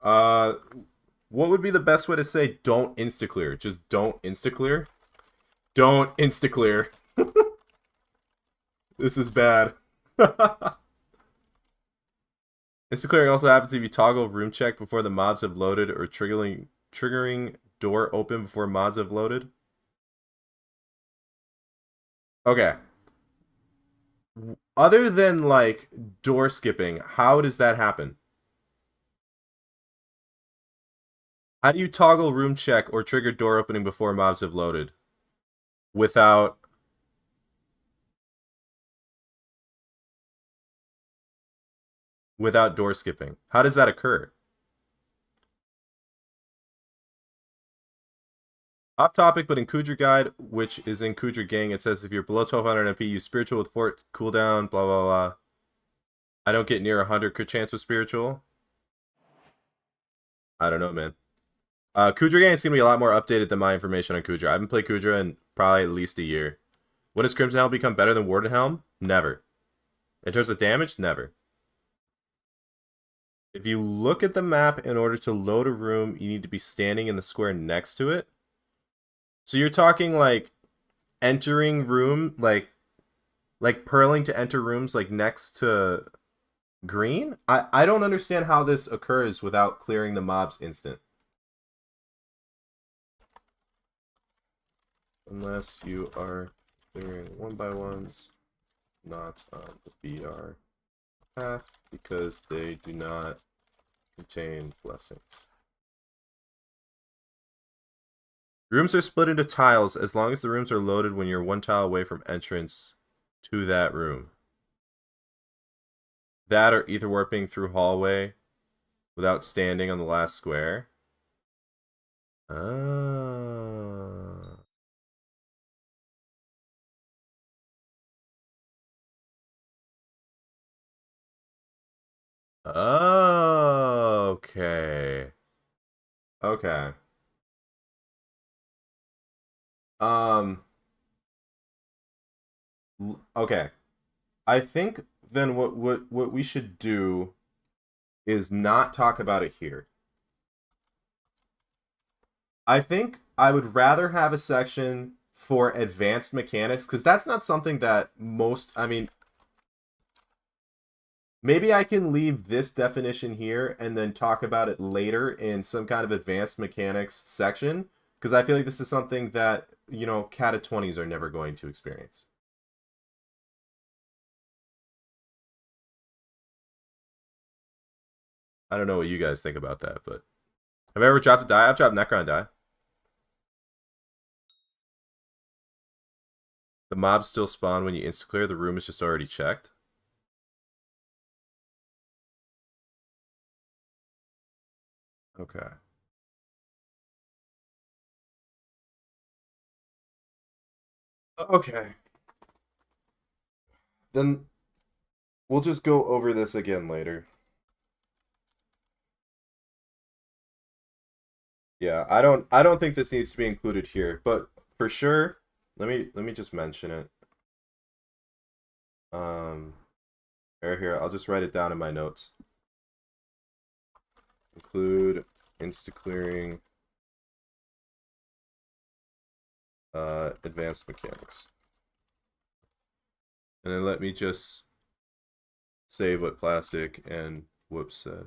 What would be the best way to say don't insta-clear? Just don't insta-clear? Don't insta-clear. This is bad. Insta-clearing also happens if you toggle room check before the mods have loaded or triggering door open before mods have loaded. Okay. Other than, like, door skipping, how does that happen? How do you toggle room check or trigger door opening before mobs have loaded? Without door skipping. How does that occur? Off topic, but in Kudra Guide, which is in Kudra Gang, it says if you're below 1200 MP, use Spiritual with Fort cooldown, blah, blah, blah. I don't get near 100 crit chance with Spiritual. I don't know, man. Kudra Gang is going to be a lot more updated than my information on Kudra. I haven't played Kudra in probably at least a year. When does Crimson Helm become better than Warden Helm? Never. In terms of damage? Never. If you look at the map, in order to load a room, you need to be standing in the square next to it. So you're talking like entering room, like purling to enter rooms like next to green? I don't understand how this occurs without clearing the mobs instant. Unless you are clearing 1x1s, not on the BR path, because they do not contain blessings. Rooms are split into tiles as long as the rooms are loaded when you're one tile away from entrance to that room. That or ether warping through hallway without standing on the last square. Oh. Okay. Okay. Okay. I think then what we should do is not talk about it here. I think I would rather have a section for advanced mechanics, because that's not something that most, I mean, maybe I can leave this definition here and then talk about it later in some kind of advanced mechanics section, because I feel like this is something that, you know, Cata 20s are never going to experience. I don't know what you guys think about that, but have I ever dropped a die? I've dropped Necron die. The mobs still spawn when you insta-clear. The room is just already checked. Okay. Okay. Then we'll just go over this again later. Yeah, I don't think this needs to be included here, but for sure, let me just mention it. Right here, I'll just write it down in my notes. Include insta-clearing advanced mechanics. And then let me just save what plastic and whoops said.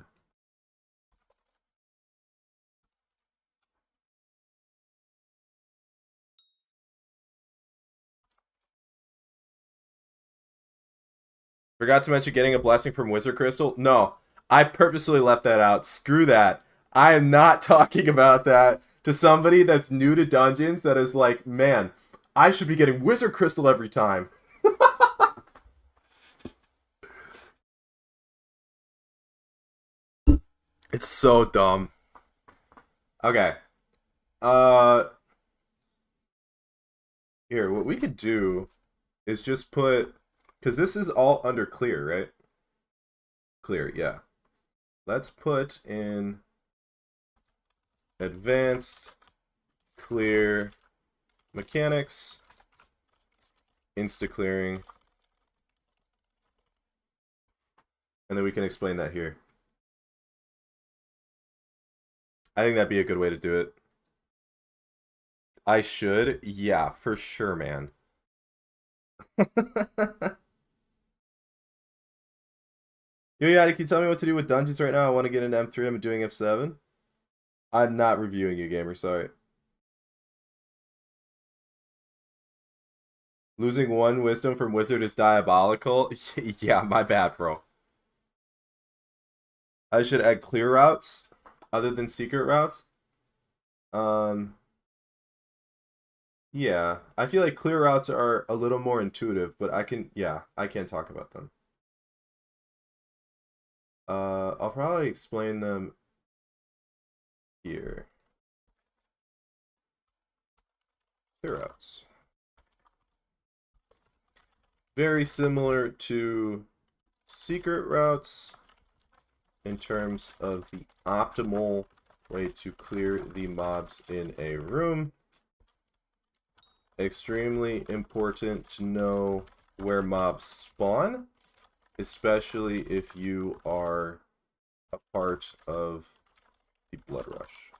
Forgot to mention getting a blessing from Wizard Crystal. No, I purposely left that out. Screw that. I am not talking about that to somebody that's new to dungeons that is like, man, I should be getting Wizard Crystal every time. It's so dumb. Okay. Here, what we could do is just put, because this is all under clear, right? Clear, yeah. Let's put in advanced clear mechanics, insta clearing, and then we can explain that here. I think that'd be a good way to do it. I should? Yeah, for sure, man. Yo, Yadi, can you tell me what to do with dungeons right now? I want to get into M3. I'm doing F7. I'm not reviewing you, gamer. Sorry. Losing one wisdom from wizard is diabolical. Yeah, my bad, bro. I should add clear routes other than secret routes. Yeah, I feel like clear routes are a little more intuitive, but I can talk about them. I'll probably explain them here. Clear routes. Very similar to secret routes in terms of the optimal way to clear the mobs in a room. Extremely important to know where mobs spawn, especially if you are a part of the Blood Rush.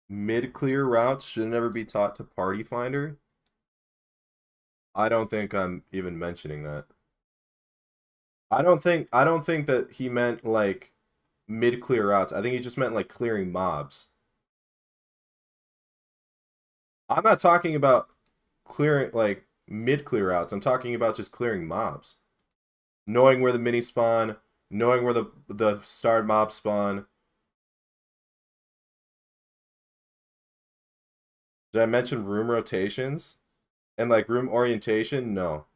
Mid-clear routes should never be taught to Party Finder. I don't think I'm even mentioning that. I don't think that he meant like mid-clear routes. I think he just meant like clearing mobs. I'm not talking about clearing like mid-clear routes. I'm talking about just clearing mobs. Knowing where the mini spawn, knowing where the starred mobs spawn. Did I mention room rotations? And like room orientation? No.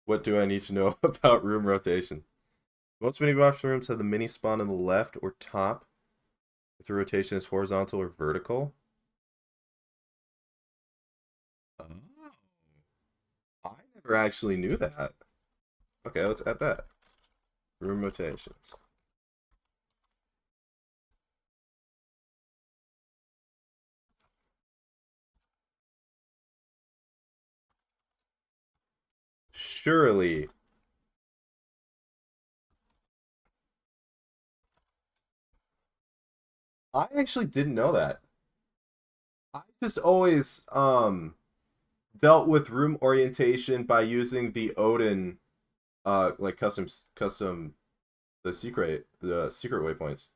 What do I need to know about room rotation? Most mini box rooms have the mini spawn on the left or top if the rotation is horizontal or vertical. Oh. I never actually knew that. Okay, let's add that. Room rotations. Surely. I actually didn't know that. I just always dealt with room orientation by using the Odin like custom the secret waypoints.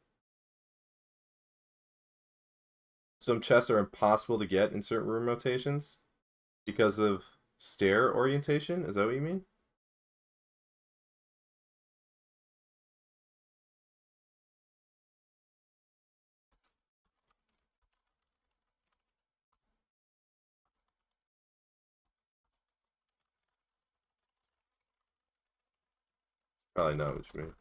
Some chests are impossible to get in certain room rotations because of stair orientation. Is that what you mean? Probably not what you mean.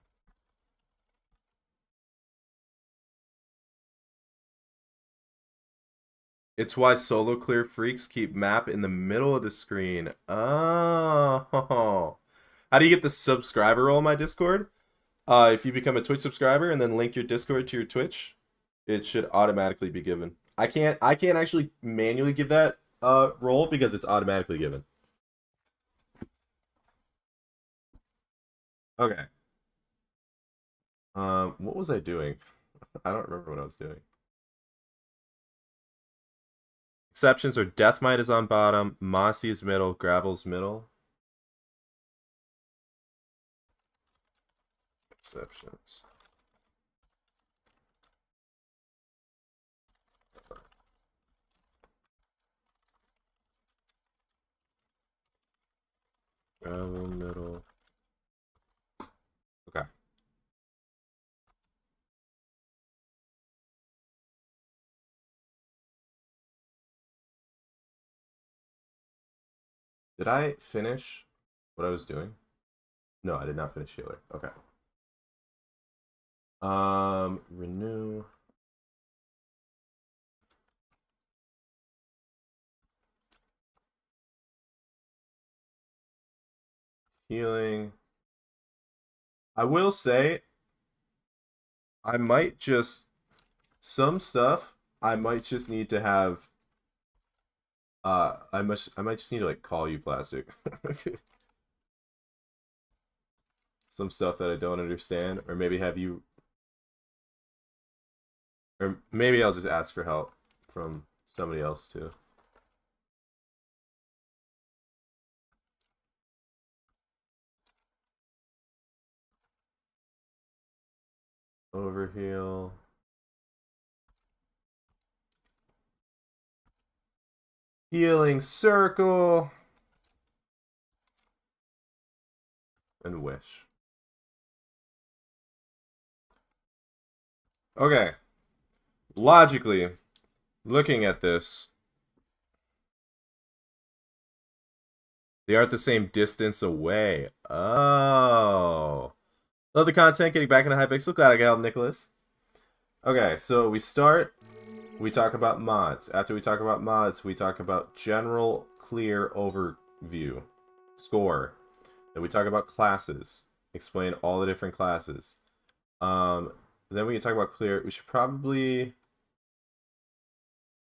It's why solo clear freaks keep map in the middle of the screen. Oh. How do you get the subscriber role in my Discord? If you become a Twitch subscriber and then link your Discord to your Twitch, it should automatically be given. I can't actually manually give that roll because it's automatically given. Okay. What was I doing? I don't remember what I was doing. Exceptions are Deathmite is on bottom, Mossy is middle, Gravel's middle. Exceptions. Gravel middle. Okay. Did I finish what I was doing? No, I did not finish healer. Okay. Renew. Healing. I will say, I might just, some stuff, I might just need to have, I might just need to, like, call you plastic. Some stuff that I don't understand, or maybe have you, or maybe I'll just ask for help from somebody else, too. Overheal. Healing circle. And wish. Okay. Logically, looking at this, they are at the same distance away. Oh. Love the content, getting back into Hypixel. Glad I got help, Nicholas. Okay, so we start, we talk about mods. After we talk about mods, we talk about general clear overview. Score. Then we talk about classes. Explain all the different classes. Then we can talk about clear. We should probably...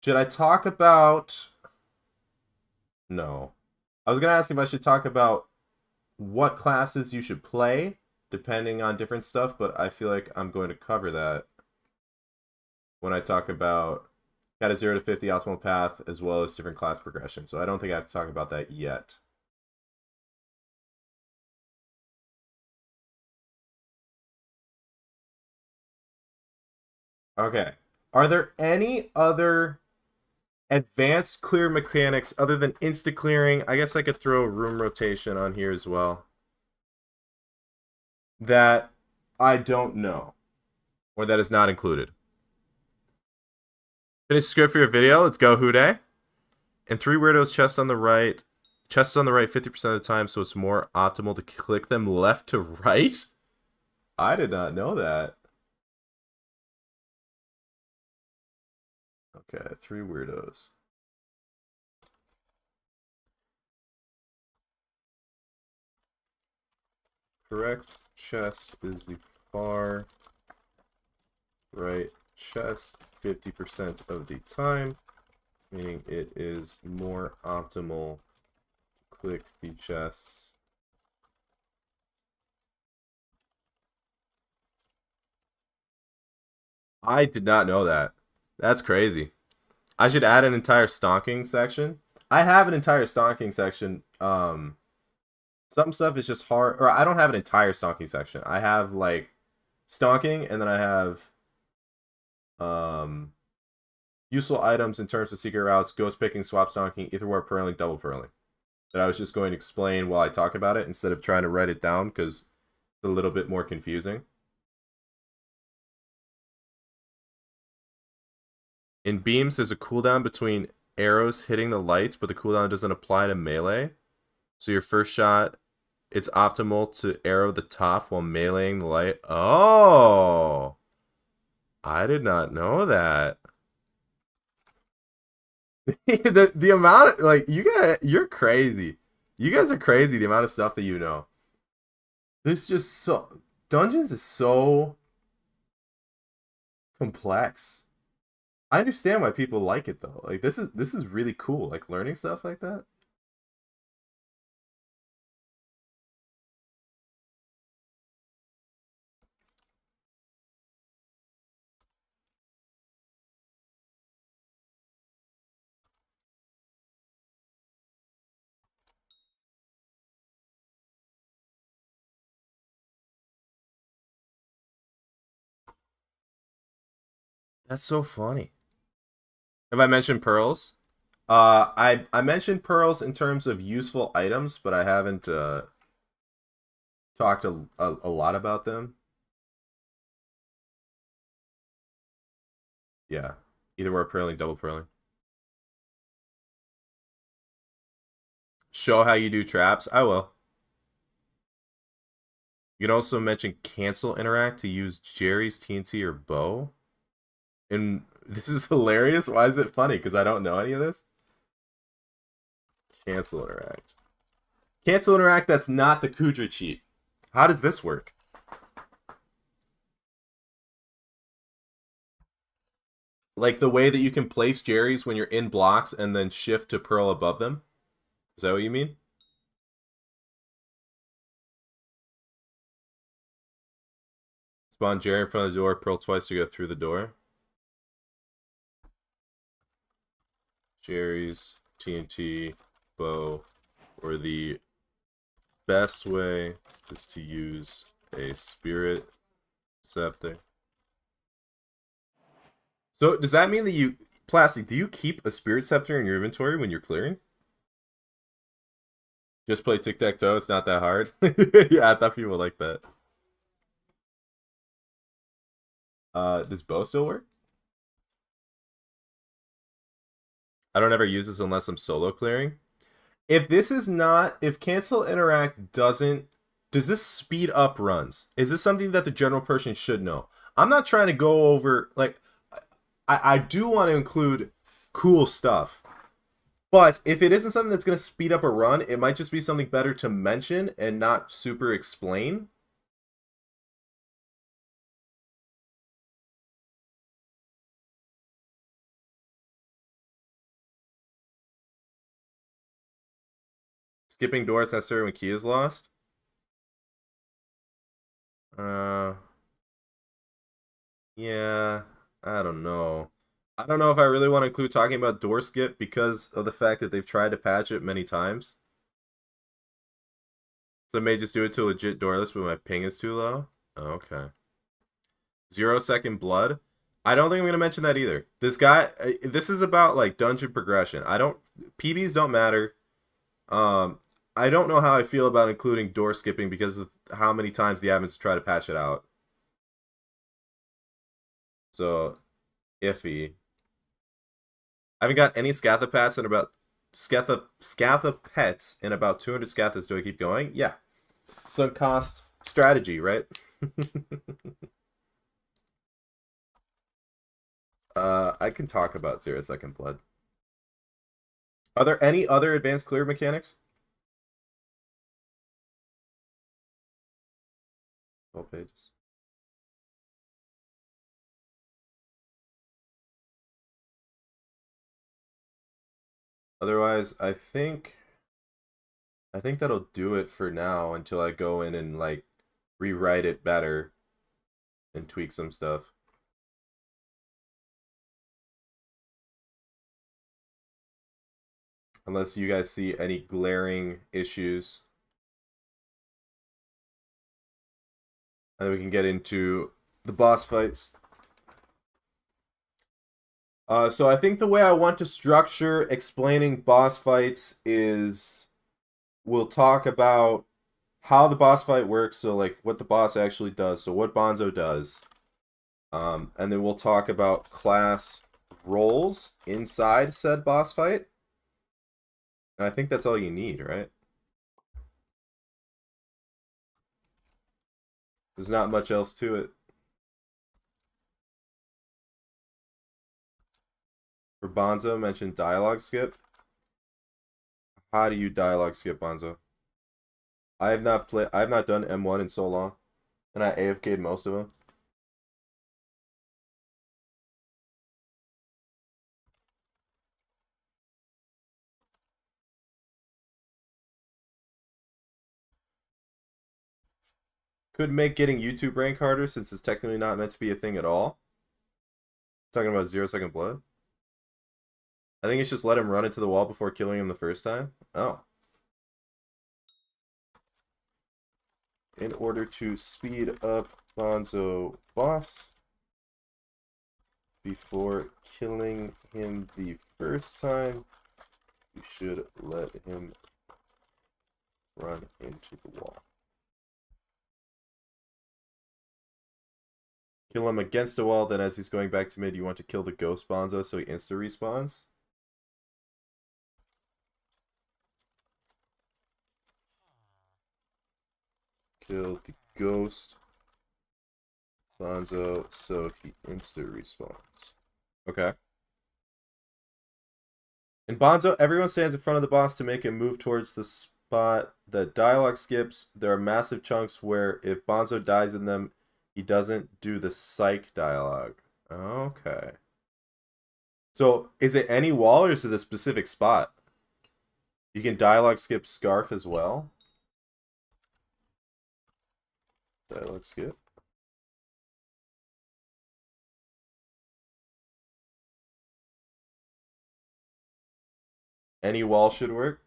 Should I talk about... No. I was going to ask if I should talk about what classes you should play, depending on different stuff, but I feel like I'm going to cover that when I talk about got a 0 to 50 optimal path, as well as different class progression. So I don't think I have to talk about that yet. Okay. Are there any other advanced clear mechanics other than insta clearing? I guess I could throw room rotation on here as well, that I don't know, or that is not included. Finish the script for your video. Let's go, Houday. And 3 weirdos chest on the right. Chest on the right 50% of the time, so it's more optimal to click them left to right? I did not know that. Okay, 3 weirdos. Correct chest is the far right chest 50% of the time, meaning it is more optimal to click the chests. I did not know that. That's crazy. I should add an entire stalking section. I have an entire stalking section. Some stuff is just hard, or I don't have an entire stalking section. I have like stalking, and then I have useful items in terms of secret routes, ghost picking, swap stalking, ether warp purling, double purling. That I was just going to explain while I talk about it instead of trying to write it down because it's a little bit more confusing. In beams, there's a cooldown between arrows hitting the lights, but the cooldown doesn't apply to melee. So your first shot, it's optimal to arrow the top while meleeing the light. Oh! I did not know that. the amount of, like, you're crazy. You guys are crazy, the amount of stuff that you know. This just so... Dungeons is so complex. I understand why people like it though. Like this is really cool. Like learning stuff like that. That's so funny. Have I mentioned pearls? I mentioned pearls in terms of useful items, but I haven't talked a lot about them. Yeah, either we're pearling, double pearling. Show how you do traps. I will. You can also mention cancel interact to use Jerry's TNT or bow. And this is hilarious. Why is it funny? Because I don't know any of this. Cancel interact. Cancel interact, that's not the Kudra cheat. How does this work? Like the way that you can place Jerry's when you're in blocks and then shift to pearl above them? Is that what you mean? Spawn Jerry in front of the door, pearl twice to go through the door. Jerry's, TNT, bow, or the best way is to use a spirit scepter. So does that mean that you, Plastic, do you keep a spirit scepter in your inventory when you're clearing? Just play tic-tac-toe, it's not that hard. Yeah, I thought people like that. Does bow still work? I don't ever use this unless I'm solo clearing. If this is not, if cancel interact doesn't, does this speed up runs? Is this something that the general person should know? I'm not trying to go over, like, I do want to include cool stuff. But if it isn't something that's going to speed up a run, it might just be something better to mention and not super explain. Skipping doors necessary when key is lost. Yeah, I don't know. I don't know if I really want to include talking about door skip because of the fact that they've tried to patch it many times. So I may just do it to legit doorless, but my ping is too low. Okay. 0-second blood. I don't think I'm going to mention that either. This guy, this is about like dungeon progression. PBs don't matter. I don't know how I feel about including door skipping because of how many times the admins try to patch it out. So, iffy. I haven't got any Scatha pets in about Scatha pets in about 200 Scathas. Do I keep going? Yeah. Sunk cost strategy, right? I can talk about 0-second blood. Are there any other advanced clear mechanics? 12 pages. Otherwise, I think that'll do it for now until I go in and like rewrite it better and tweak some stuff. Unless you guys see any glaring issues. And then we can get into the boss fights. So I think the way I want to structure explaining boss fights is we'll talk about how the boss fight works, so like what the boss actually does, so what Bonzo does. And then we'll talk about class roles inside said boss fight. And I think that's all you need, right? There's not much else to it. For Bonzo, mentioned dialogue skip. How do you dialogue skip, Bonzo? I have not done M1 in so long, and I AFK'd most of them. Could make getting YouTube rank harder since it's technically not meant to be a thing at all. Talking about 0-second blood. I think it's just let him run into the wall before killing him the first time. Oh. In order to speed up Bonzo boss before killing him the first time, you should let him run into the wall. Kill him against a wall, then as he's going back to mid, you want to kill the ghost Bonzo so he insta-respawns. Kill the ghost Bonzo so he insta-respawns. Okay. In Bonzo, everyone stands in front of the boss to make him move towards the spot that dialogue skips. There are massive chunks where if Bonzo dies in them, he doesn't do the psych dialogue. Okay. So, is it any wall or is it a specific spot? You can dialogue skip Scarf as well. Dialogue skip. Any wall should work.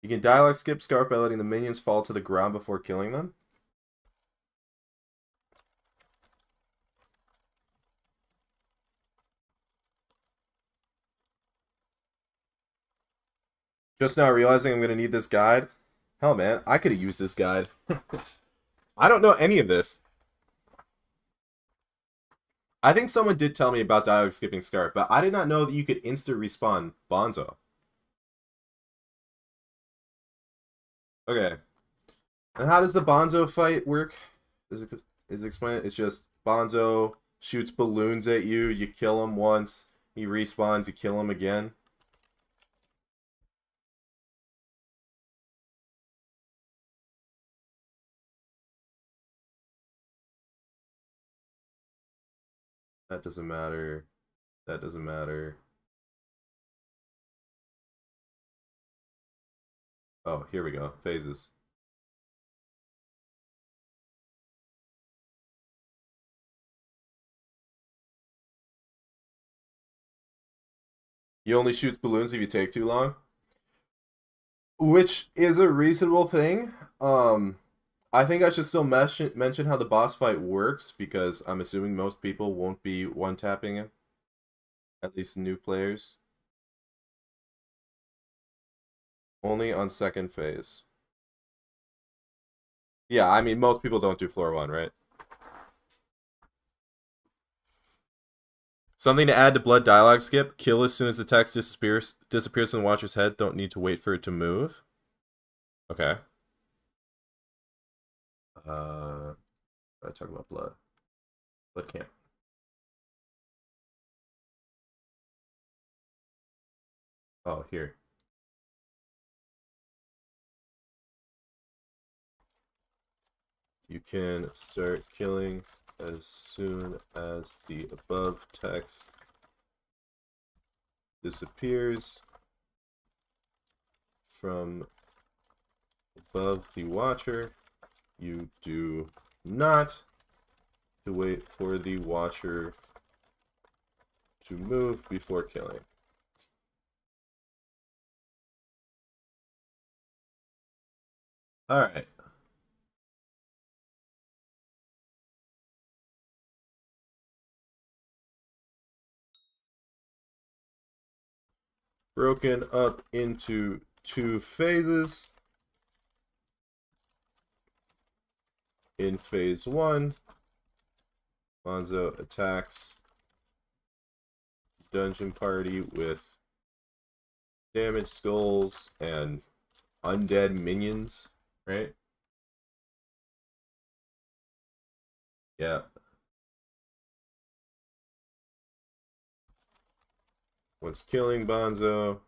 You can dialogue skip Scarf by letting the minions fall to the ground before killing them. Just now realizing I'm going to need this guide. Hell, man, I could have used this guide. I don't know any of this. I think someone did tell me about dialogue skipping Scarf, but I did not know that you could insta-respawn Bonzo. Okay. And how does the Bonzo fight work? Is it explained? It's just Bonzo shoots balloons at you, you kill him once, he respawns, you kill him again. That doesn't matter. That doesn't matter. Oh, here we go. Phases. You only shoot balloons if you take too long. Which is a reasonable thing. I think I should still mention how the boss fight works because I'm assuming most people won't be one-tapping him. At least new players. Only on second phase. Yeah, I mean, most people don't do floor 1, right? Something to add to blood dialogue skip. Kill as soon as the text disappears from the watcher's head. Don't need to wait for it to move. Okay. I talk about blood. Blood camp. Oh, here. You can start killing as soon as the above text disappears from above the watcher. You do not to wait for the watcher to move before killing. Alright. Broken up into 2 phases. In phase 1, Bonzo attacks dungeon party with damaged skulls and undead minions, right? Yeah. Once killing Bonzo,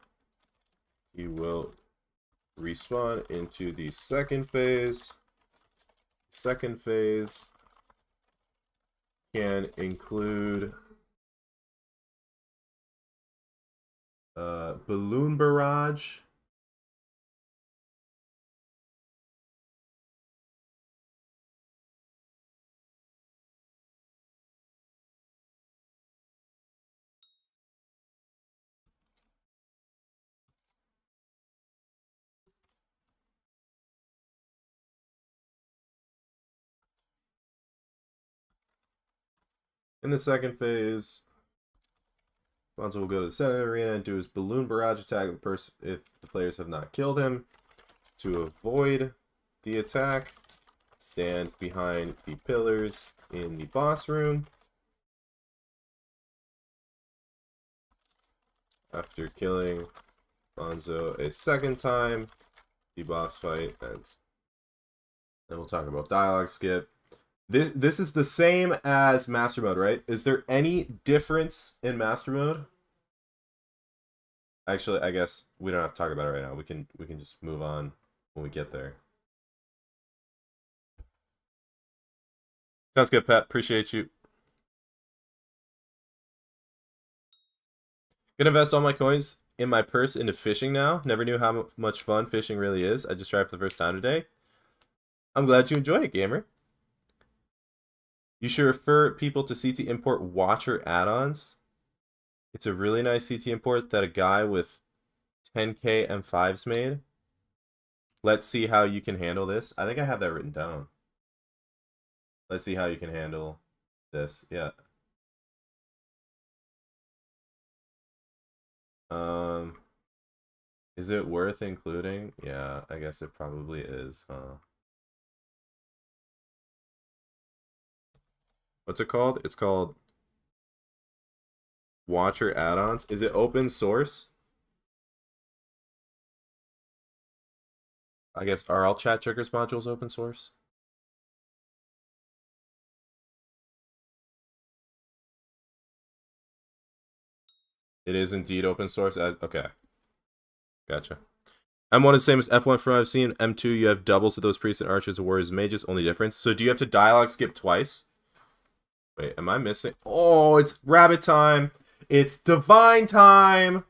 he will respawn into the second phase. Second phase can include Balloon Barrage. In the second phase, Bonzo will go to the center of the arena and do his balloon barrage attack if the players have not killed him. To avoid the attack, stand behind the pillars in the boss room. After killing Bonzo a second time, the boss fight ends. Then we'll talk about dialogue skip. This is the same as Master Mode, right? Is there any difference in Master Mode? Actually, I guess we don't have to talk about it right now. We can just move on when we get there. Sounds good, Pat. Appreciate you. Gonna invest all my coins in my purse into fishing now. Never knew how much fun fishing really is. I just tried for the first time today. I'm glad you enjoy it, gamer. You should refer people to CT Import Watcher add-ons. It's a really nice CT import that a guy with 10k M5s made. Let's see how you can handle this. I think I have that written down. Let's see how you can handle this. Yeah. Is it worth including? Yeah, I guess it probably is, huh? What's it called? It's called Watcher add-ons. Is it open source? I guess are all chat triggers modules open source? It is indeed open source. Okay, gotcha. M1 is the same as F1 from what I've seen. M2, you have doubles of those priests and archers, warriors, mages. Only difference. So do you have to dialogue skip twice? Wait, am I missing? Oh, it's rabbit time. It's divine time.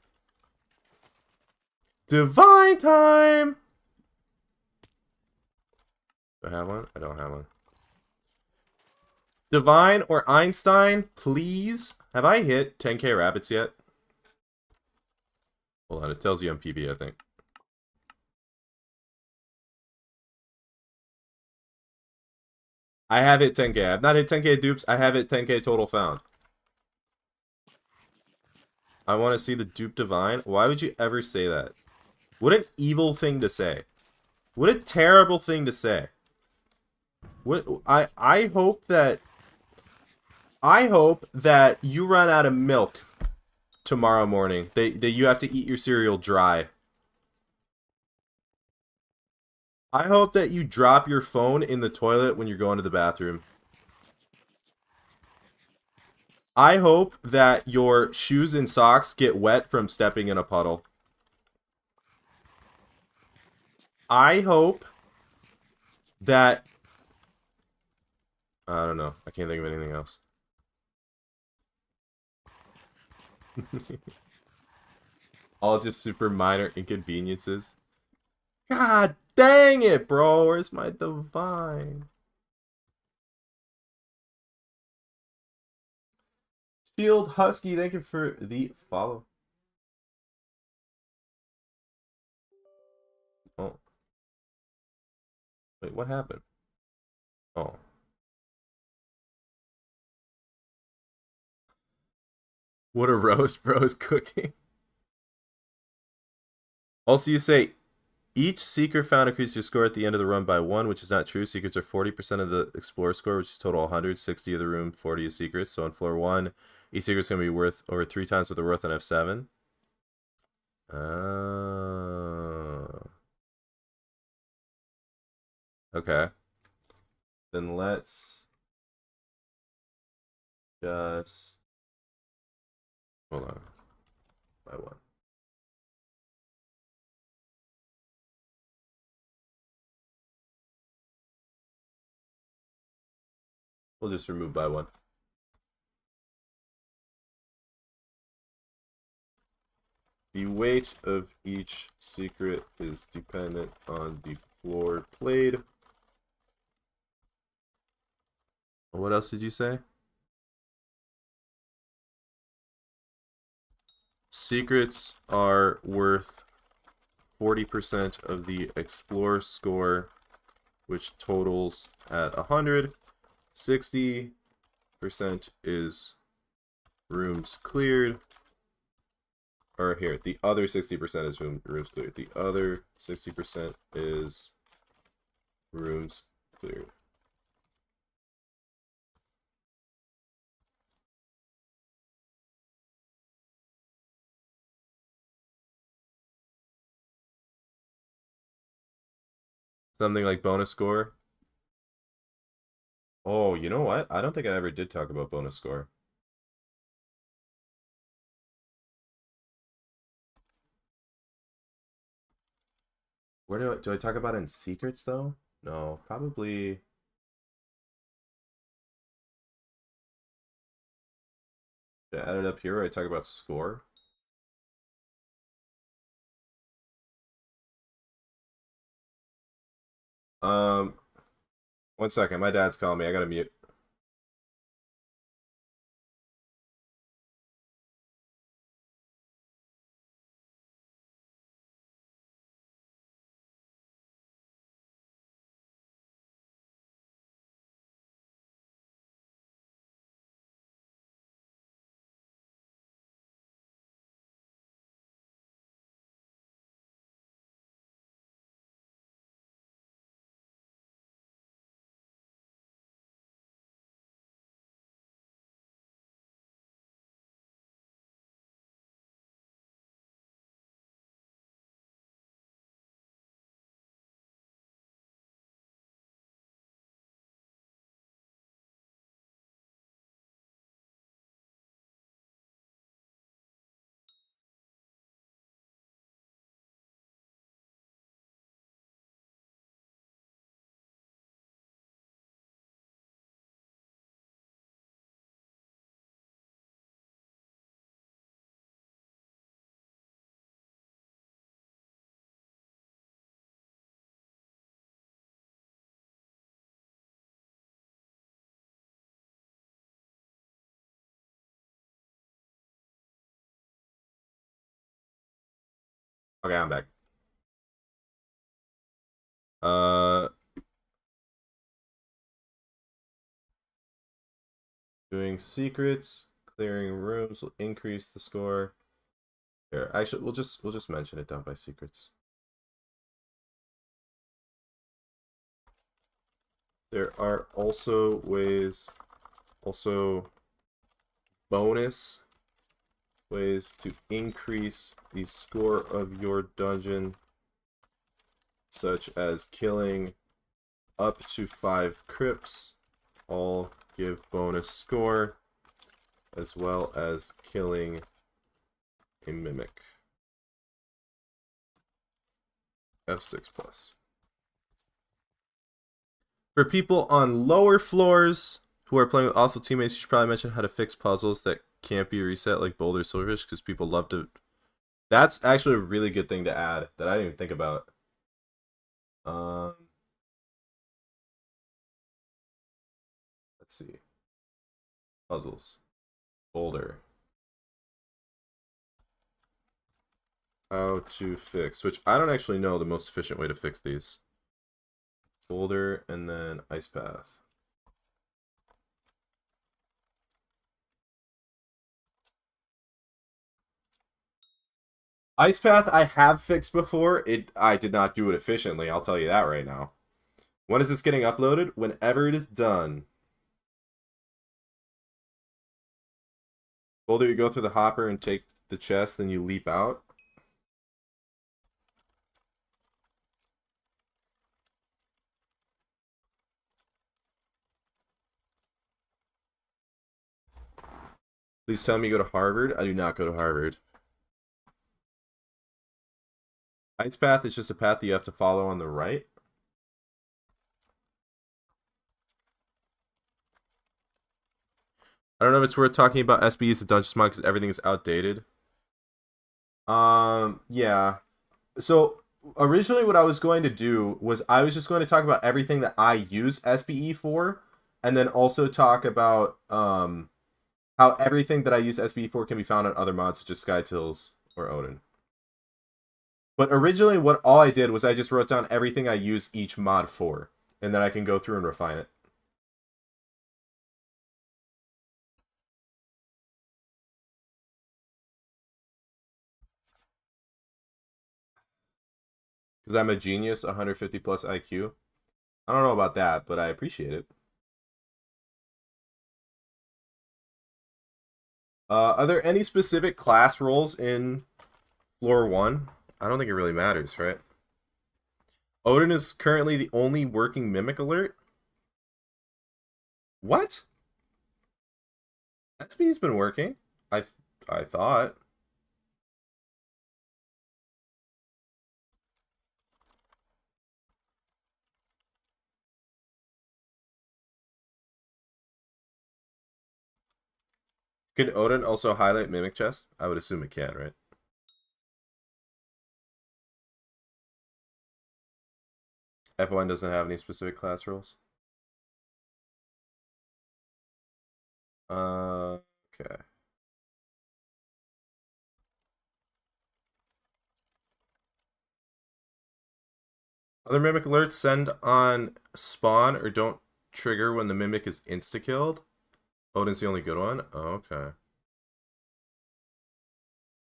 Divine time. Do I have one? I don't have one. Divine or Einstein, please. Have I hit 10k rabbits yet? Hold on, it tells you on PB, I think. I have hit 10k. I've not hit 10k dupes. I have hit 10k total found. I want to see the dupe divine. Why would you ever say that? What an evil thing to say. What a terrible thing to say. What I hope that you run out of milk tomorrow morning. That you have to eat your cereal dry. I hope that you drop your phone in the toilet when you're going to the bathroom. I hope that your shoes and socks get wet from stepping in a puddle. I hope that... I don't know. I can't think of anything else. All just super minor inconveniences. God dang it, bro. Where's my divine? Shield Husky, thank you for the follow. Oh. Wait, what happened? Oh. What a roast bro is cooking. Also, you say, each Seeker found increases your score at the end of the run by 1, which is not true. Secrets are 40% of the Explorer score, which is total 100. 60 of the room, 40 is Secrets. So on floor 1, each Secret's going to be worth over 3 times what they're worth on F7. Okay. Then let's just... Hold on. By 1. We'll just remove by 1. The weight of each secret is dependent on the floor played. What else did you say? Secrets are worth 40% of the Explorer score, which totals at 100. 60% is rooms cleared. Or here, the other 60% is rooms cleared. The other 60% is rooms cleared. Something like bonus score. Oh, you know what? I don't think I ever did talk about bonus score. Where do I talk about it in secrets though? No, probably. Did I add it up here where I talk about score? Um, 1 second. My dad's calling me. I gotta mute. Okay, I'm back. Uh, doing secrets, clearing rooms will increase the score. Here, actually, we'll just mention it down by secrets. There are also ways, bonus ways to increase the score of your dungeon, such as killing up to 5 crypts, all give bonus score, as well as killing a mimic. F6+. For people on lower floors who are playing with awful teammates, you should probably mention how to fix puzzles that can't be reset, like Boulder Silverfish, because people love to. That's actually a really good thing to add that I didn't even think about. Let's see. Puzzles. Boulder. How to fix, which I don't actually know the most efficient way to fix these. Boulder and then Ice Path. Ice Path I have fixed before. I did not do it efficiently, I'll tell you that right now. When is this getting uploaded? Whenever it is done. Boulder, you go through the hopper and take the chest, then you leap out. Please tell me you go to Harvard. I do not go to Harvard. Ice Path is just a path that you have to follow on the right. I don't know if it's worth talking about SBEs the Dungeon Mod because everything is outdated. Yeah. So originally what I was going to do was I was just going to talk about everything that I use SBE for, and then also talk about how everything that I use SBE for can be found on other mods such as Skytills or Odin. But originally what all I did was I just wrote down everything I use each mod for, and then I can go through and refine it. Because I'm a genius, 150 plus IQ. I don't know about that, but I appreciate it. Are there any specific class roles in Floor 1? I don't think it really matters, right? Odin is currently the only working Mimic alert? What? SB's been working. I thought. Could Odin also highlight Mimic Chest? I would assume it can, right? F1 doesn't have any specific class roles. Okay. Other Mimic alerts send on spawn or don't trigger when the Mimic is insta-killed. Odin's the only good one? Oh, okay.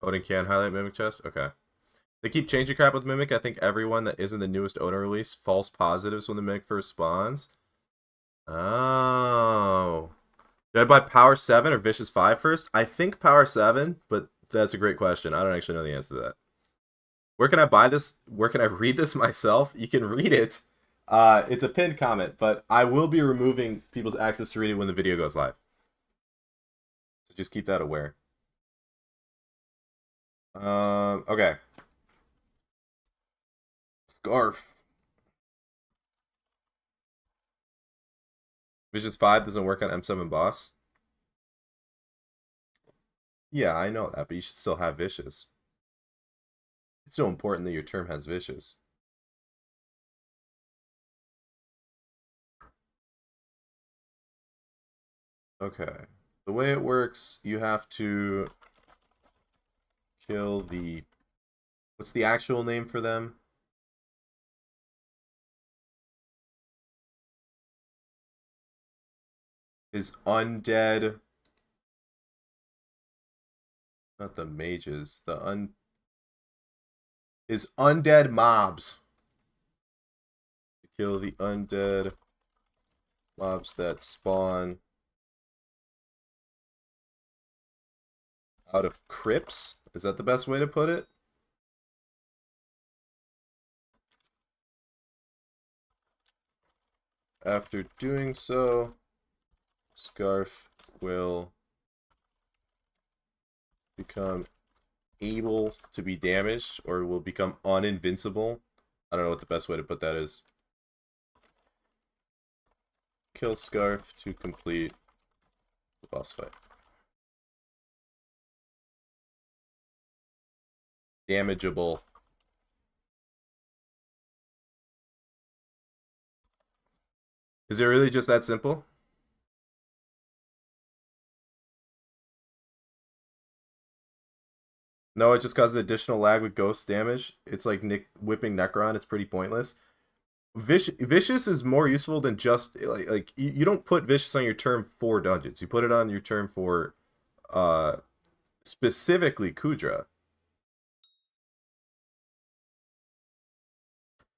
Odin can highlight Mimic Chest? Okay. They keep changing crap with Mimic. I think everyone that isn't the newest Odin release false positives when the Mimic first spawns. Oh. Did I buy Power 7 or Vicious 5 first? I think Power 7, but that's a great question. I don't actually know the answer to that. Where can I buy this? Where can I read this myself? You can read it. It's a pinned comment, but I will be removing people's access to read it when the video goes live. So just keep that aware. Okay. Scarf. Vicious 5 doesn't work on M7 boss. Yeah, I know that, but you should still have Vicious. It's so important that your term has Vicious. Okay. The way it works, you have to kill the... What's the actual name for them? Is undead... Not the mages. Is undead mobs. To kill the undead mobs that spawn out of crypts. Is that the best way to put it? After doing so, Scarf will become able to be damaged or will become uninvincible. I don't know what the best way to put that is. Kill Scarf to complete the boss fight. Damageable. Is it really just that simple? No, it just causes additional lag with ghost damage. It's like whipping Necron. It's pretty pointless. Vicious is more useful than just like you don't put Vicious on your turn for dungeons. You put it on your turn for specifically Kudra.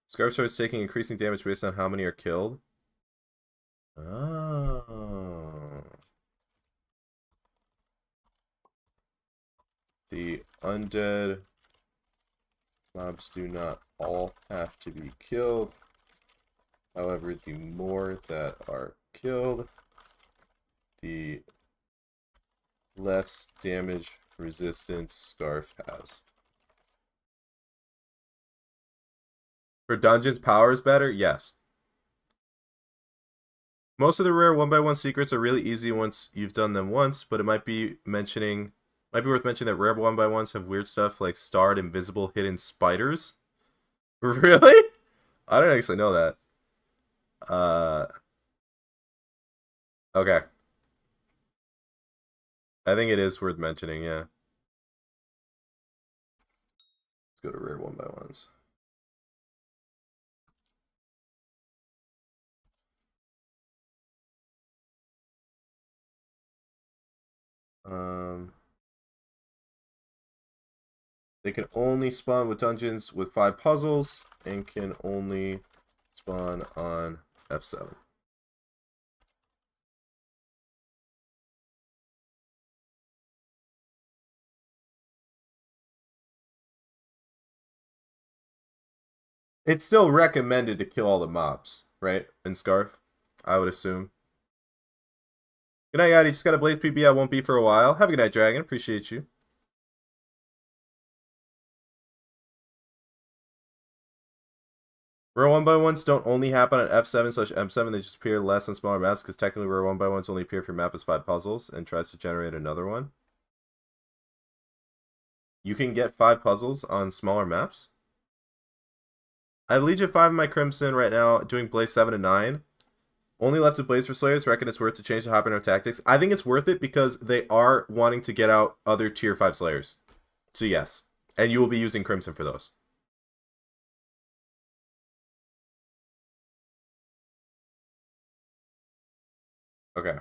Scarf starts taking increasing damage based on how many are killed. Oh. The undead mobs do not all have to be killed. However, the more that are killed, the less damage resistance Scarf has. For dungeons, power is better? Yes. Most of the rare 1x1 secrets are really easy once you've done them once, but it might be mentioning Might be worth mentioning that rare 1x1s have weird stuff like starred, invisible, hidden spiders. Really? I don't actually know that. Okay. I think it is worth mentioning, yeah. Let's go to rare 1x1s. They can only spawn with dungeons with 5 puzzles and can only spawn on F7. It's still recommended to kill all the mobs, right? In Scarf, I would assume. Good night, Yadi. Just got a Blaze PB. I won't be for a while. Have a good night, Dragon. Appreciate you. Rare 1x1s don't only happen on F7/M7. They just appear less on smaller maps because technically rare 1x1s only appear if your map has 5 puzzles and tries to generate another one. You can get 5 puzzles on smaller maps. I have Legion 5 in my Crimson right now, doing Blaze 7 and 9. Only left to Blaze for Slayers. Reckon it's worth to change the Hypixel tactics. I think it's worth it because they are wanting to get out other tier 5 Slayers. So yes. And you will be using Crimson for those. Okay.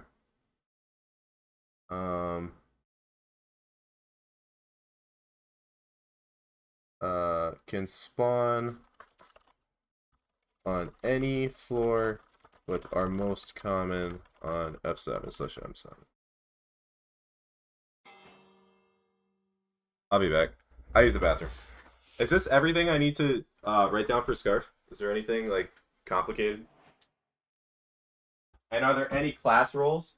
Can spawn on any floor, but are most common on F7/M7. I'll be back. I use the bathroom. Is this everything I need to write down for Scarf? Is there anything like complicated? And are there any class roles?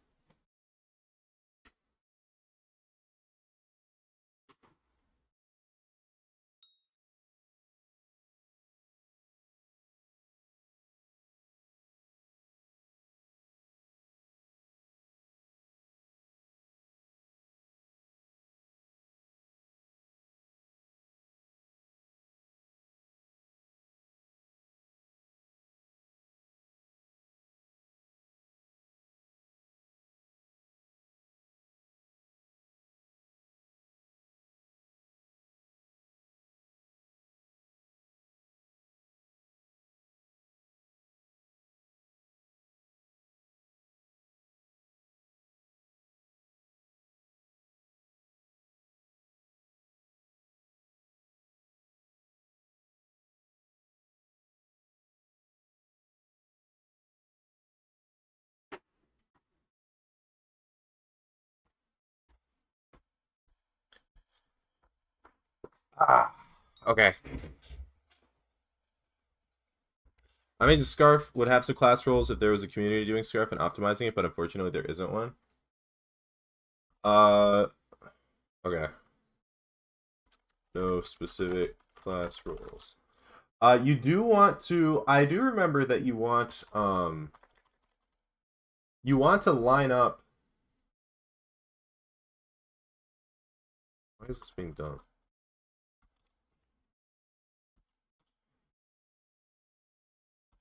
Ah, okay. I mean, the Scarf would have some class roles if there was a community doing Scarf and optimizing it, but unfortunately there isn't one. Okay. No specific class roles. You do want to, I do remember that you want to line up. Why is this being done?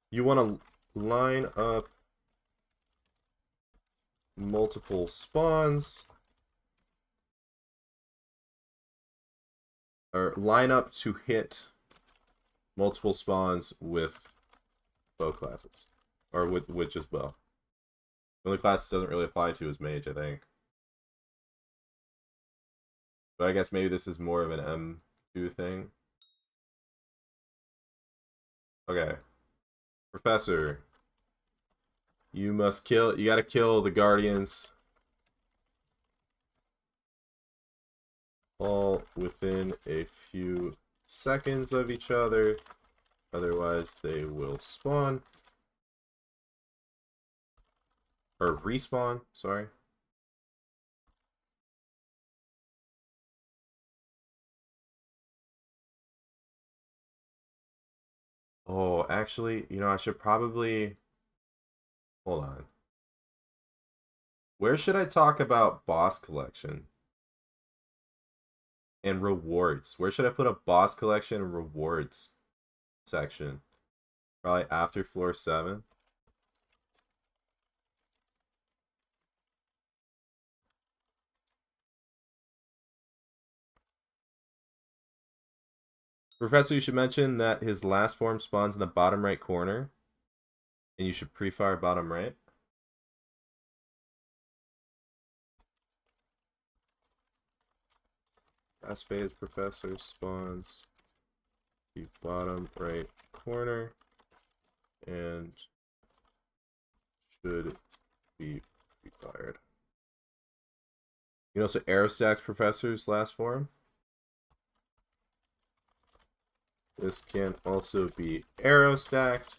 You want to line up multiple spawns, or line up to hit multiple spawns with bow classes, or with just bow. The only class doesn't really apply to is mage, I think. But I guess maybe this is more of an M2 thing. Okay. Professor, you gotta kill the guardians all within a few seconds of each other, otherwise they will spawn. Or respawn, sorry. Oh, actually, I should probably... Hold on. Where should I talk about boss collection? and rewards. Where should I put a boss collection and rewards section? Probably after floor 7. Professor, you should mention that his last form spawns in the bottom right corner. And you should pre-fire bottom right. Last phase Professor spawns the bottom right corner. And should be pre-fired. You know, so Arrow Stacks Professor's last form. This can also be arrow stacked.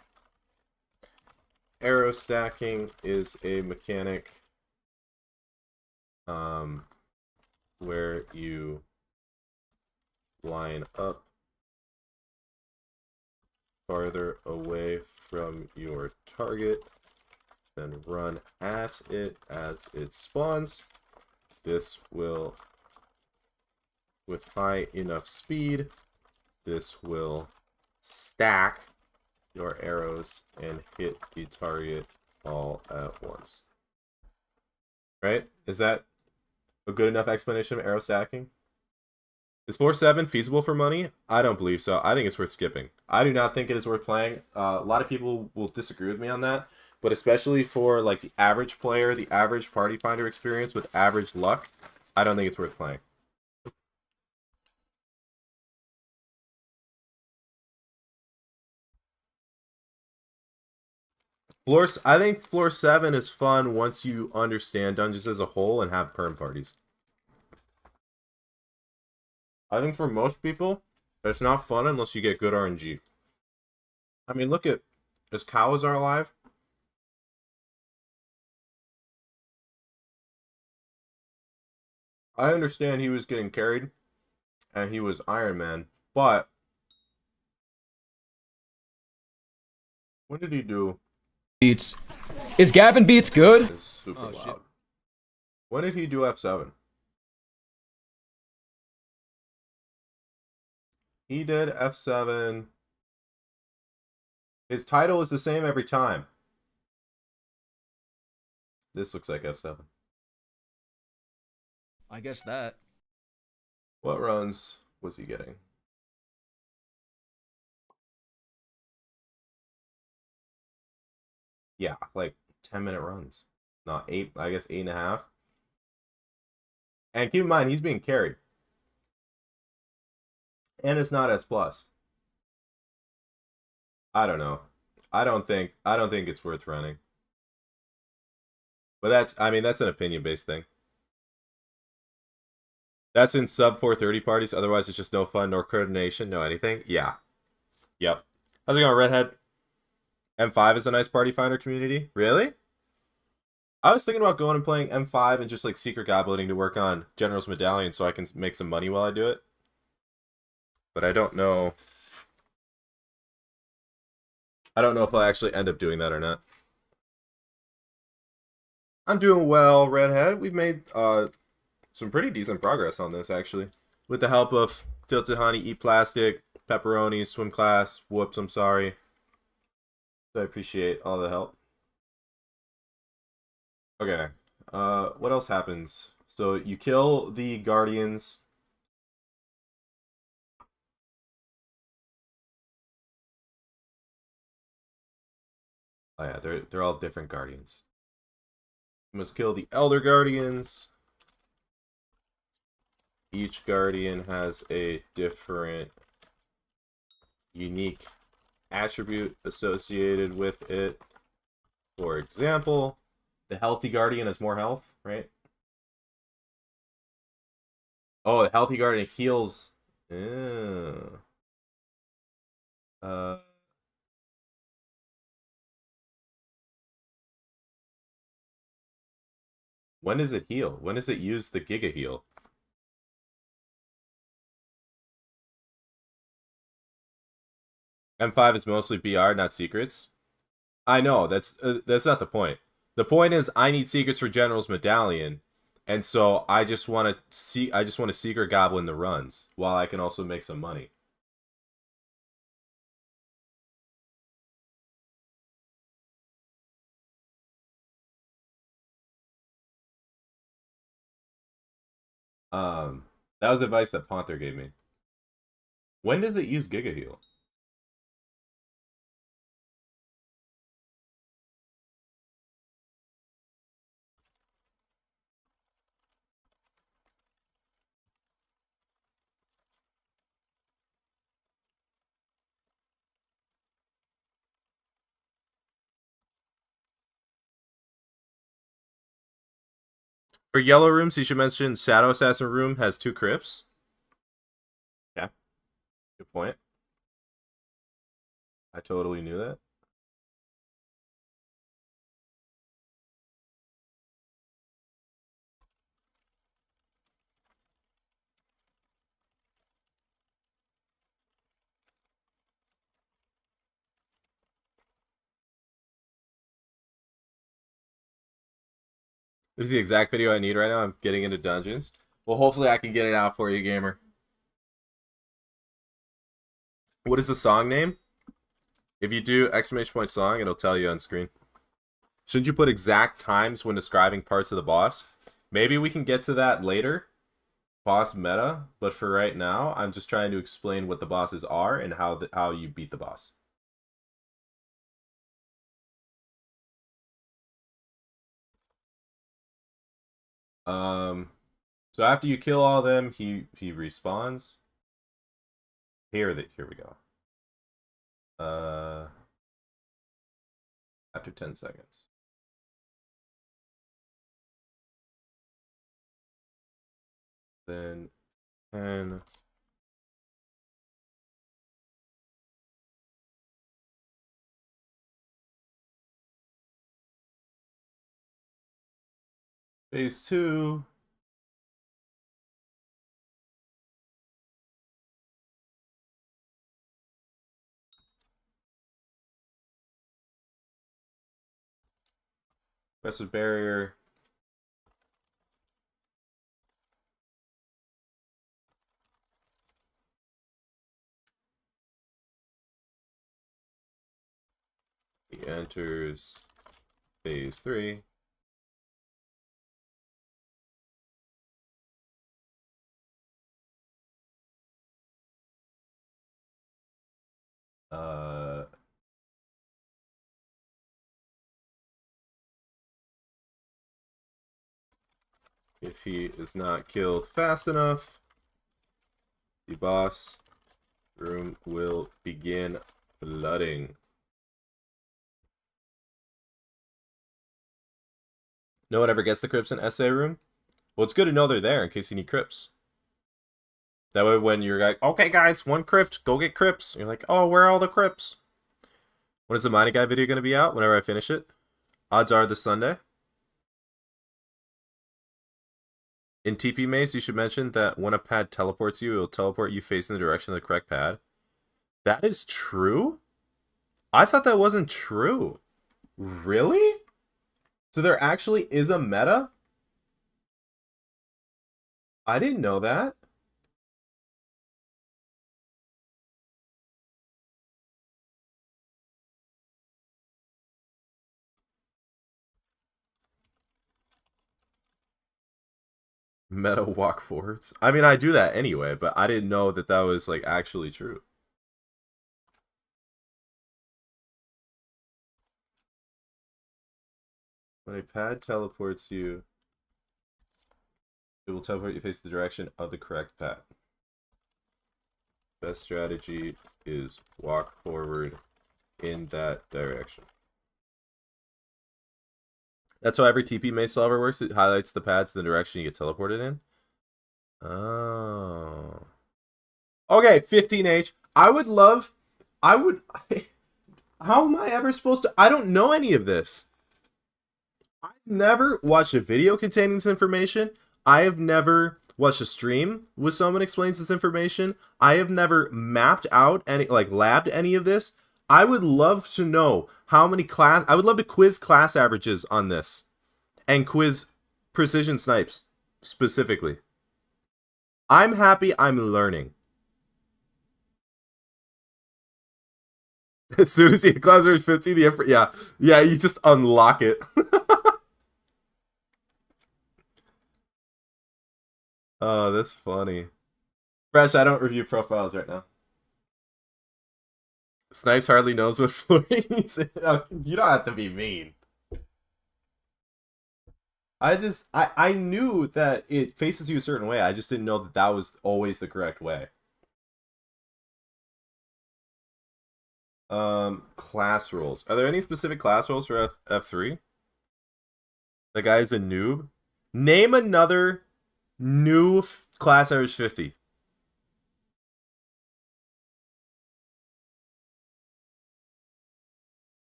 Arrow stacking is a mechanic where you line up farther away from your target, then run at it as it spawns. This will, with high enough speed, this will stack your arrows and hit the target all at once. Right? Is that a good enough explanation of arrow stacking? Is 4-7 feasible for money? I don't believe so. I think it's worth skipping. I do not think it is worth playing. A lot of people will disagree with me on that, but especially for like the average player, the average party finder experience with average luck, I don't think it's worth playing. I think floor 7 is fun once you understand dungeons as a whole and have perm parties. I think for most people, it's not fun unless you get good RNG. I mean, look at, is Kawazar alive? I understand he was getting carried, and he was Iron Man, but what did he do? Beats. Is Gavin Beats good? It's super loud. Shit. When did he do F7? He did F7. His title is the same every time. This looks like F7. I guess that. What runs was he getting? Yeah, like 10-minute runs. Not 8, I guess 8.5. And keep in mind, he's being carried. And it's not S+. I don't know. I don't think it's worth running. But that's an opinion-based thing. That's in sub 430 parties, otherwise it's just no fun, nor coordination, no anything. Yeah. Yep. How's it going, Redhead? M5 is a nice party finder community. Really? I was thinking about going and playing M5 and just like secret gobbling to work on General's Medallion so I can make some money while I do it. But I don't know. I don't know if I'll actually end up doing that or not. I'm doing well, Redhead. We've made some pretty decent progress on this, actually. With the help of Tilted Honey, Eat Plastic, Pepperoni, Swim Class, Whoops, I'm sorry. So I appreciate all the help. Okay. What else happens? So you kill the Guardians. Oh yeah, they're all different Guardians. You must kill the Elder Guardians. Each Guardian has a different, unique attribute associated with it. For example, the Healthy Guardian has more health, right? Oh, the Healthy Guardian heals. Ew. When does it heal? When does it use the Giga Heal? M5 is mostly BR, not secrets. I know, that's not the point. The point is I need secrets for General's Medallion, And so I just want to secret goblin the runs while I can also make some money. That was advice that Ponther gave me. When does it use Giga Heal? For yellow rooms, you should mention Shadow Assassin room has 2 crypts. Yeah. Good point. I totally knew that. This is the exact video I need right now. I'm getting into dungeons. Well, hopefully I can get it out for you, gamer. What is the song name? If you do ! song, it'll tell you on screen. Shouldn't you put exact times when describing parts of the boss? Maybe we can get to that later. Boss meta. But for right now, I'm just trying to explain what the bosses are and how you beat the boss. So after you kill all of them, he respawns. Here we go. After 10 seconds. Then 10. Phase 2. Aggressive barrier. He enters phase 3. If he is not killed fast enough, the boss room will begin flooding. No one ever gets the crypts in SA room? Well, it's good to know they're there in case you need crypts. That way when you're like, okay guys, 1 crypt, go get crypts. You're like, oh, where are all the crypts? When is the mining guy video going to be out? Whenever I finish it. Odds are this Sunday. In TP Maze, you should mention that when a pad teleports you, it will teleport you facing the direction of the correct pad. That is true? I thought that wasn't true. Really? So there actually is a meta? I didn't know that. Meta walk forwards. I mean, I do that anyway, but I didn't know that that was like actually true. When a pad teleports you, it will teleport you face the direction of the correct pad. Best strategy is walk forward in that direction. That's how every TP Maze solver works. It highlights the pads in the direction you get teleported in. Oh. Okay, 15H. How am I ever supposed to... I don't know any of this. I've never watched a video containing this information. I have never watched a stream with someone explains this information. I have never mapped out any, labbed any of this. I would love to know how many I would love to quiz class averages on this and quiz precision snipes specifically. I'm happy I'm learning. As soon as you hit class 50, yeah, you just unlock it. Oh, that's funny. Fresh, I don't review profiles right now. Snipes hardly knows what floor he's in. You don't have to be mean. I knew that it faces you a certain way. I just didn't know that that was always the correct way. Class rules. Are there any specific class rules for F3? The guy's a noob. Name another new class average 50.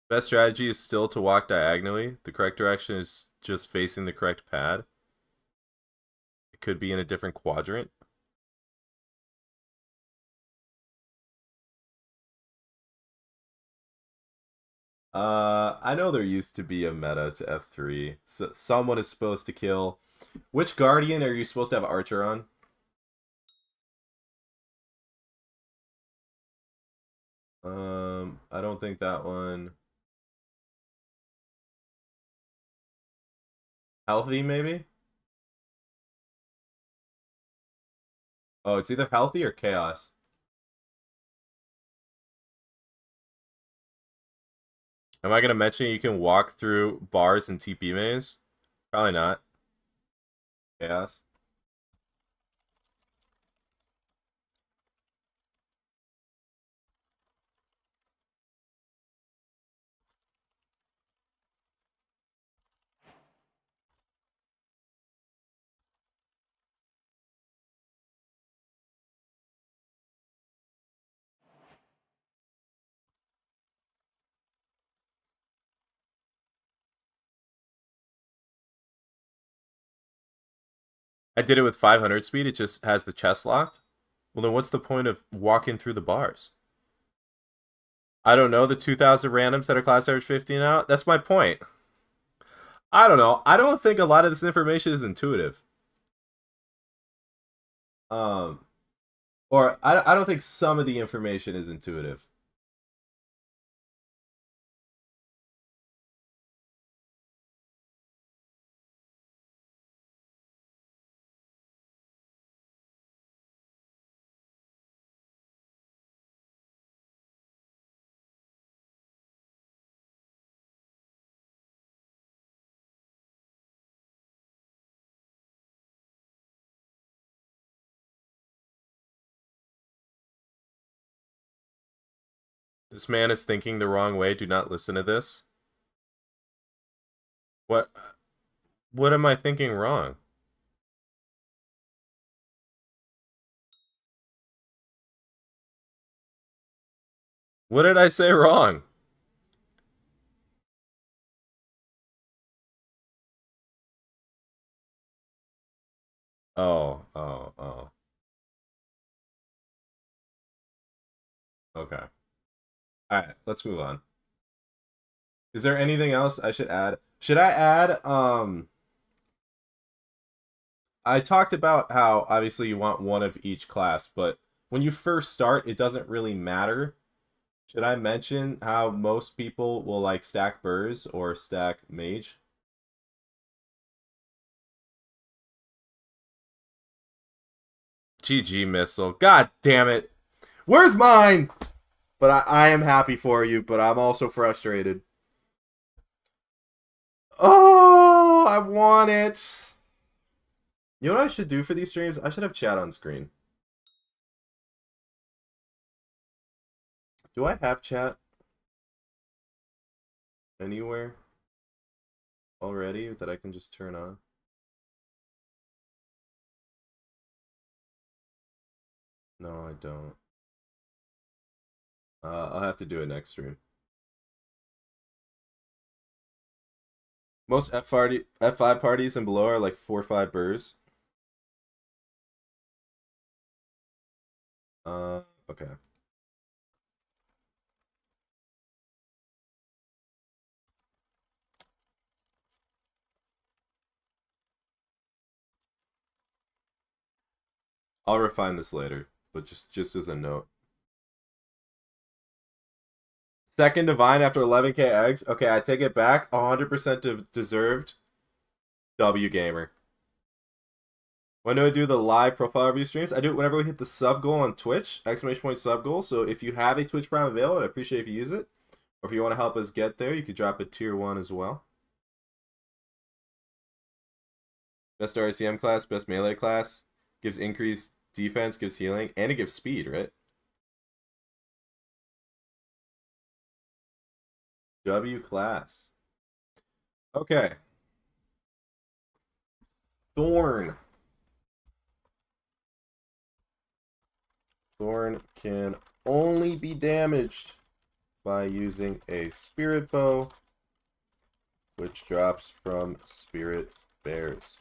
Best strategy is still to walk diagonally. The correct direction is just facing the correct pad. It could be in a different quadrant. I know there used to be a meta to F3. So someone is supposed to kill. Which Guardian are you supposed to have Archer on? I don't think that one. Healthy, maybe? Oh, it's either Healthy or Chaos. Am I going to mention you can walk through bars and TP maze? Probably not. Chaos. I did it with 500 speed. It just has the chest locked. Well, then what's the point of walking through the bars? I don't know the 2,000 randoms that are class average 50 now. That's my point. I don't know. I don't think a lot of this information is intuitive. Or I don't think some of the information is intuitive. This man is thinking the wrong way. Do not listen to this. What am I thinking wrong? What did I say wrong? Oh. Okay. Alright, let's move on. Is there anything else I should add? Should I add, I talked about how obviously you want one of each class, but when you first start, it doesn't really matter. Should I mention how most people will like stack burrs or stack mage? GG missile. God damn it. Where's mine? But I am happy for you, but I'm also frustrated. Oh, I want it. You know what I should do for these streams? I should have chat on screen. Do I have chat anywhere already that I can just turn on? No, I don't. I'll have to do it next stream. Most F5 parties and below are like 4 or 5 burrs. Okay. I'll refine this later, but just as a note. Second Divine after 11k eggs. Okay, I take it back. 100% deserved. W Gamer. When do I do the live profile review streams? I do it whenever we hit the sub goal on Twitch. Exclamation point sub goal. So if you have a Twitch Prime available, I'd appreciate if you use it. Or if you want to help us get there, you could drop a tier 1 as well. Best RCM class, best melee class. Gives increased defense, gives healing, and it gives speed, right? W class. Okay. Thorn. Thorn can only be damaged by using a spirit bow, which drops from spirit bears.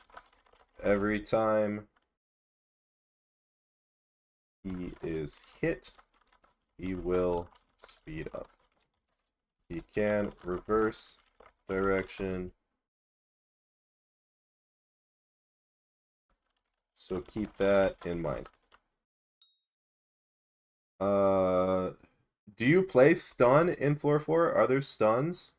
Every time he is hit, he will speed up. He can reverse direction, so keep that in mind. Do you play stun in floor 4? Are there stuns?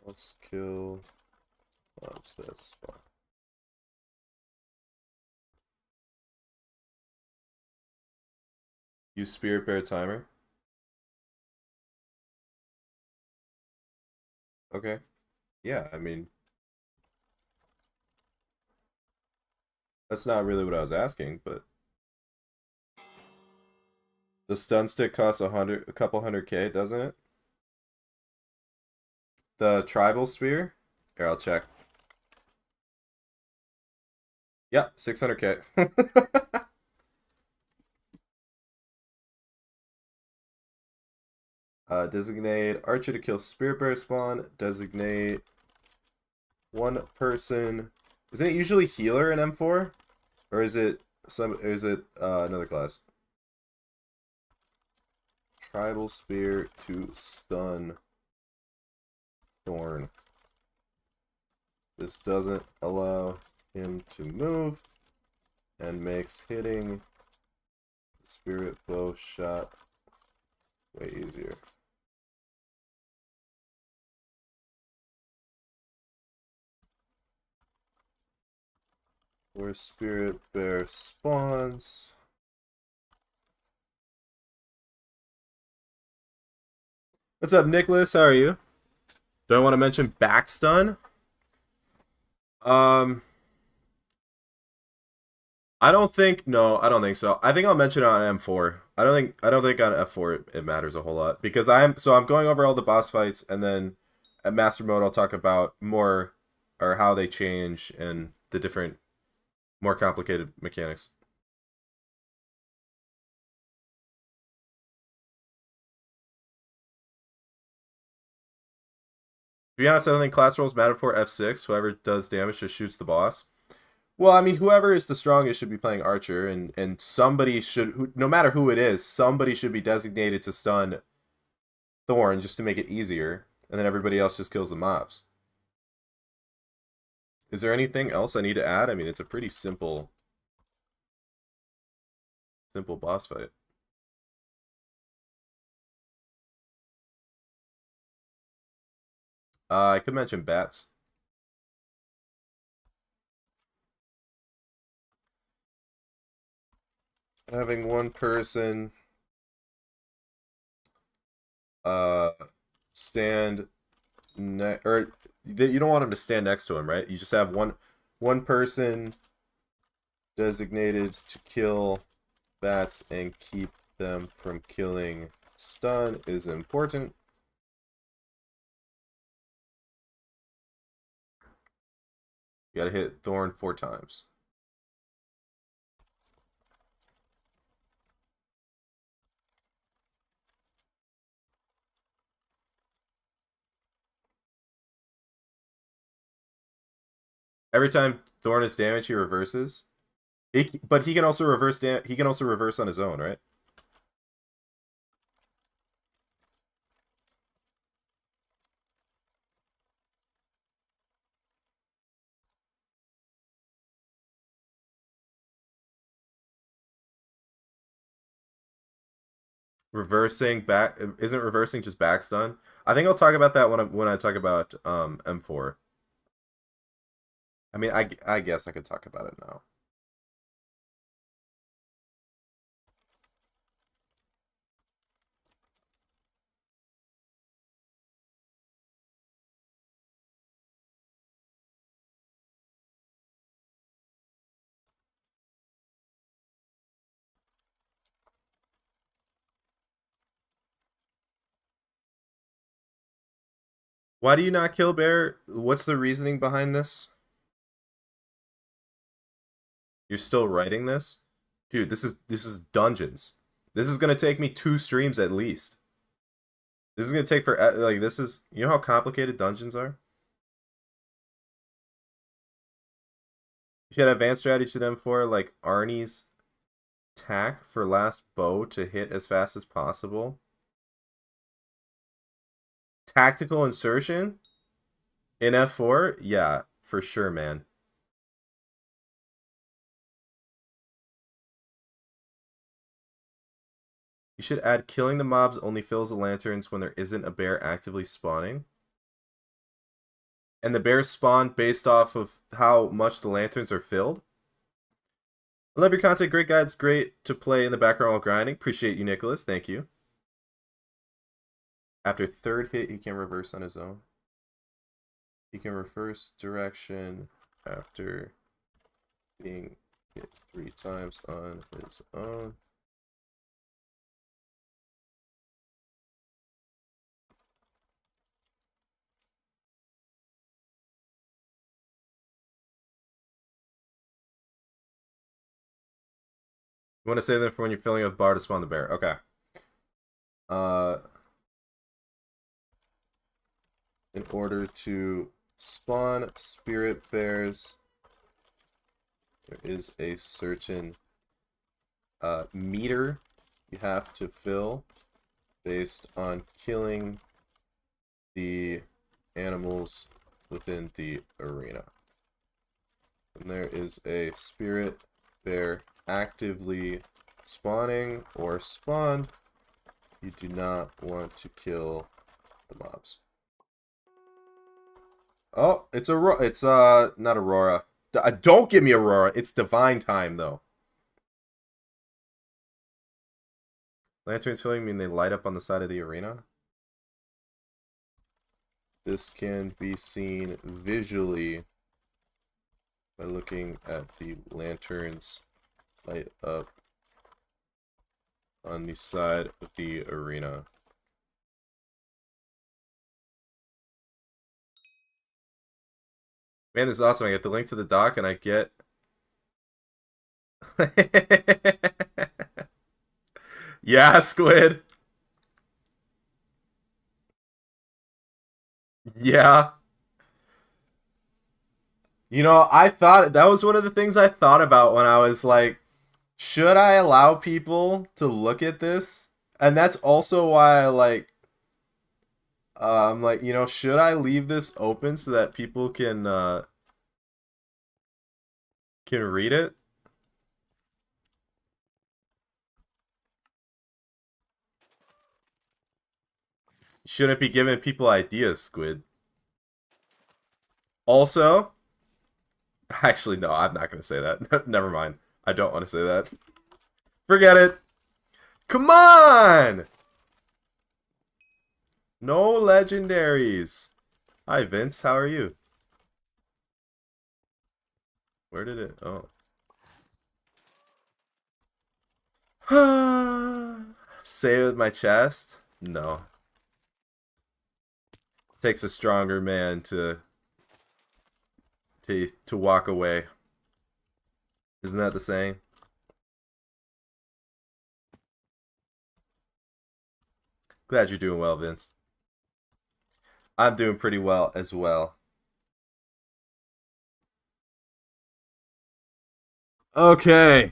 Let's kill. That's that spot. Use Spirit Bear timer. Okay. Yeah, I mean, that's not really what I was asking, but the stun stick costs a couple hundred K, doesn't it? The tribal spear? Here, I'll check. Yep, 600K. Designate archer to kill spirit bear spawn. Designate one person. Isn't it usually healer in M4? Or is it another class? Tribal spear to stun Thorn. This doesn't allow him to move and makes hitting the spirit bow shot way easier. Where spirit bear spawns. What's up, Nicholas? How are you? Do I want to mention back stun? I don't think so. I think I'll mention it on M4. I don't think on F4 it matters a whole lot because I'm going over all the boss fights, and then at Master Mode I'll talk about more or how they change and the different more complicated mechanics. To be honest, I don't think class rolls matter for F6. Whoever does damage just shoots the boss. Well, I mean, whoever is the strongest should be playing Archer, and somebody should, no matter who it is, somebody should be designated to stun Thorn just to make it easier, and then everybody else just kills the mobs. Is there anything else I need to add? I mean, it's a pretty simple boss fight. I could mention bats. Having one person stand or you don't want him to stand next to him, right? You just have one person designated to kill bats and keep them from killing stun is important. You gotta hit Thorn 4 times. Every time Thorn is damaged, he reverses. But he can also reverse. He can also reverse on his own, right? Reversing back isn't reversing just back stun? I think I'll talk about that when I talk about M4. I mean, I guess I could talk about it now. Why do you not kill bear? What's the reasoning behind this? You're still writing this? Dude, this is dungeons. This is gonna take me 2 streams at least. This is gonna take for like this is you know how complicated dungeons are? You should have advanced strategy to them for like Arnie's tack for last bow to hit as fast as possible. Tactical insertion in F4? Yeah, for sure, man. You should add killing the mobs only fills the lanterns when there isn't a bear actively spawning. And the bears spawn based off of how much the lanterns are filled. I love your content. Great guides. Great to play in the background while grinding. Appreciate you, Nicholas. Thank you. After 3rd hit, he can reverse on his own. He can reverse direction after being hit 3 times on his own. You want to save them for when you're filling with bar to spawn the bear. Okay. In order to spawn spirit bears, there is a certain meter you have to fill based on killing the animals within the arena. And there is a spirit bear actively spawning or spawned. You do not want to kill the mobs. Oh, it's not Aurora. Don't give me Aurora. It's Divine Time though. Lanterns filling mean they light up on the side of the arena. This can be seen visually by looking at the lanterns light up on the side of the arena. Man, this is awesome. I get the link to the doc and I get... Yeah, Squid. Yeah. You know, I thought... That was one of the things I thought about when I was like, should I allow people to look at this? And that's also why I like... I'm like, you know, should I leave this open so that people can read it? You shouldn't be giving people ideas, Squid. Also, actually, no, I'm not going to say that. Never mind. I don't want to say that. Forget it. Come on! No legendaries. Hi, Vince. How are you? Where did it... Oh. Say it with my chest? No. Takes a stronger man to walk away. Isn't that the saying? Glad you're doing well, Vince. I'm doing pretty well as well. Okay.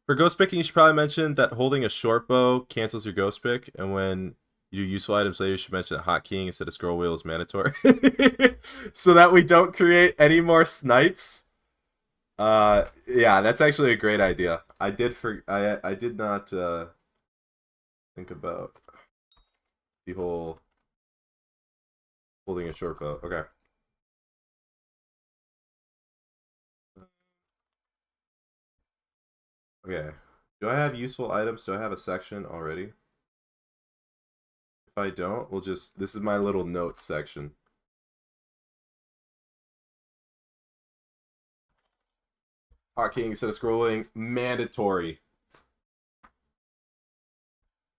For ghost picking, you should probably mention that holding a short bow cancels your ghost pick, and when you do useful items later, you should mention that hotkeying instead of scroll wheel is mandatory. So that we don't create any more snipes. Yeah, that's actually a great idea. I did not think about the whole holding a short bow. Okay. Okay. Do I have useful items? Do I have a section already? If I don't, we'll just... This is my little notes section. Hotkey instead of scrolling. Mandatory.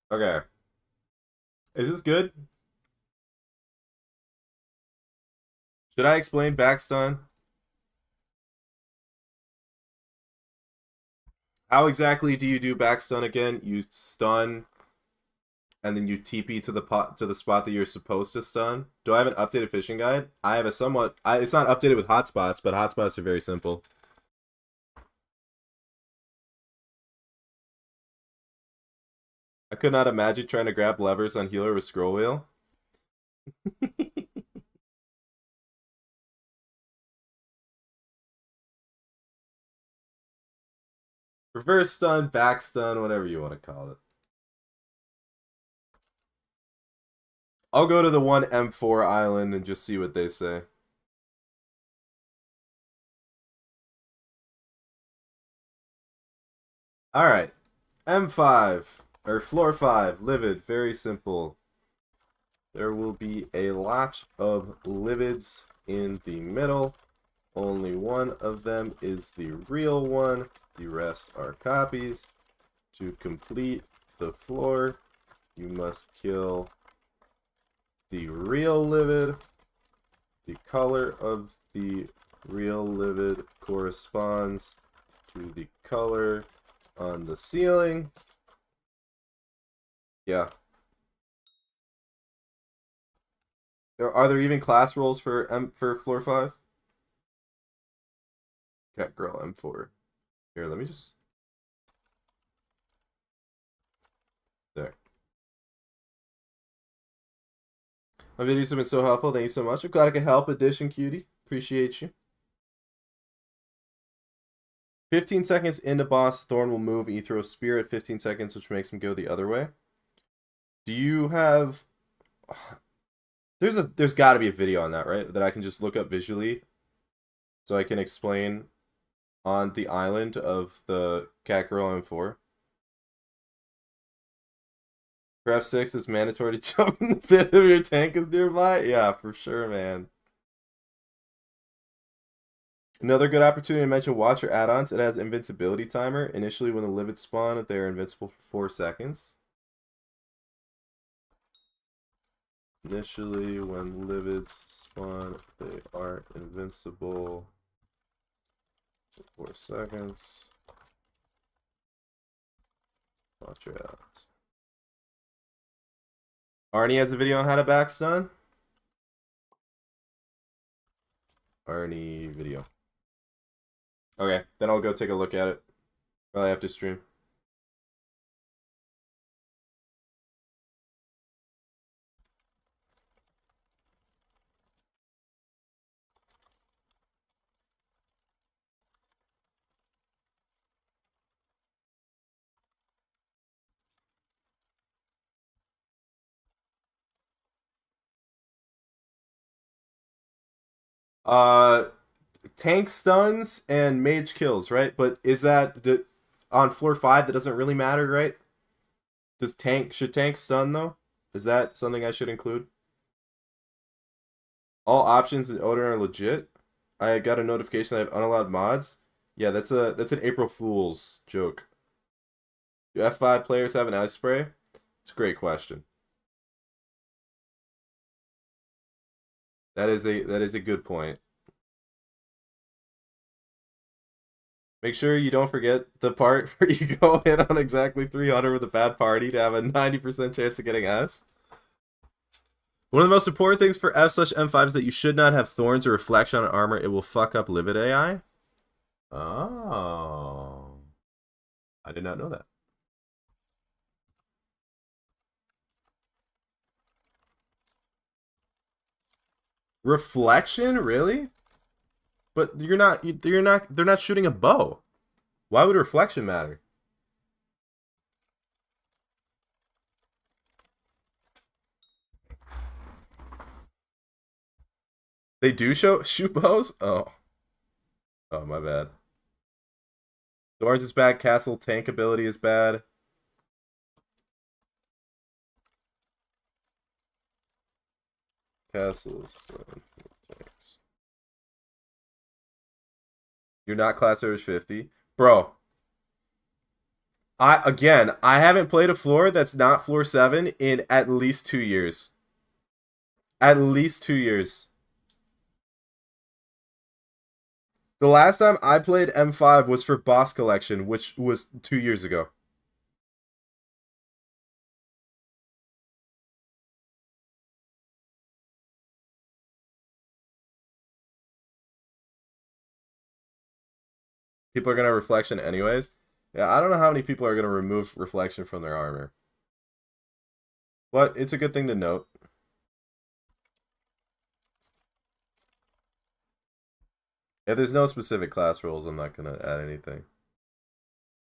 Okay. Is this good? Should I explain backstun? How exactly do you do backstun again? You stun and then you TP to the spot that you're supposed to stun. Do I have an updated fishing guide? I have a somewhat it's not updated with hotspots, but hotspots are very simple. I could not imagine trying to grab levers on healer with scroll wheel. Reverse stun, back stun, whatever you want to call it. I'll go to the one M4 island and just see what they say. Alright. M5, or floor 5, livid, very simple. There will be a lot of livids in the middle. Only one of them is the real one. The rest are copies. To complete the floor, you must kill the real livid. The color of the real livid corresponds to the color on the ceiling. Yeah. Are there even class roles for floor 5? Cat girl M4. Here, let me just... There. My videos have been so helpful. Thank you so much. I'm glad I could help. Addition, cutie. Appreciate you. 15 seconds into boss, Thorn will move and you throw a spear at 15 seconds, which makes him go the other way. Do you have... There's got to be a video on that, right? That I can just look up visually so I can explain on the island of the Cat Girl M4. For F6, it's mandatory to jump in the pit if your tank is nearby. Yeah, for sure, man. Another good opportunity to mention Watcher add-ons. It has invincibility timer. Initially, when the livid spawn, they are invincible for 4 seconds. Initially, when livids spawn, they are invincible for 4 seconds. Watch your ads. Arnie has a video on how to backstun. Arnie video. Okay, then I'll go take a look at it. Probably have to stream. Tank stuns and mage kills, right? But is that on floor 5? That doesn't really matter, right? Should tank stun though? Is that something I should include? All options in Odin are legit. I got a notification that I have unallowed mods. Yeah, that's an April Fool's joke. Do F5 players have an ice spray? It's a great question. That is a good point. Make sure you don't forget the part where you go in on exactly 300 with a bad party to have a 90% chance of getting S. One of the most important things for F/M5 is that you should not have thorns or reflection on armor. It will fuck up livid AI. Oh. I did not know that. Reflection? Really? But they're not shooting a bow. Why would reflection matter? They do shoot bows? Oh. Oh, my bad. Thorns is bad, Castle tank ability is bad. Castles. Tanks. You're not class average 50. Bro. I haven't played a floor that's not floor 7 in at least 2 years. At least 2 years. The last time I played M5 was for Boss Collection, which was 2 years ago. People are going to reflection anyways. Yeah, I don't know how many people are going to remove reflection from their armor. But it's a good thing to note. If there's no specific class rules, I'm not going to add anything.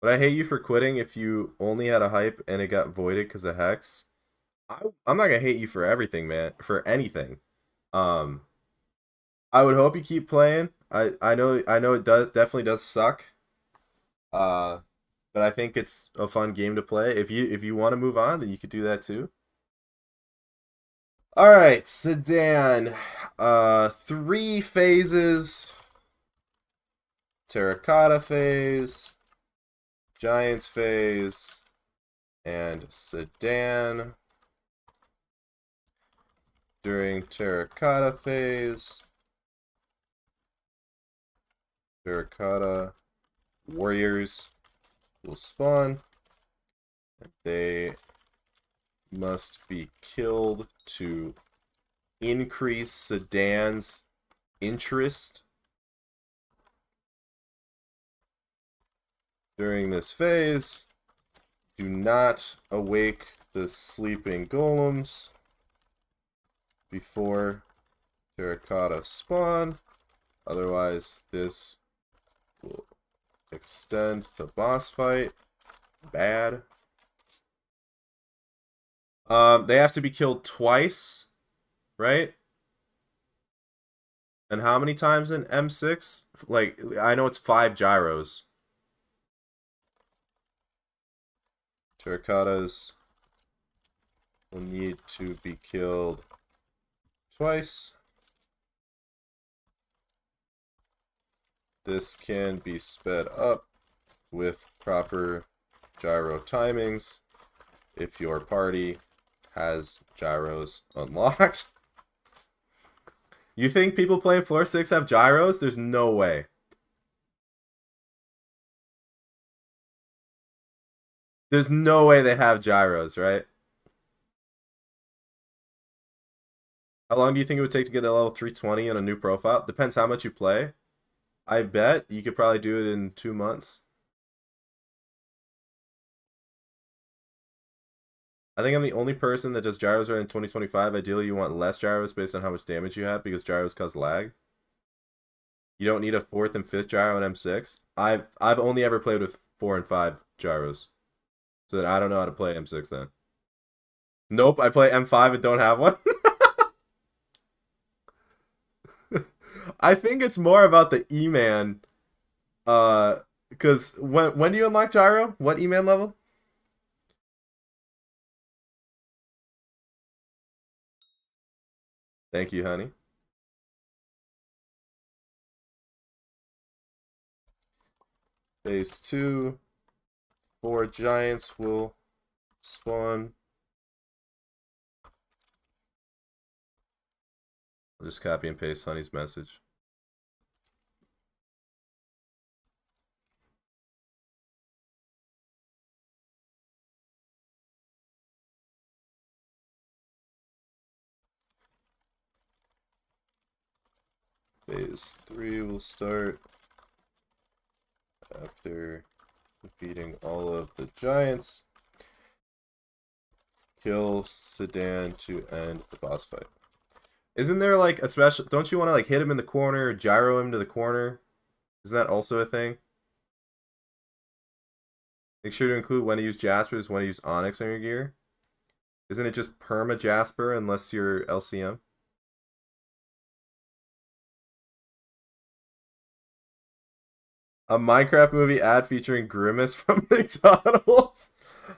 But I hate you for quitting if you only had a hype and it got voided because of Hex. I'm not going to hate you for everything, man. For anything. I would hope you keep playing. I know it definitely does suck. But I think it's a fun game to play. If you want to move on, then you could do that too. All right, Sedan. 3 phases. Terracotta phase, Giants phase, and Sedan. During Terracotta phase, Terracotta warriors will spawn. They must be killed to increase Sedan's interest. During this phase, do not awake the sleeping golems before Terracotta spawn. Otherwise, this will extend the boss fight. Bad. They have to be killed twice, right? And how many times in M6? Like, I know it's 5 gyros. Terracottas will need to be killed twice. This can be sped up with proper gyro timings if your party has gyros unlocked. You think people playing floor 6 have gyros? There's no way. There's no way they have gyros, right? How long do you think it would take to get a level 320 on a new profile? Depends how much you play. I bet you could probably do it in 2 months. I think I'm the only person that does gyros right in 2025. Ideally, you want less gyros based on how much damage you have because gyros cause lag. You don't need a 4th and 5th gyro in M6. I've only ever played with 4 and 5 gyros. So that I don't know how to play M6 then. Nope, I play M5 and don't have one. I think it's more about the E-Man. Because when do you unlock gyro? What E-Man level? Thank you, honey. Phase 2. 4 giants will spawn. I'll just copy and paste Honey's message. Phase 3 will start after defeating all of the giants. Kill Sedan to end the boss fight. Isn't there like a special? Don't you want to like hit him in the corner, gyro him to the corner? Isn't that also a thing? Make sure to include when to use Jaspers, when to use Onyx on your gear. Isn't it just perma Jasper unless you're LCM? A Minecraft movie ad featuring Grimace from McDonald's?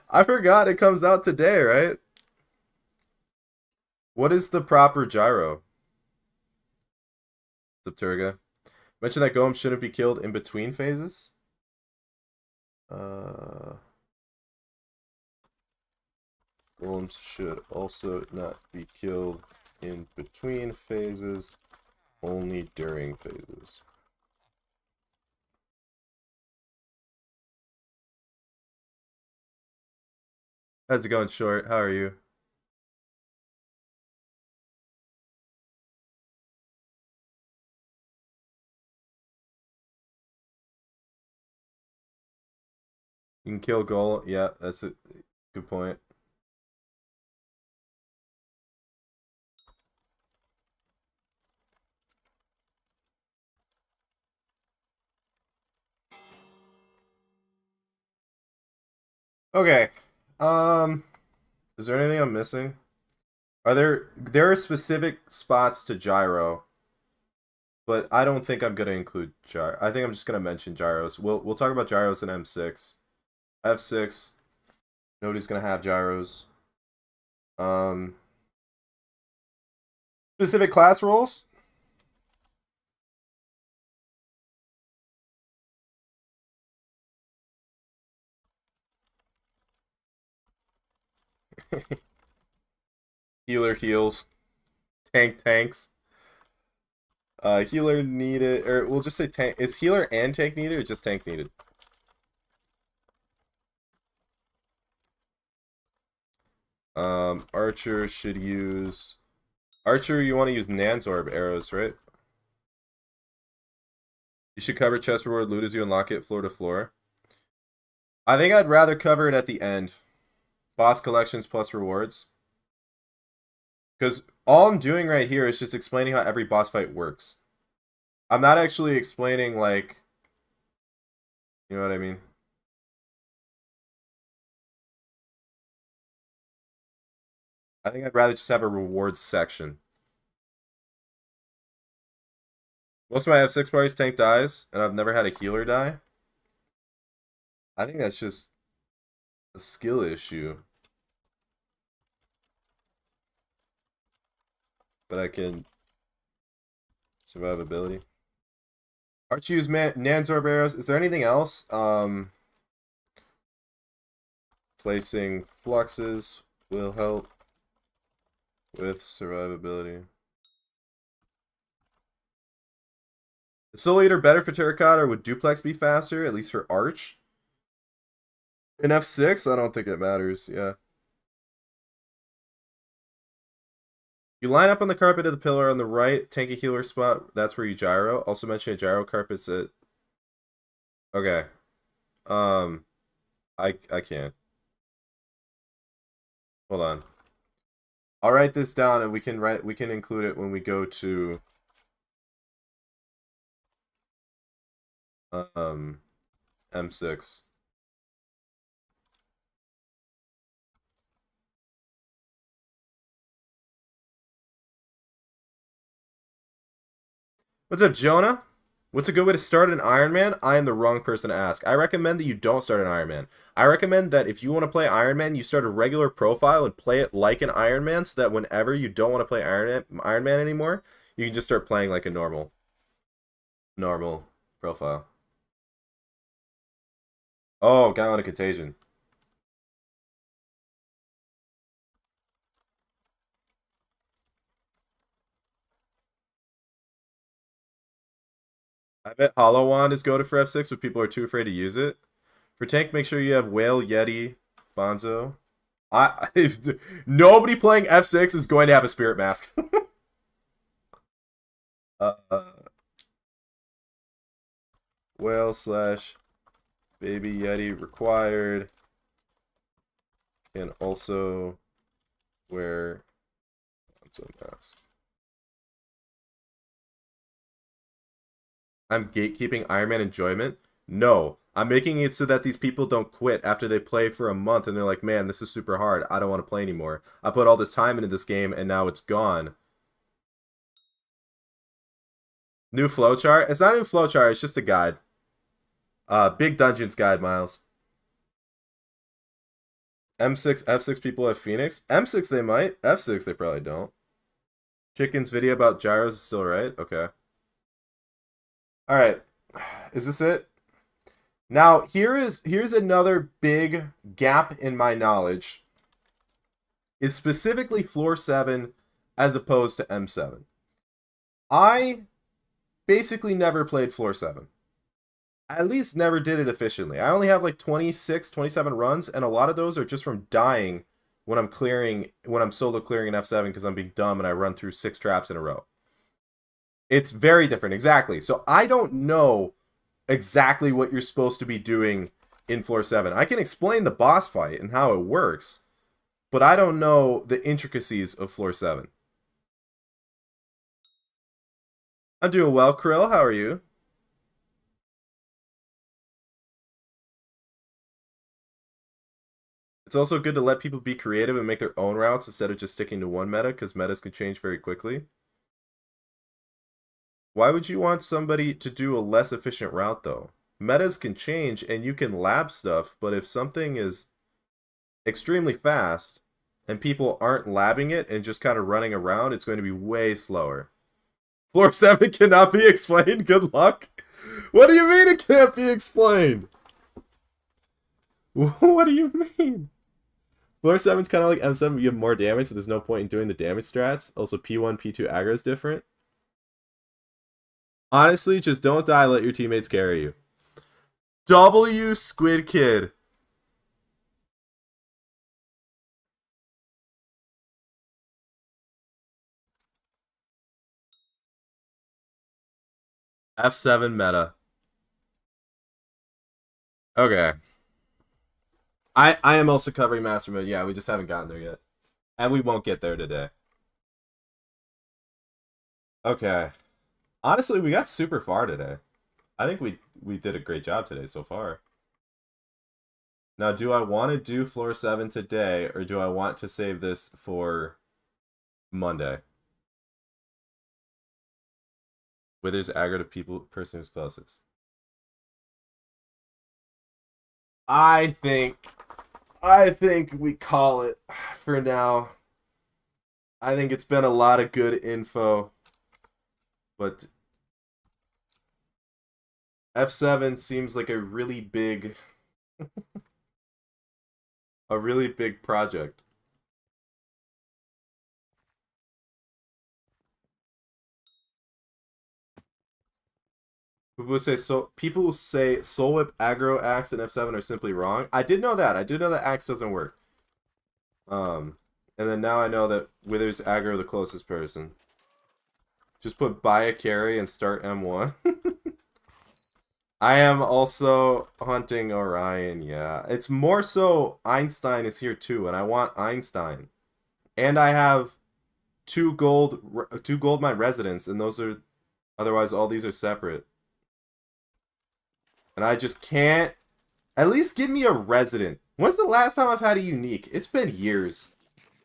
I forgot it comes out today, right? What is the proper gyro? Subturga. Mention that golems shouldn't be killed in between phases. Golems should also not be killed in between phases, only during phases. How's it going, Short? How are you? You can kill Golem. Yeah, that's a good point. Okay. Is there anything I'm missing? There are specific spots to gyro, but I don't think I'm gonna include gyro. I think I'm just gonna mention gyros. We'll talk about gyros in M6. F6. Nobody's gonna have gyros. Specific class roles? Healer heals. Tank tanks. Healer needed, or we'll just say tank. Is healer and tank needed, or just tank needed? Archer should use... Archer, you want to use Nanzorb arrows, right? You should cover chest reward loot as you unlock it floor to floor. I think I'd rather cover it at the end. Boss collections plus rewards. Because all I'm doing right here is just explaining how every boss fight works. I'm not actually explaining, like... You know what I mean? I think I'd rather just have a rewards section. Most of my F6 parties tank dies, and I've never had a healer die. I think that's just a skill issue. But I can... Survivability. Archie use Nanzorb arrows. Is there anything else? Placing fluxes will help with survivability. Is Soul Eater better for Terracotta, or would Duplex be faster, at least for Arch? In F6, I don't think it matters, yeah. You line up on the carpet of the pillar on the right, tank a healer spot, that's where you gyro. Also mention a gyro carpet's at... Okay. I can't. Hold on. I'll write this down and we can include it when we go to M6. What's up, Jonah? What's a good way to start an Iron Man? I am the wrong person to ask. I recommend that you don't start an Iron Man. I recommend that if you want to play Iron Man, you start a regular profile and play it like an Iron Man, so that whenever you don't want to play Iron Man anymore, you can just start playing like a normal profile. Oh, guy on a contagion. I bet Hollow Wand is goated for F6, but people are too afraid to use it. For tank, make sure you have Whale, Yeti, Bonzo. Nobody playing F6 is going to have a Spirit Mask. Whale / Baby Yeti required. Can also wear Bonzo mask. I'm gatekeeping Iron Man enjoyment. No, I'm making it so that these people don't quit after they play for a month and they're like, man, this is super hard. I don't want to play anymore. I put all this time into this game and now it's gone. New flowchart? It's not a new flowchart, it's just a guide. Big Dungeons guide, Miles. M6, F6 people have Phoenix. M6 they might. F6 they probably don't. Chicken's video about gyros is still right? Okay. Alright. Is this it? Now, here's another big gap in my knowledge. Is specifically floor 7 as opposed to M7. I basically never played floor 7. I at least never did it efficiently. I only have like 26, 27 runs, and a lot of those are just from dying when I'm solo clearing an F7 because I'm being dumb and I run through 6 traps in a row. It's very different, exactly. So I don't know exactly what you're supposed to be doing in floor 7. I can explain the boss fight and how it works, but I don't know the intricacies of floor 7. I'm doing well, Krill. How are you? It's also good to let people be creative and make their own routes instead of just sticking to one meta, because metas can change very quickly. Why would you want somebody to do a less efficient route, though? Metas can change and you can lab stuff, but if something is extremely fast and people aren't labbing it and just kind of running around, it's going to be way slower. Floor 7 cannot be explained? Good luck. What do you mean it can't be explained? What do you mean? Floor 7's kind of like M7, but you have more damage, so there's no point in doing the damage strats. Also, P1, P2 aggro is different. Honestly, just don't die, let your teammates carry you. W Squid Kid. F7 meta. Okay. I am also covering Master Mode. Yeah, we just haven't gotten there yet. And we won't get there today. Okay. Honestly, we got super far today. I think we did a great job today so far. Now, do I want to do floor 7 today, or do I want to save this for Monday? Withers aggro to person who's closest. I think we call it for now. I think it's been a lot of good info, but F7 seems like a really big project. People say Soul Whip, Aggro, Axe, and F7 are simply wrong. I did know that. I did know that Axe doesn't work. And then now I know that Withers aggro the closest person. Just put buy a carry and start M1. I am also hunting Orion, yeah. It's more so Einstein is here too, and I want Einstein. And I have two gold mine residents, and those are, otherwise all these are separate. And I just can't, at least give me a resident. When's the last time I've had a unique? It's been years.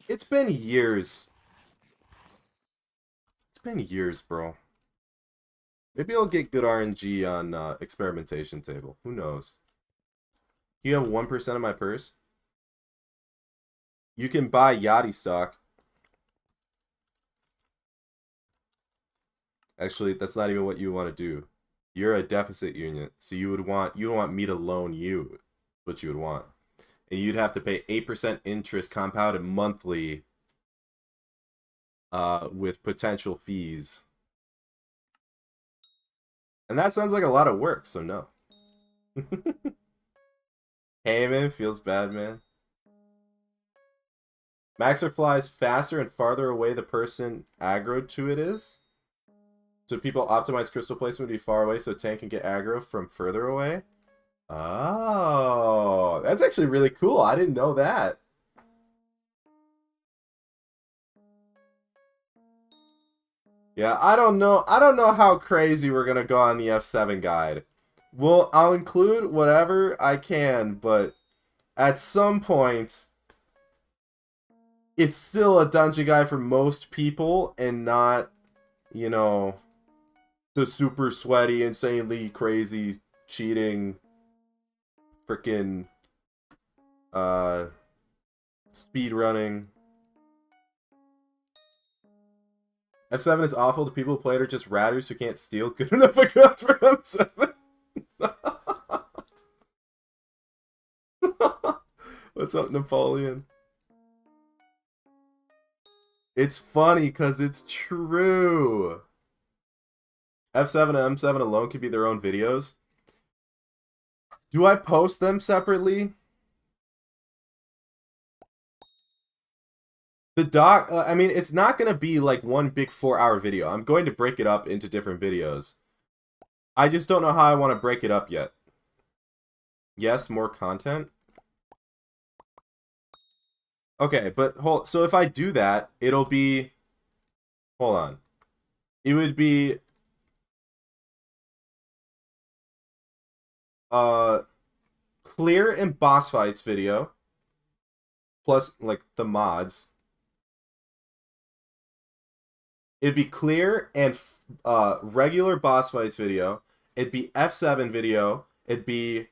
It's been years. It's been years, bro. Maybe I'll get good RNG on experimentation table. Who knows? You have 1% of my purse. You can buy Yadi stock. Actually, that's not even what you want to do. You're a deficit unit, so you don't want me to loan you. What you would want. And you'd have to pay 8% interest compounded monthly with potential fees. And that sounds like a lot of work, so no. Hey man, feels bad, man. Maxer flies faster and farther away the person aggroed to it is. So people optimize crystal placement to be far away so tank can get aggro from further away. Oh, that's actually really cool. I didn't know that. Yeah, I don't know. I don't know how crazy we're gonna go on the F7 guide. Well, I'll include whatever I can, but at some point, it's still a dungeon guide for most people, and not, you know, the super sweaty, insanely crazy, cheating, freaking, speed running. F7 is awful. The people who play it are just ratters who can't steal good enough accounts for M7. What's up, Napoleon? It's funny because it's true. F7 and M7 alone could be their own videos. Do I post them separately? The doc, I mean, it's not going to be like one big 4-hour video. I'm going to break it up into different videos. I just don't know how I want to break it up yet. Yes, more content. Okay, but so if I do that, it'll be, hold on. It would be clear and boss fights video plus like the mods. It'd be clear and regular boss fights video. It'd be F7 video. It'd be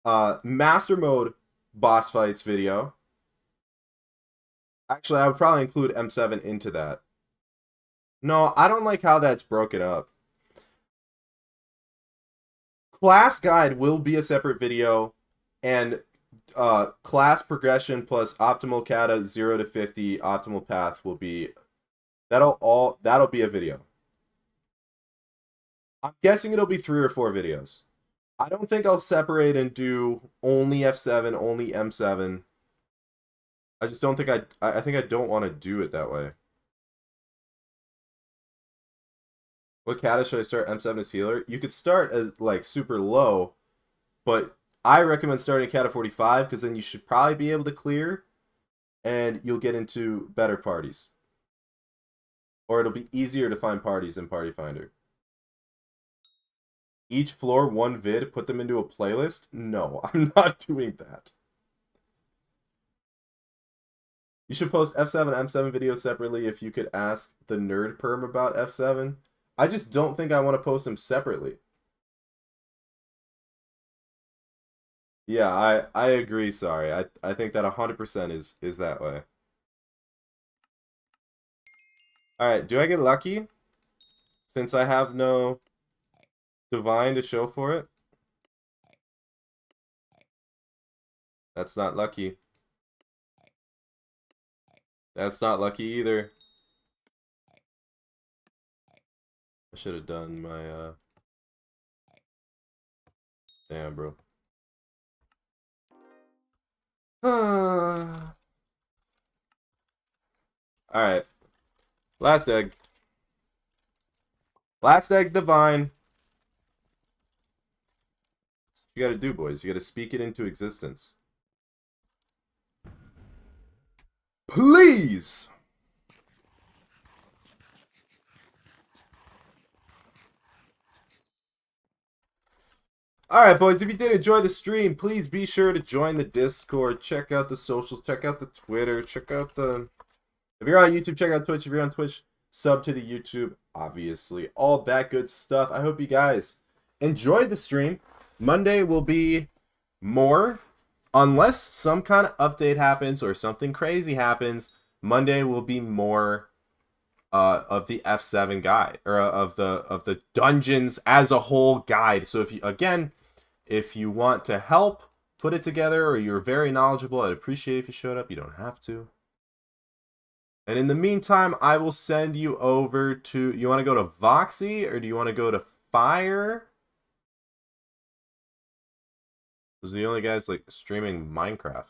master mode boss fights video. Actually, I would probably include M7 into that. No, I don't like how that's broken up. Class guide will be a separate video, and class progression plus optimal kata 0 to 50 optimal path will be, that'll be a video. I'm guessing it'll be 3 or 4 videos. I don't think I'll separate and do only F7, only M7. I just don't think I think I don't want to do it that way. What kata should I start? M7 as healer? You could start as like super low, but I recommend starting kata 45 because then you should probably be able to clear and you'll get into better parties. Or it'll be easier to find parties in Party Finder. Each floor, one vid, put them into a playlist? No, I'm not doing that. You should post F7 and M7 videos separately if you could ask the nerd perm about F7. I just don't think I want to post them separately. Yeah, I agree, sorry. I think that 100% is that way. Alright, do I get lucky? Since I have no divine to show for it? That's not lucky. That's not lucky either. I should have done my, damn, bro. Alright. Last egg. Last egg divine. That's what you gotta do, boys. You gotta speak it into existence. Please! Alright, boys, if you did enjoy the stream, please be sure to join the Discord, check out the socials, check out the Twitter, check out the... If you're on YouTube, check out Twitch. If you're on Twitch, sub to the YouTube, obviously. All that good stuff. I hope you guys enjoyed the stream. Monday will be more. Unless some kind of update happens or something crazy happens, Monday will be more of the F7 guide, or of the dungeons as a whole guide. So if you want to help put it together, or you're very knowledgeable, I'd appreciate it if you showed up. You don't have to. And in the meantime, I will send you over to... You want to go to Voxy, or do you want to go to Fire? Those are the only guys, like, streaming Minecraft.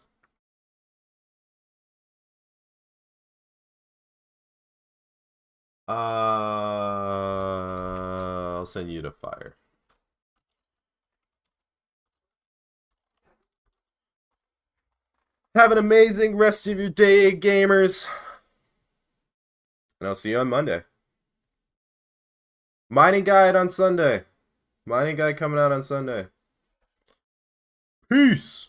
I'll send you to Fire. Have an amazing rest of your day, gamers. And I'll see you on Monday. Mining guide on Sunday. Mining guide coming out on Sunday. Peace.